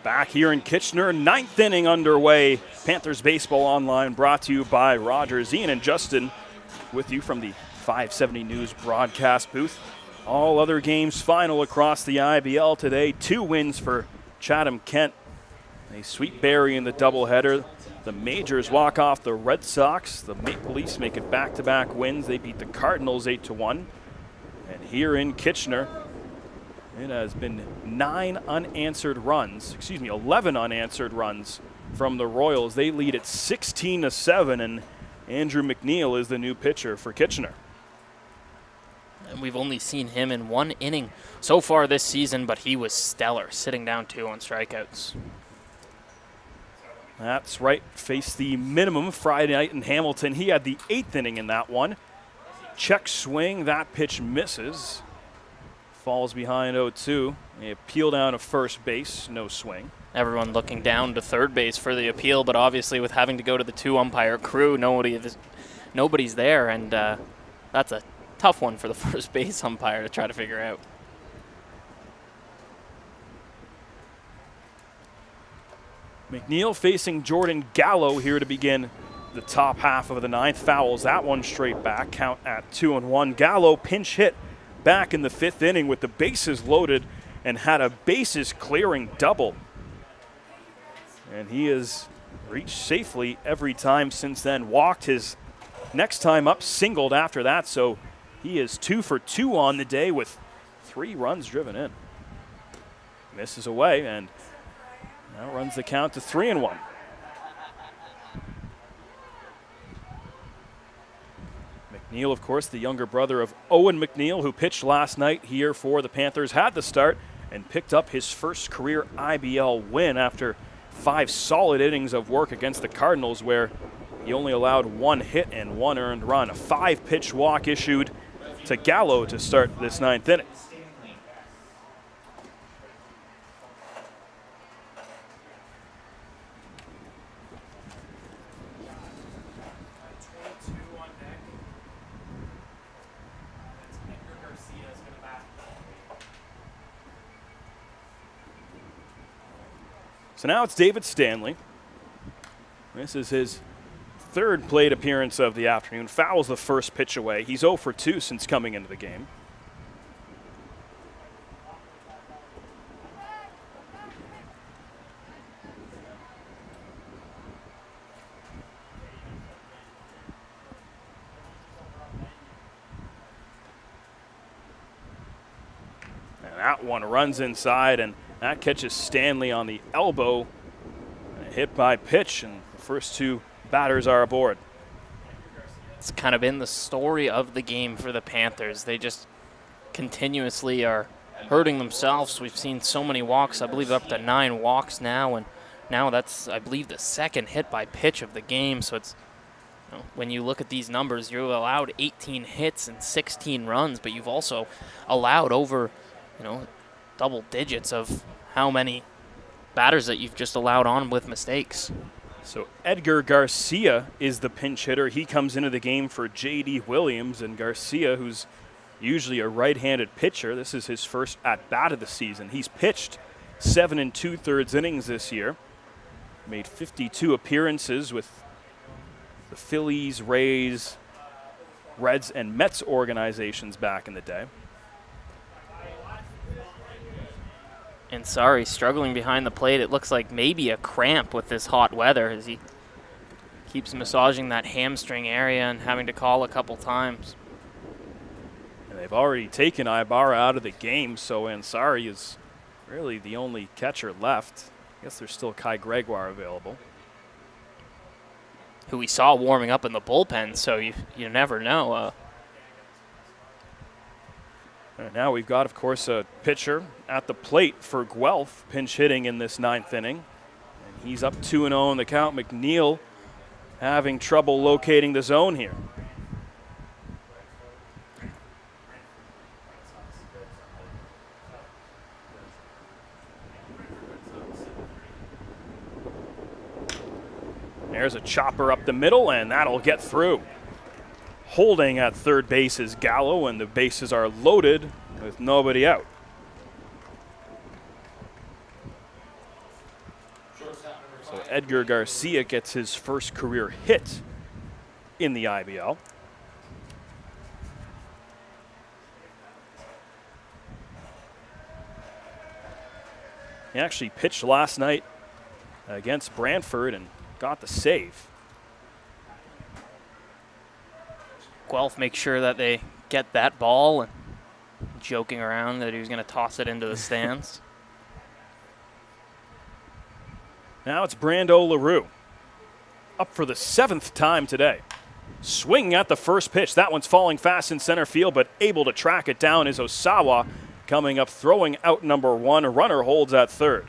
Back here in Kitchener, 9th inning underway. Panthers Baseball Online brought to you by Rogers. Ian and Justin with you from the 570 News broadcast booth. All other games final across the IBL today. 2 wins for Chatham-Kent. A sweet berry in the doubleheader. The Majors walk off the Red Sox. The Maple Leafs make it back-to-back wins. They beat the Cardinals 8-1. And here in Kitchener, it has been 11 unanswered runs from the Royals. They lead at 16-7, and Andrew McNeil is the new pitcher for Kitchener. And we've only seen him in 1 inning so far this season, but he was stellar, sitting down 2 on strikeouts. That's right, faced the minimum Friday night in Hamilton. He had the 8th inning in that one. Check swing, that pitch misses. Falls behind 0-2. A appeal down to first base, no swing. Everyone looking down to third base for the appeal, but obviously with having to go to the 2-umpire crew, nobody's there, and that's a tough one for the first base umpire to try to figure out. McNeil facing Jordan Gallo here to begin the top half of the 9th. Fouls that one straight back. Count at 2-1. Gallo pinch hit back in the 5th inning with the bases loaded and had a bases clearing double. And he has reached safely every time since then. Walked his next time up, singled after that. So he is 2 for 2 on the day with 3 runs driven in. Misses away and now runs the count to 3-1. McNeil, of course, the younger brother of Owen McNeil, who pitched last night here for the Panthers, had the start and picked up his first career IBL win after 5 solid innings of work against the Cardinals, where he only allowed 1 hit and 1 earned run. A 5-pitch walk issued to Gallo to start this 9th inning. So now it's David Stanley. This is his 3rd plate appearance of the afternoon. Fouls the first pitch away. He's 0 for 2 since coming into the game. And that one runs inside, and that catches Stanley on the elbow. Hit by pitch, and the first 2 batters are aboard. It's kind of been the story of the game for the Panthers. They just continuously are hurting themselves. We've seen so many walks. I believe up to 9 walks now, and now that's, I believe, the 2nd hit by pitch of the game. So it's, you know, when you look at these numbers, you've allowed 18 hits and 16 runs, but you've also allowed over, double digits of how many batters that you've just allowed on with mistakes. So Edgar Garcia is the pinch hitter. He comes into the game for J.D. Williams, and Garcia, who's usually a right-handed pitcher, this is his first at-bat of the season. He's pitched 7 2/3 innings this year. Made 52 appearances with the Phillies, Rays, Reds, and Mets organizations back in the day. And sorry, struggling behind the plate. It looks like maybe a cramp with this hot weather as he keeps massaging that hamstring area and having to call a couple times. And they've already taken Ibarra out of the game, so Ansari is really the only catcher left. I guess there's still Kai Gregoire available, who we saw warming up in the bullpen, so you never know. And now we've got, of course, a pitcher at the plate for Guelph, pinch hitting in this 9th inning. And he's up 2-0 in the count. McNeil having trouble locating the zone here. There's a chopper up the middle, and that'll get through. Holding at third base is Gallo, and the bases are loaded with nobody out. So Edgar Garcia gets his first career hit in the IBL. He actually pitched last night against Brantford and got the save. Guelph makes sure that they get that ball, and joking around that he was going to toss it into the stands. Now it's Brando LaRue, up for the 7th time today. Swinging at the first pitch. That one's falling fast in center field, but able to track it down is Osawa, coming up, throwing out number 1. A runner holds at third.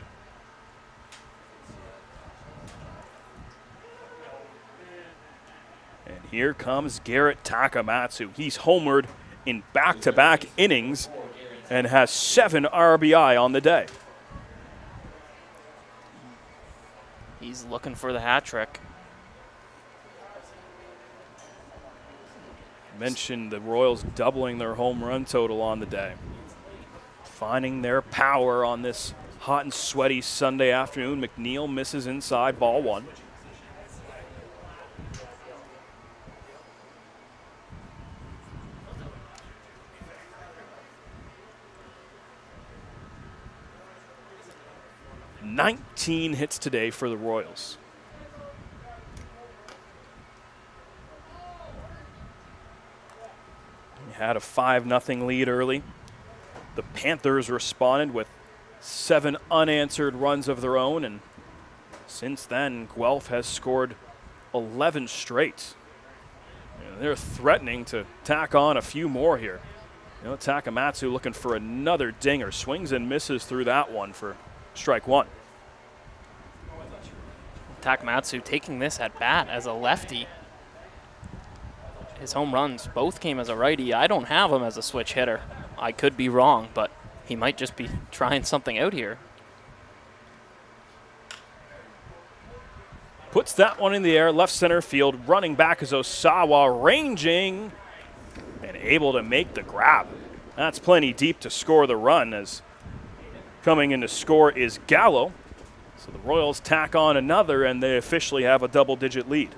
Here comes Garrett Takamatsu. He's homered in back-to-back innings and has 7 RBI on the day. He's looking for the hat trick. Mentioned the Royals doubling their home run total on the day. Finding their power on this hot and sweaty Sunday afternoon. McNeil misses inside, ball 1. "19 hits today for the Royals. They had a 5-0 lead early. The Panthers responded with 7 unanswered runs of their own, and since then, Guelph has scored 11 straight. And they're threatening to tack on a few more here. You know, Takamatsu looking for another dinger. Swings and misses through that one for strike 1. Takamatsu taking this at bat as a lefty. His home runs both came as a righty. I don't have him as a switch hitter. I could be wrong, but he might just be trying something out here. Puts that one in the air, left center field. Running back is Osawa, ranging and able to make the grab. That's plenty deep to score the run, as coming in to score is Gallo. So the Royals tack on another, and they officially have a double-digit lead.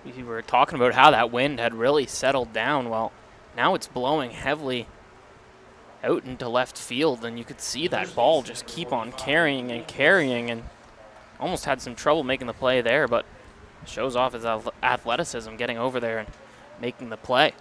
We were talking about how that wind had really settled down. Well, now it's blowing heavily out into left field, and you could see that ball just keep on carrying, and almost had some trouble making the play there, but shows off his athleticism getting over there and making the play.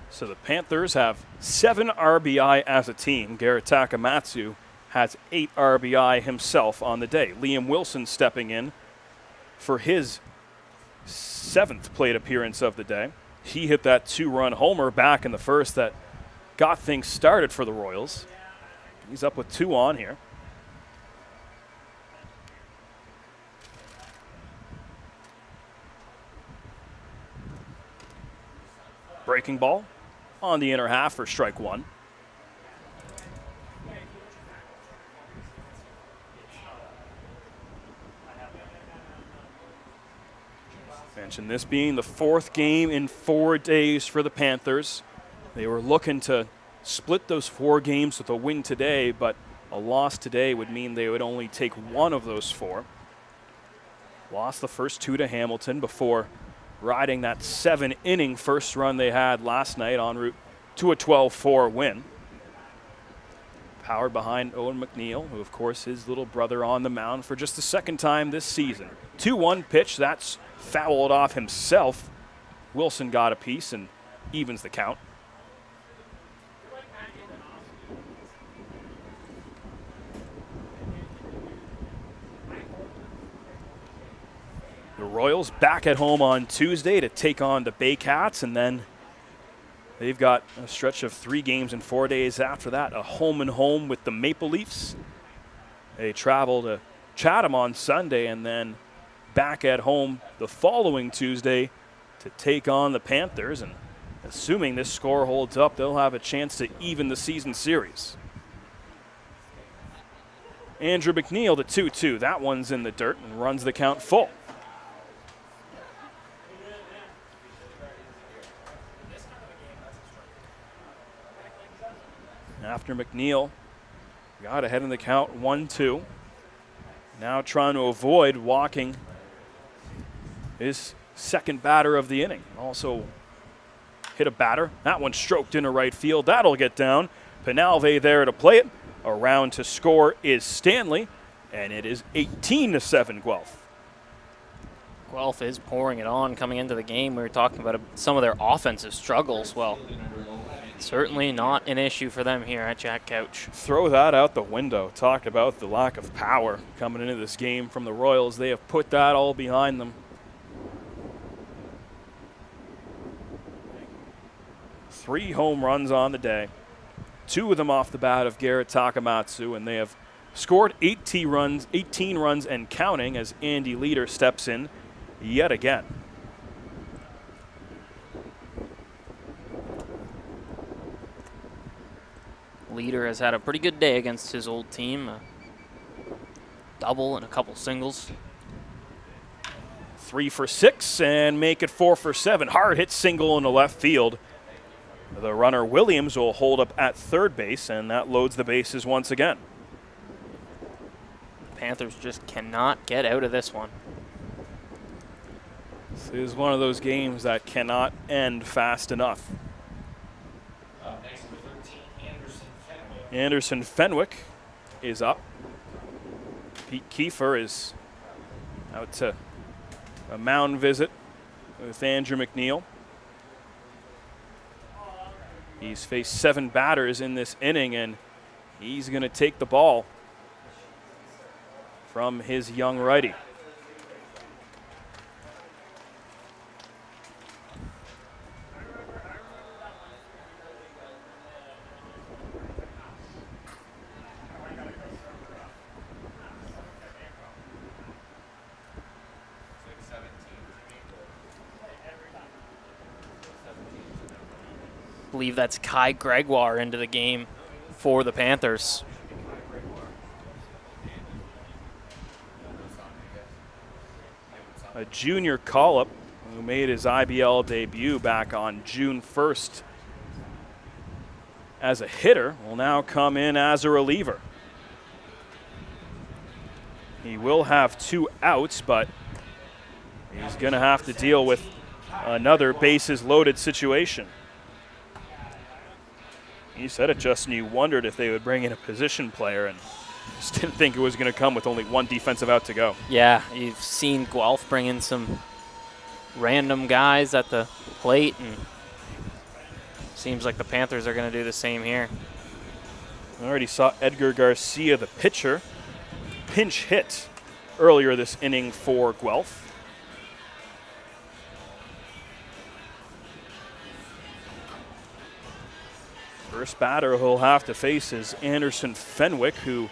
So the Panthers have 7 RBI as a team. Garrett Takamatsu has 8 RBI himself on the day. Liam Wilson stepping in for his 7th plate appearance of the day. He hit that 2-run homer back in the first that got things started for the Royals. He's up with 2 on here. Breaking ball on the inner half for strike 1. Mentioned this being the 4th game in 4 days for the Panthers. They were looking to split those 4 games with a win today, but a loss today would mean they would only take 1 of those 4. Lost the first 2 to Hamilton before riding that 7-inning first run they had last night en route to a 12-4 win. Powered behind Owen McNeil, who of course his little brother on the mound for just the 2nd time this season. 2-1 pitch, that's fouled off himself. Wilson got a piece and evens the count. The Royals back at home on Tuesday to take on the Baycats, and then they've got a stretch of 3 games in 4 days after that. A home-and-home with the Maple Leafs. They travel to Chatham on Sunday, and then back at home the following Tuesday to take on the Panthers. And assuming this score holds up, they'll have a chance to even the season series. Andrew McNeil to 2-2. That one's in the dirt and runs the count full. After McNeil got ahead in the count 1-2. Now trying to avoid walking his 2nd batter of the inning. Also hit a batter. That one stroked into right field. That'll get down. Penalve there to play it. Around to score is Stanley, and it is 18-7 Guelph. Guelph is pouring it on coming into the game. We were talking about some of their offensive struggles. Well, certainly not an issue for them here at Jack Couch. Throw that out the window. Talked about the lack of power coming into this game from the Royals. They have put that all behind them. 3 home runs on the day. 2 of them off the bat of Garrett Takamatsu, and they have scored 18 runs and counting as Andy Leader steps in yet again. Leader has had a pretty good day against his old team. A double and a couple singles. 3 for 6 and make it 4 for 7. Hard hit single in the left field. The runner Williams will hold up at third base, and that loads the bases once again. Panthers just cannot get out of this one. This is one of those games that cannot end fast enough. Next number 13, Anderson Fenwick is up. Pete Kiefer is out to a mound visit with Andrew McNeil. He's faced 7 batters in this inning, and he's going to take the ball from his young righty. I believe that's Kai Gregoire into the game for the Panthers. A junior call-up who made his IBL debut back on June 1st as a hitter will now come in as a reliever. He will have 2 outs, but he's going to have to deal with another bases loaded situation. You said it, Justin. You wondered if they would bring in a position player, and just didn't think it was going to come with only 1 defensive out to go. Yeah, you've seen Guelph bring in some random guys at the plate, and seems like the Panthers are going to do the same here. I already saw Edgar Garcia, the pitcher, pinch hit earlier this inning for Guelph. First batter he'll have to face is Anderson Fenwick, who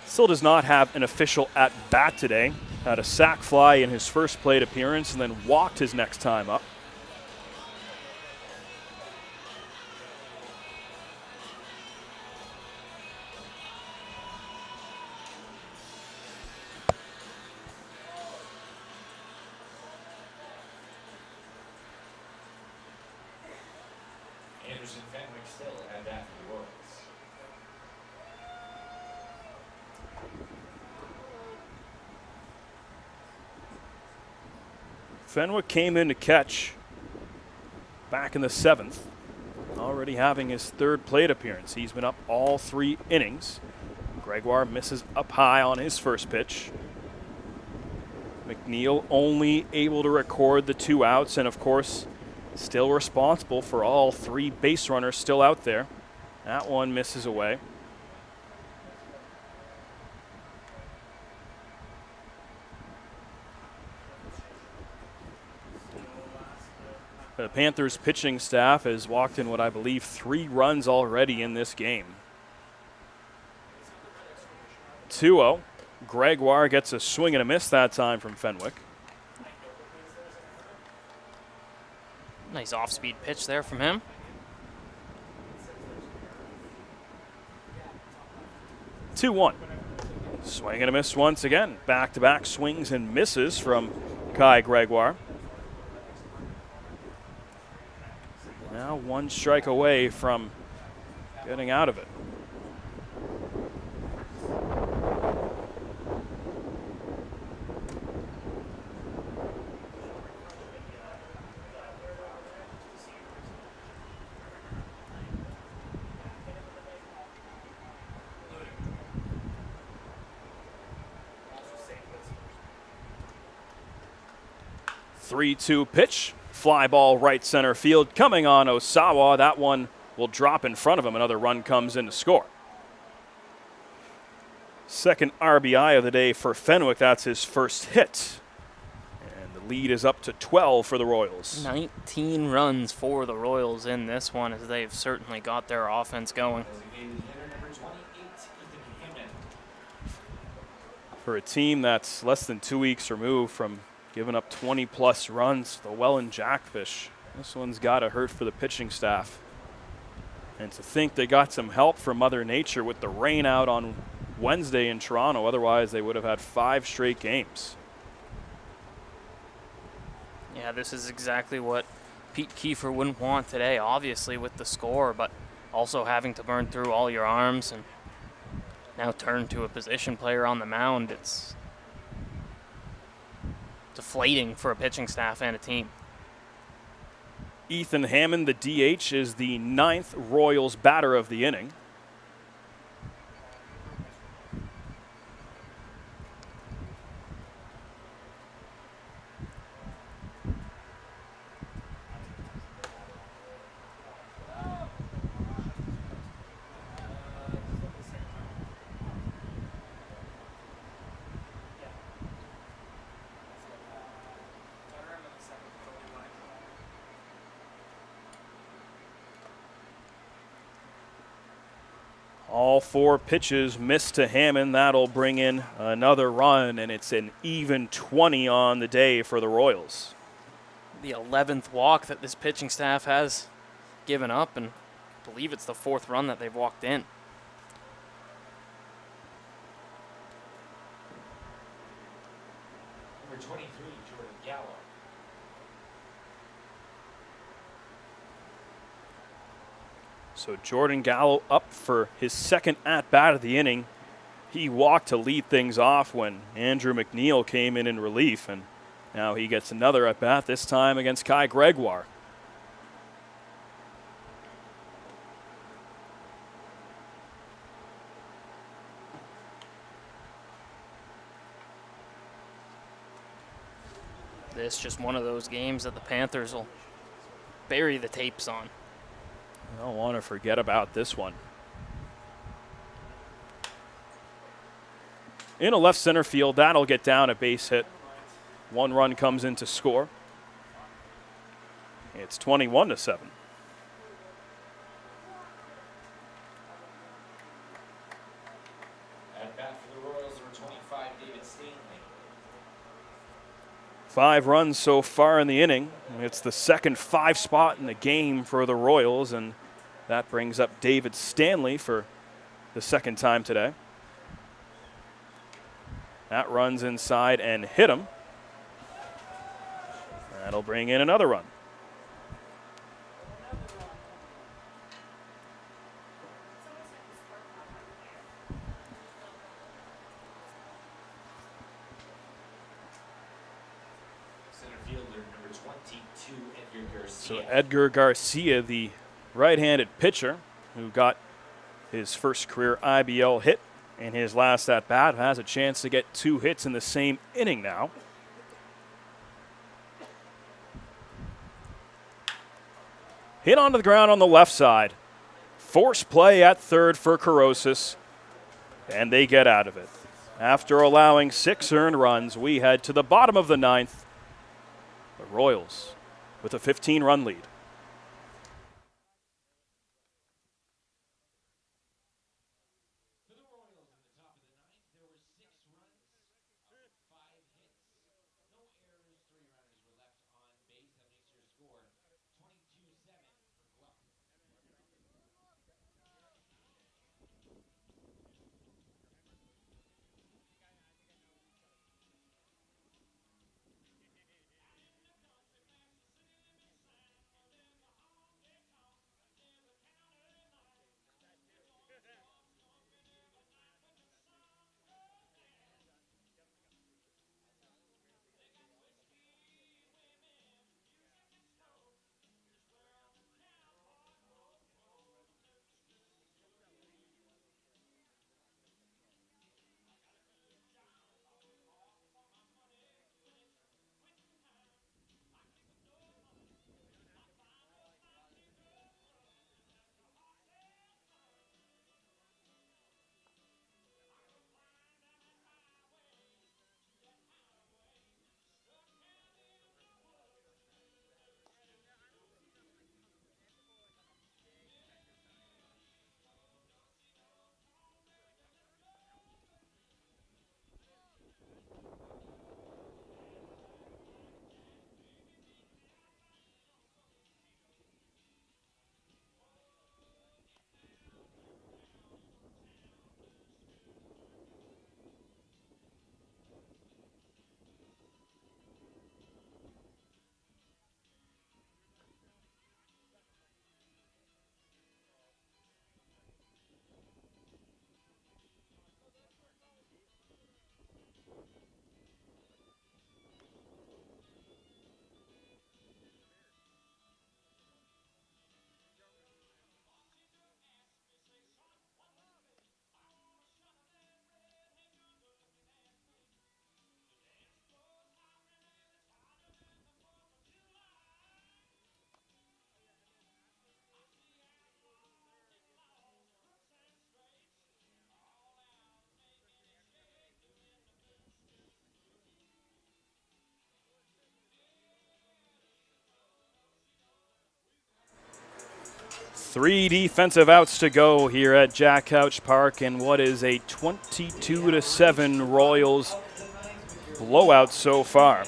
still does not have an official at-bat today. Had a sac fly in his first plate appearance and then walked his next time up. Anderson Fenwick still at bat for the Royals. Fenwick came in to catch back in the 7th, already having his 3rd plate appearance. He's been up all 3 innings. Gregoire misses up high on his first pitch. McNeil only able to record the 2 outs, and of course, still responsible for all 3 base runners still out there. That one misses away. The Panthers pitching staff has walked in what I believe 3 runs already in this game. 2-0. Gregoire gets a swing and a miss that time from Fenwick. Nice off-speed pitch there from him. Two-one. Swing and a miss once again. Back-to-back swings and misses from Kai Gregoire. Now 1 strike away from getting out of it. Three-two pitch. Fly ball right center field coming on Osawa. That one will drop in front of him. Another run comes in to score. Second RBI of the day for Fenwick. That's his first hit. And The lead is up to 12 for the Royals. 19 runs for the Royals in this one, as they've certainly got their offense going. For a team that's less than 2 weeks removed from giving up 20-plus runs to the Welland Jackfish, this one's got to hurt for the pitching staff. And to think they got some help from Mother Nature with the rain out on Wednesday in Toronto. Otherwise, they would have had 5 straight games. Yeah, this is exactly what Pete Kiefer wouldn't want today, obviously with the score, but also having to burn through all your arms and now turn to a position player on the mound. It's deflating for a pitching staff and a team. Ethan Hammond, the DH, is the 9th Royals batter of the inning. All 4 pitches missed to Hammond. That'll bring in another run, and it's an even 20 on the day for the Royals. The 11th walk that this pitching staff has given up, and I believe it's the 4th run that they've walked in. Number 23, Jordan Gallo. So Jordan Gallo up for his second at-bat of the inning. He walked to lead things off when Andrew McNeil came in relief, and now he gets another at-bat, this time against Kai Gregoire. This just one of those games that the Panthers will bury the tapes on. I don't want to forget about this one. In a left center field, that'll get down a base hit. 1 run comes in to score. It's 21-7. At bat for the Royals, number 25, David Stanley. 5 runs so far in the inning. It's the second 5 spot in the game for the Royals, and that brings up David Stanley for the second time today. That runs inside and hit him. That'll bring in another run. Center fielder, number 22, Edgar Garcia. So Edgar Garcia, the right-handed pitcher who got his first career IBL hit in his last at-bat, has a chance to get 2 hits in the same inning now. Hit onto the ground on the left side. Force play at third for Corrosis, and they get out of it. After allowing 6 earned runs, we head to the bottom of the 9th. The Royals with a 15-run lead. 3 defensive outs to go here at Jack Couch Park, and what is a 22-7 Royals blowout so far.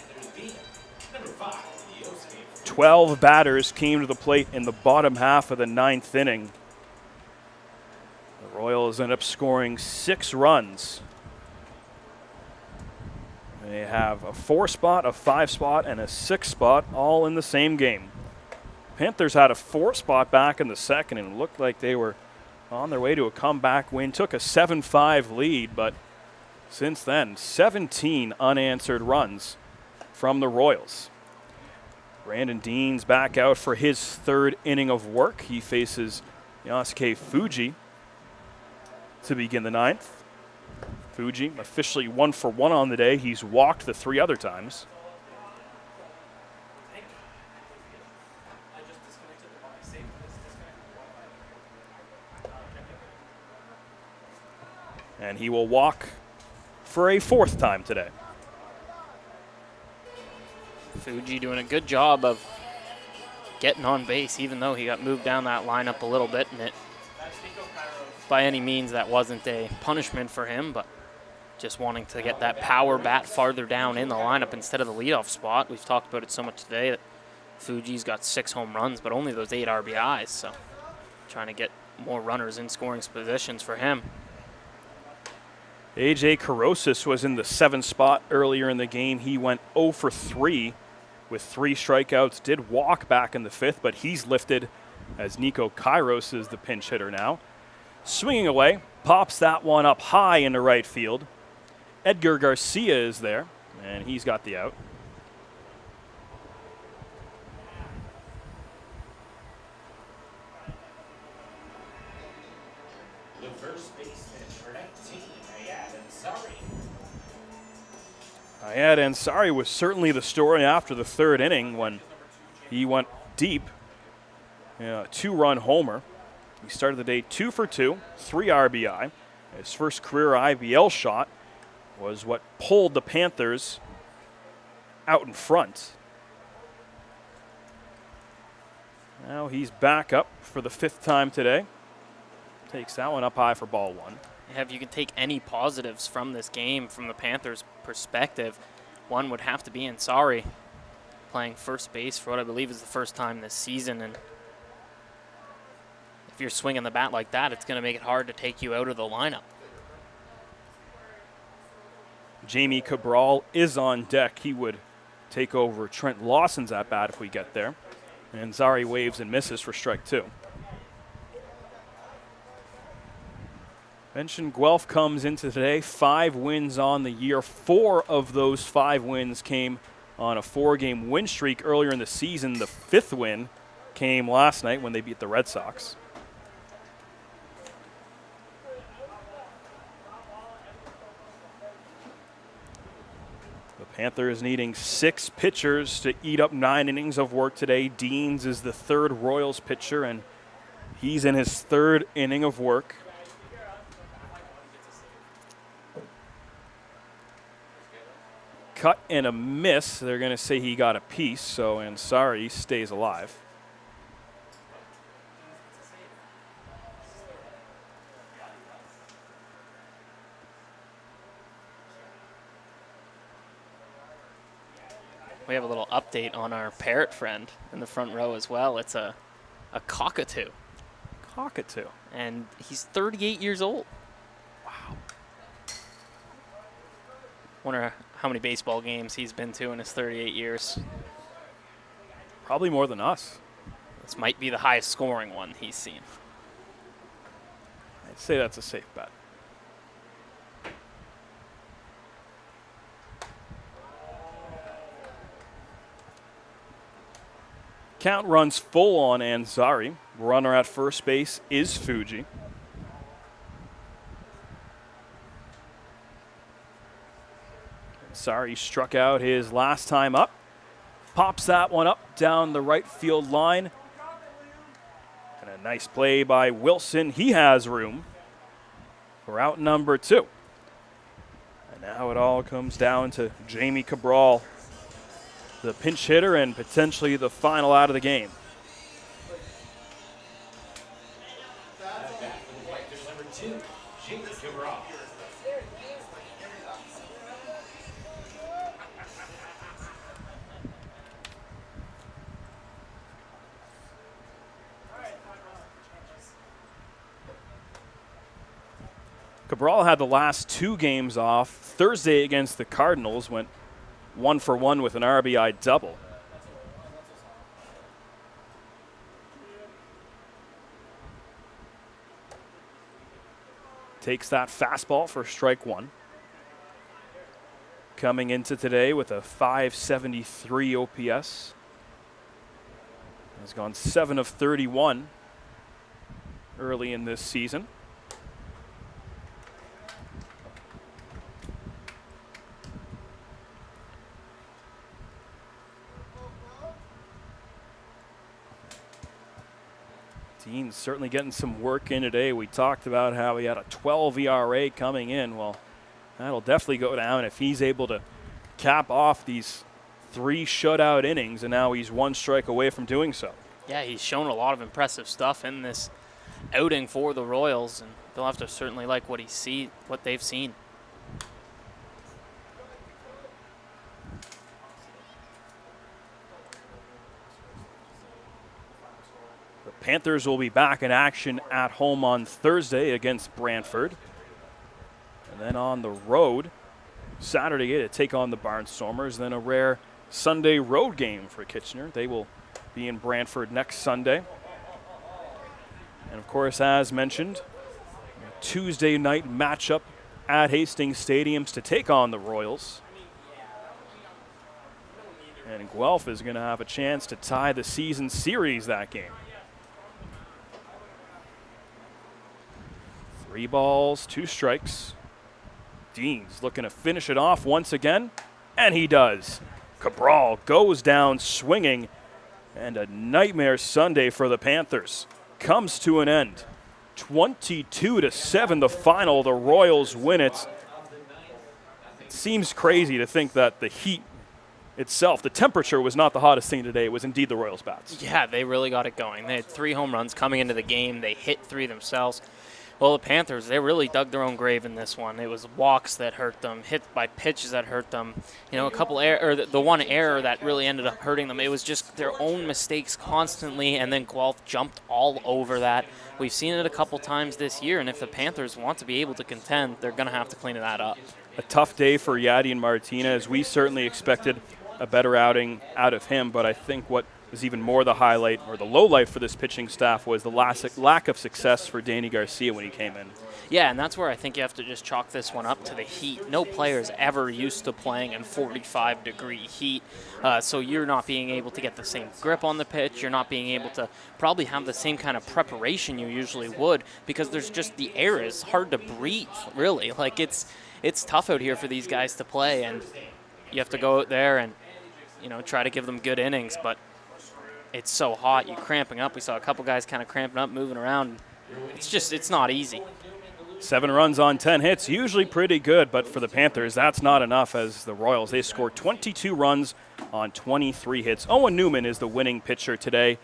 12 batters came to the plate in the bottom half of the 9th inning. The Royals end up scoring 6 runs. They have a 4 spot, a 5 spot, and a 6 spot all in the same game. Panthers had a 4 spot back in the second and looked like they were on their way to a comeback win. Took a 7-5 lead, but since then, 17 unanswered runs from the Royals. Brandon Dean's back out for his 3rd inning of work. He faces Yasuke Fuji to begin the 9th. Fuji officially 1 for 1 on the day. He's walked the 3 other times. And he will walk for a 4th time today. Fuji doing a good job of getting on base, even though he got moved down that lineup a little bit. And it, by any means, that wasn't a punishment for him, but just wanting to get that power bat farther down in the lineup instead of the leadoff spot. We've talked about it so much today that Fuji's got 6 home runs, but only those 8 RBIs. So trying to get more runners in scoring positions for him. AJ Carosis was in the 7th spot earlier in the game. He went 0 for 3 with 3 strikeouts. Did walk back in the 5th, but he's lifted as Nico Kairos is the pinch hitter now. Swinging away, pops that one up high into right field. Edgar Garcia is there, and he's got the out. The first baseman for 19, Ayad Ansari. Ayad Ansari was certainly the story after the 3rd inning when he went deep. A 2-run homer. He started the day 2 for 2, 3 RBI. His first career IBL shot was what pulled the Panthers out in front. Now he's back up for the 5th time today. Takes that one up high for ball 1. If you can take any positives from this game from the Panthers' perspective, one would have to be Ansari playing first base for what I believe is the first time this season. And if you're swinging the bat like that, it's going to make it hard to take you out of the lineup. Jamie Cabral is on deck. He would take over Trent Lawson's at bat if we get there. And Ansari waves and misses for strike 2. Benson Guelph comes into today, 5 wins on the year. 4 of those 5 wins came on a 4-game win streak earlier in the season. The 5th win came last night when they beat the Red Sox. The Panthers needing 6 pitchers to eat up 9 innings of work today. Deans is the 3rd Royals pitcher, and he's in his 3rd inning of work. Cut and a miss. They're going to say he got a piece, so Ansari stays alive. We have a little update on our parrot friend in the front row as well. It's a cockatoo. Cockatoo. And he's 38 years old. Wow. Wonder how many baseball games he's been to in his 38 years. Probably more than us. This might be the highest scoring one he's seen. I'd say that's a safe bet. Count runs full on Ansari. Runner at first base is Fuji. Ansari struck out his last time up. Pops that one up down the right field line. And a nice play by Wilson. He has room for out number 2. And now it all comes down to Jamie Cabral, the pinch hitter and potentially the final out of the game. 2, Jake Cabral. Cabral had the last 2 games off. Thursday against the Cardinals went 1 for 1 with an RBI double. Takes that fastball for strike 1. Coming into today with a 573 OPS. Has gone 7 of 31 early in this season. Dean's certainly getting some work in today. We talked about how he had a 12 ERA coming in. Well, that'll definitely go down if he's able to cap off these 3 shutout innings, and now he's 1 strike away from doing so. Yeah, he's shown a lot of impressive stuff in this outing for the Royals, and they'll have to certainly like what they've seen. Panthers will be back in action at home on Thursday against Brantford. And then on the road Saturday to take on the Barnstormers. Then a rare Sunday road game for Kitchener. They will be in Brantford next Sunday. And of course, as mentioned, a Tuesday night matchup at Hastings Stadiums to take on the Royals. And Guelph is going to have a chance to tie the season series that game. 3 balls, 2 strikes. Dean's looking to finish it off once again, and he does. Cabral goes down swinging, and a nightmare Sunday for the Panthers comes to an end. 22-7 the final. The Royals win it. It seems crazy to think that the heat itself, the temperature was not the hottest thing today. It was indeed the Royals' bats. Yeah, they really got it going. They had 3 home runs coming into the game. They hit 3 themselves. Well, the Panthers, they really dug their own grave in this one. It was walks that hurt them, hit by pitches that hurt them. You know, a couple the one error that really ended up hurting them. It was just their own mistakes constantly, and then Guelph jumped all over that. We've seen it a couple times this year, and if the Panthers want to be able to contend, they're going to have to clean that up. A tough day for Yadi and Martinez. We certainly expected a better outing out of him, but I think what was even more the highlight or the low light for this pitching staff was the lack of success for Danny Garcia when he came in. Yeah, and that's where I think you have to just chalk this one up to the heat. No player is ever used to playing in 45-degree heat, so you're not being able to get the same grip on the pitch. You're not being able to probably have the same kind of preparation you usually would, because there's just the air is hard to breathe, really. Like, it's tough out here for these guys to play, and you have to go out there and, you know, try to give them good innings, but it's so hot, you're cramping up. We saw a couple guys kind of cramping up, moving around. It's not easy. 7 runs on 10 hits, usually pretty good, but for the Panthers, that's not enough as the Royals, they scored 22 runs on 23 hits. Owen Newman is the winning pitcher today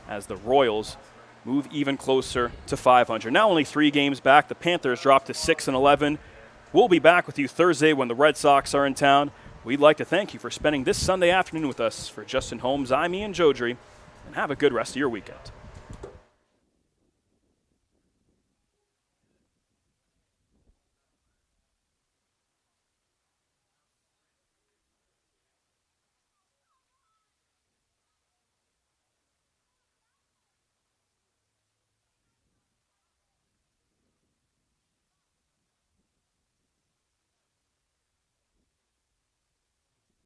as the Royals move even closer to 500. Now only 3 games back. The Panthers dropped to 6-11. We'll be back with you Thursday when the Red Sox are in town. We'd like to thank you for spending this Sunday afternoon with us. For Justin Holmes, I'm Ian Jodry, and have a good rest of your weekend.